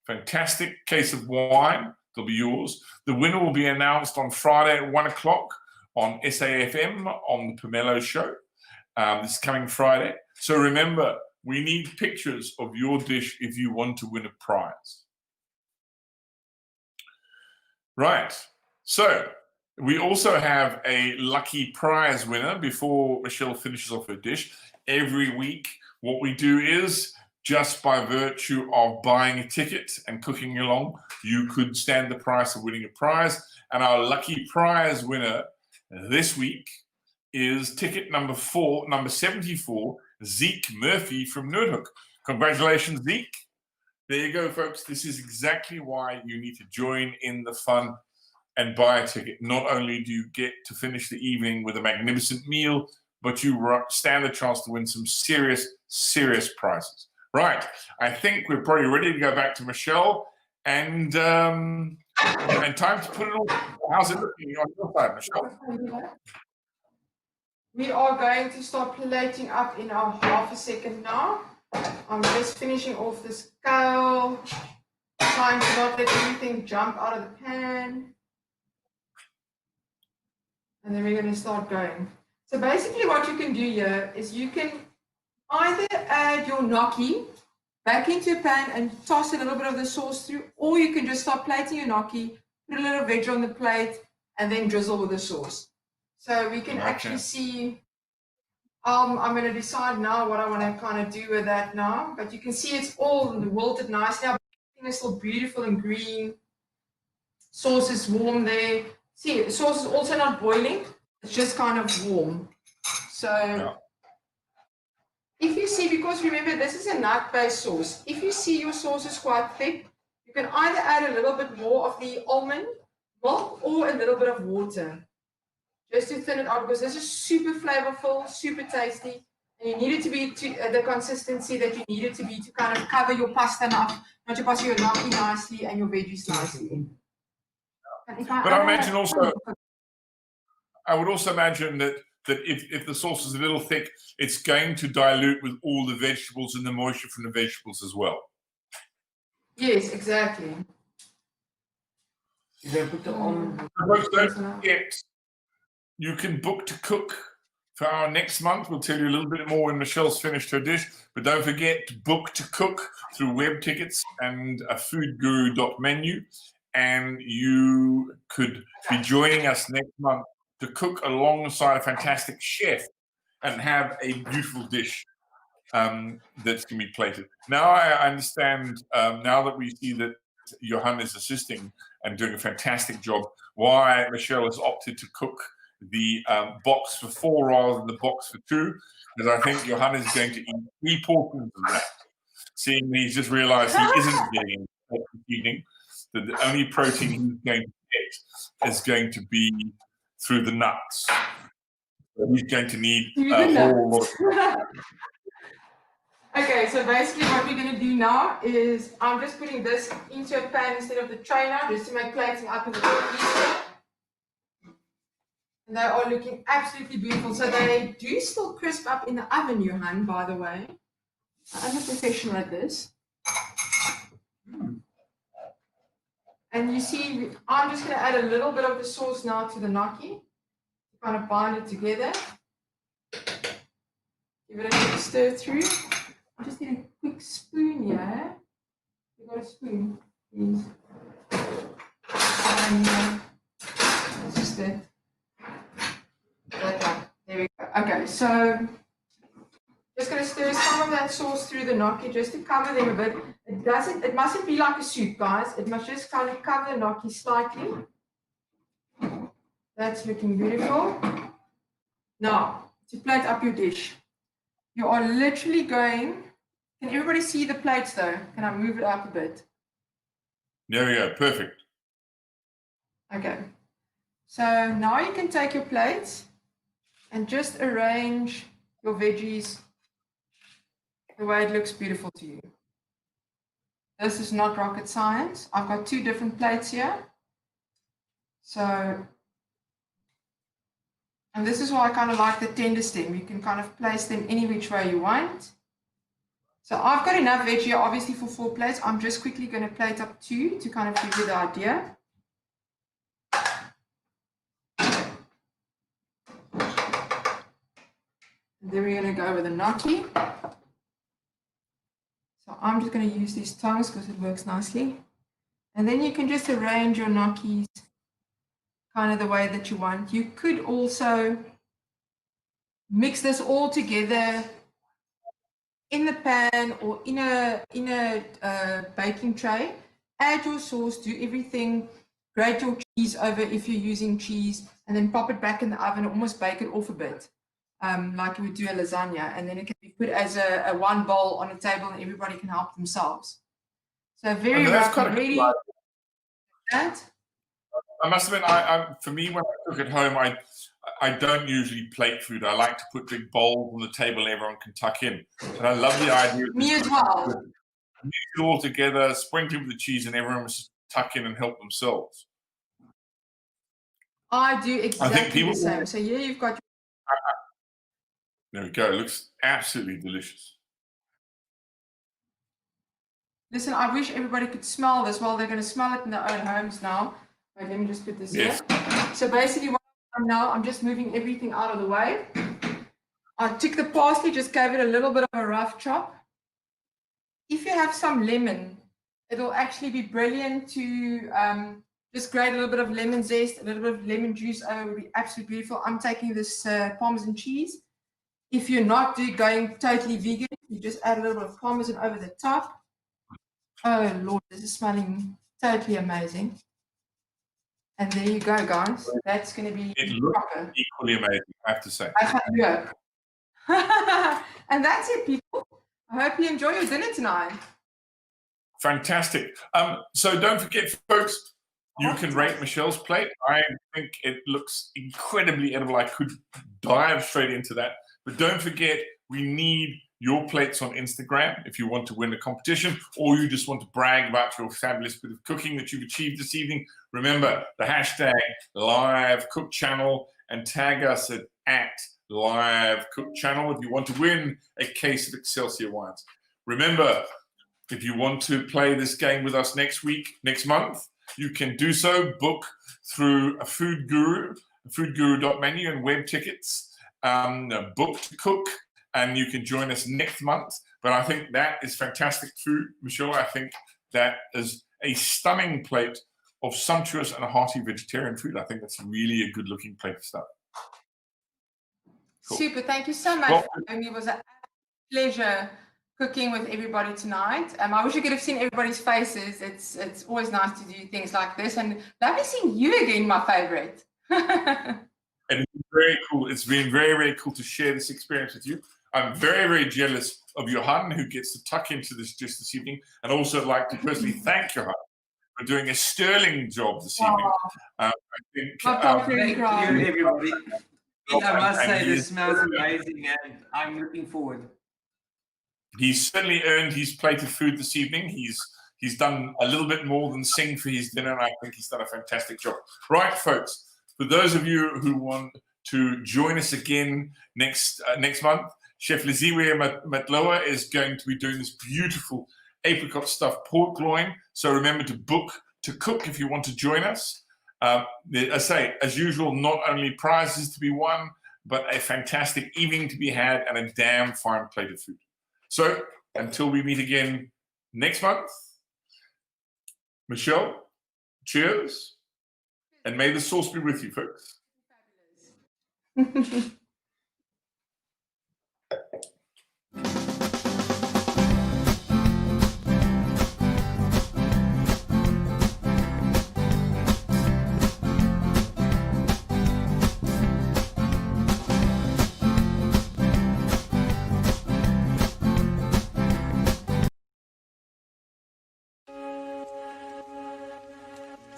Fantastic case of wine. It'll be yours. The winner will be announced on Friday at 1 o'clock on SAFM on the Pomelo Show this coming Friday. So remember, we need pictures of your dish if you want to win a prize. Right. So we also have a lucky prize winner before Michelle finishes off her dish. Every week, what we do is, just by virtue of buying a ticket and cooking along, you could stand the price of winning a prize. And our lucky prize winner this week is ticket number 74, Zeke Murphy from Nerdhook. Congratulations, Zeke. There you go, folks. This is exactly why you need to join in the fun and buy a ticket. Not only do you get to finish the evening with a magnificent meal, but you stand a chance to win some serious, serious prizes. Right. I think we're probably ready to go back to Michelle, and time to put it all. How's it looking on your side, Michelle? We are going to start plating up in our half a second now. I'm just finishing off this kale, trying to not let anything jump out of the pan. And then we're going to start going. So basically what you can do here is you can either add your gnocchi back into a pan and toss a little bit of the sauce through, or you can just start plating your gnocchi, put a little veg on the plate, and then drizzle with the sauce. So we can actually see, I'm going to decide now what I want to kind of do with that now. But you can see it's all wilted nicely. Everything is still beautiful and green. Sauce is warm there. See, the sauce is also not boiling. It's just kind of warm. So if you see, because remember, this is a nut-based sauce. If you see your sauce is quite thick, you can either add a little bit more of the almond milk or a little bit of water, just to thin it out, because this is super flavorful, super tasty, and you need it to be the consistency that you need it to be to kind of cover your pasta enough, not your pasta, your gnocchi nicely and your veggies nicely. But I imagine also, I would also imagine that if the sauce is a little thick, it's going to dilute with all the vegetables and the moisture from the vegetables as well. Yes, exactly. You can put the almond. Don't forget, you can book to cook for our next month. We'll tell you a little bit more when Michelle's finished her dish. But don't forget to book to cook through web tickets and foodguru.menu. and you could be joining us next month to cook alongside a fantastic chef and have a beautiful dish that's going to be plated. Now I understand, now that we see that Johan is assisting and doing a fantastic job, why Michelle has opted to cook the box for 4 rather than the box for 2, because I think Johan is going to eat 3 portions of that, seeing he's just realized he isn't getting this evening, that the only protein he's going to get is going to be through the nuts. So he's going to need a whole lot of Okay, so basically what we're going to do now is I'm just putting this into a pan instead of the tray now, just to make plating up a little easier. And they are looking absolutely beautiful. So they do still crisp up in the oven, Johan, by the way. I'm a professional at this. And you see, I'm just going to add a little bit of the sauce now to the gnocchi to kind of bind it together. Give it a quick stir through. I just need a quick spoon here. You got a spoon, please. And that's just it. Like that. There we go. Okay, so just going to stir some of that sauce through the gnocchi just to cover them a bit. It mustn't be like a soup, guys. It must just kind of cover the gnocchi slightly. That's looking beautiful. Now, to plate up your dish, you are literally going. Can everybody see the plates though? Can I move it up a bit? There we go, perfect. Okay. So now you can take your plates and just arrange your veggies the way it looks beautiful to you. This is not rocket science. I've got 2 different plates here. So, and this is why I kind of like the tender stem. You can kind of place them any which way you want. So I've got enough veg here, obviously, for 4 plates. I'm just quickly going to plate up 2 to kind of give you the idea. And then we're going to go with the gnocchi. So I'm just going to use these tongs because it works nicely. And then you can just arrange your gnocchis kind of the way that you want. You could also mix this all together in the pan or in a baking tray. Add your sauce, do everything, grate your cheese over if you're using cheese, and then pop it back in the oven, almost bake it off a bit, like you would do a lasagna, and then it can be put as a one bowl on a table and everybody can help themselves. So very rapid, really. That. I must admit, for me, when I cook at home, I don't usually plate food. I like to put big bowls on the table and everyone can tuck in. And I love the idea of me as well. Mix it all together, sprinkle with the cheese, and everyone must tuck in and help themselves. I do exactly the same. So here you've got. There we go. It looks absolutely delicious. Listen, I wish everybody could smell this. Well, they're going to smell it in their own homes now. Wait, let me just put this here. So basically what I'm now, I'm just moving everything out of the way. I took the parsley, just gave it a little bit of a rough chop. If you have some lemon, it'll actually be brilliant to just grate a little bit of lemon zest, a little bit of lemon juice over. It would be absolutely beautiful. I'm taking this Parmesan cheese. If you're not going totally vegan, you just add a little bit of Parmesan over the top. Oh Lord, this is smelling totally amazing. And there you go, guys. That's going to be proper. Equally amazing, I have to say. And that's it, people. I hope you enjoy your dinner tonight. Fantastic. So don't forget, folks, you can rate Michelle's plate. I think it looks incredibly edible. I could dive straight into that. But don't forget, we need your plates on Instagram if you want to win the competition, or you just want to brag about your fabulous bit of cooking that you've achieved this evening. Remember the hashtag #LiveCookChannel and tag us at @LiveCookChannel if you want to win a case of Excelsior wines. Remember, if you want to play this game with us next month, you can do so. Book through a Food Guru, foodguru.menu, and web tickets. Book to cook. And you can join us next month. But I think that is fantastic food, Michelle. I think that is a stunning plate of sumptuous and hearty vegetarian food. I think that's really a good looking plate of stuff. Cool. Super. Thank you so much. It was a pleasure cooking with everybody tonight. I wish you could have seen everybody's faces. It's always nice to do things like this, and lovely seeing you again, my favorite. And it's been very cool. It's been very, very cool to share this experience with you. I'm very, very jealous of Johan, who gets to tuck into this just this evening, and also like to personally thank Johan for doing a sterling job this evening. I think, thank you, everybody. I must say, this smells amazing, and I'm looking forward. He's certainly earned his plate of food this evening. He's done a little bit more than sing for his dinner, and I think he's done a fantastic job. Right, folks, for those of you who want to join us again next month, Chef Liziwe Matloa is going to be doing this beautiful apricot stuffed pork loin. So remember to book to cook if you want to join us. I say, as usual, not only prizes to be won, but a fantastic evening to be had and a damn fine plate of food. So until we meet again next month, Michelle, cheers, and may the sauce be with you, folks.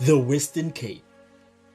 The Western Cape,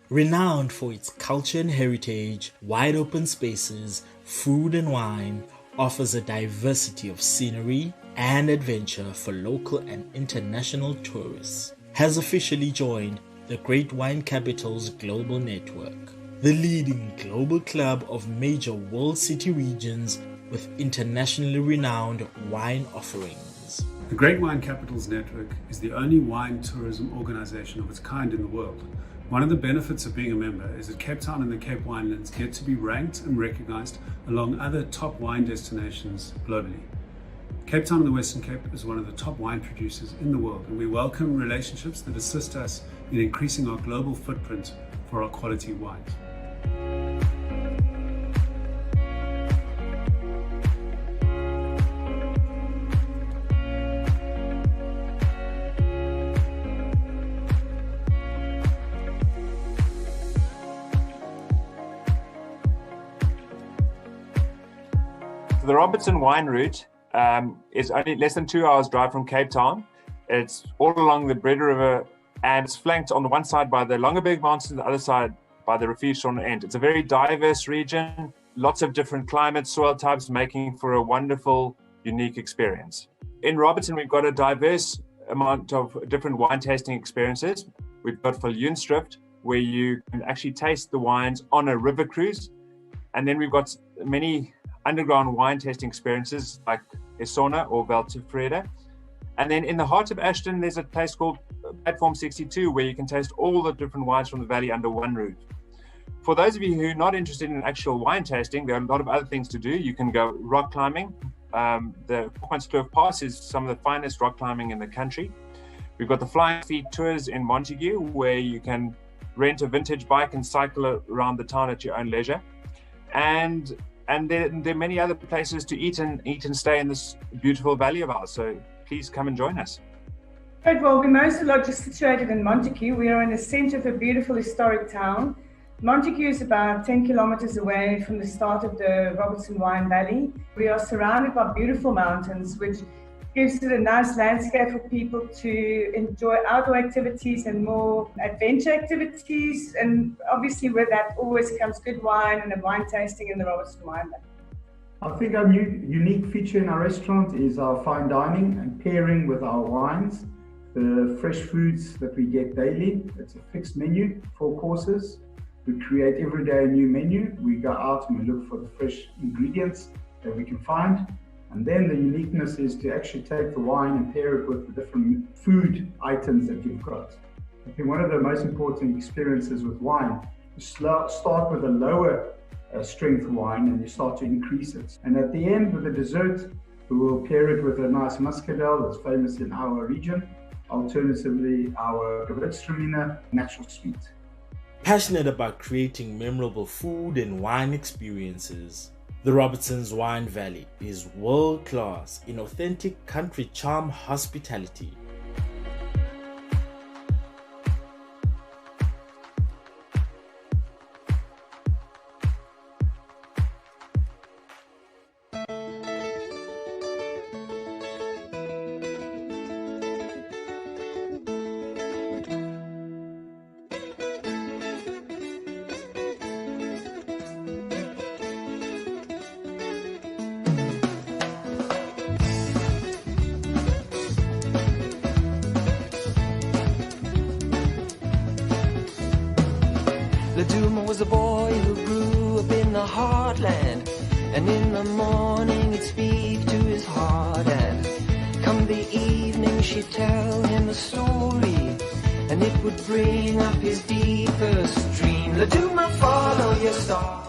renowned for its culture and heritage, wide open spaces, food and wine, offers a diversity of scenery and adventure for local and international tourists, has officially joined the Great Wine Capital's global network, the leading global club of major world city regions with internationally renowned wine offerings. The Great Wine Capitals Network is the only wine tourism organisation of its kind in the world. One of the benefits of being a member is that Cape Town and the Cape Winelands get to be ranked and recognised along other top wine destinations globally. Cape Town and the Western Cape is one of the top wine producers in the world, and we welcome relationships that assist us in increasing our global footprint for our quality wines. The Robertson wine route is only less than 2 hours drive from Cape Town. It's all along the Bread River, and it's flanked on the one side by the Longyearbyen Mountains, on the other side by the Refuge on the end. It's a very diverse region, lots of different climates, soil types, making for a wonderful, unique experience. In Robertson, we've got a diverse amount of different wine tasting experiences. We've got Viljoenstrift, where you can actually taste the wines on a river cruise. And then we've got many underground wine tasting experiences like Esona or Valtefreda. And then in the heart of Ashton, there's a place called Platform 62, where you can taste all the different wines from the valley under one roof. For those of you who are not interested in actual wine tasting, there are a lot of other things to do. You can go rock climbing. The Kloof Pass is some of the finest rock climbing in the country. We've got the Flying Feet tours in Montague, where you can rent a vintage bike and cycle around the town at your own leisure. And there are many other places to eat and stay in this beautiful valley of ours. So please come and join us. Right, well, we're most situated in Montague. We are in the centre of a beautiful historic town. Montague is about 10 kilometers away from the start of the Robertson Wine Valley. We are surrounded by beautiful mountains, which gives it a nice landscape for people to enjoy outdoor activities and more adventure activities. And obviously with that always comes good wine and a wine tasting in the Robertson Wine Valley. I think our unique feature in our restaurant is our fine dining and pairing with our wines. The fresh foods that we get daily. It's a fixed menu, 4 courses. We create every day a new menu. We go out and we look for the fresh ingredients that we can find. And then the uniqueness is to actually take the wine and pair it with the different food items that you've got. I think one of the most important experiences with wine is start with a lower strength wine and you start to increase it. And at the end with the dessert, we will pair it with a nice muscadel that's famous in our region. Alternatively, our Gewürztraminer, natural sweet. Passionate about creating memorable food and wine experiences, the Robertson's Wine Valley is world-class in authentic country charm hospitality. Laduma was a boy who grew up in the heartland, and in the morning he'd speak to his heart, and come the evening she'd tell him a story, and it would bring up his deepest dream. Laduma, follow your star.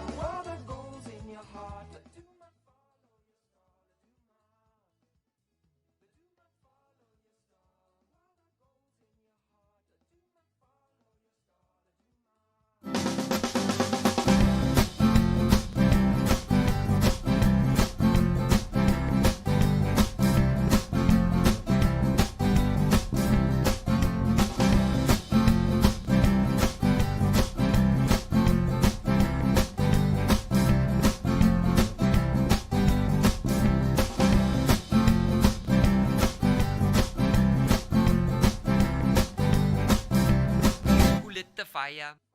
Fire.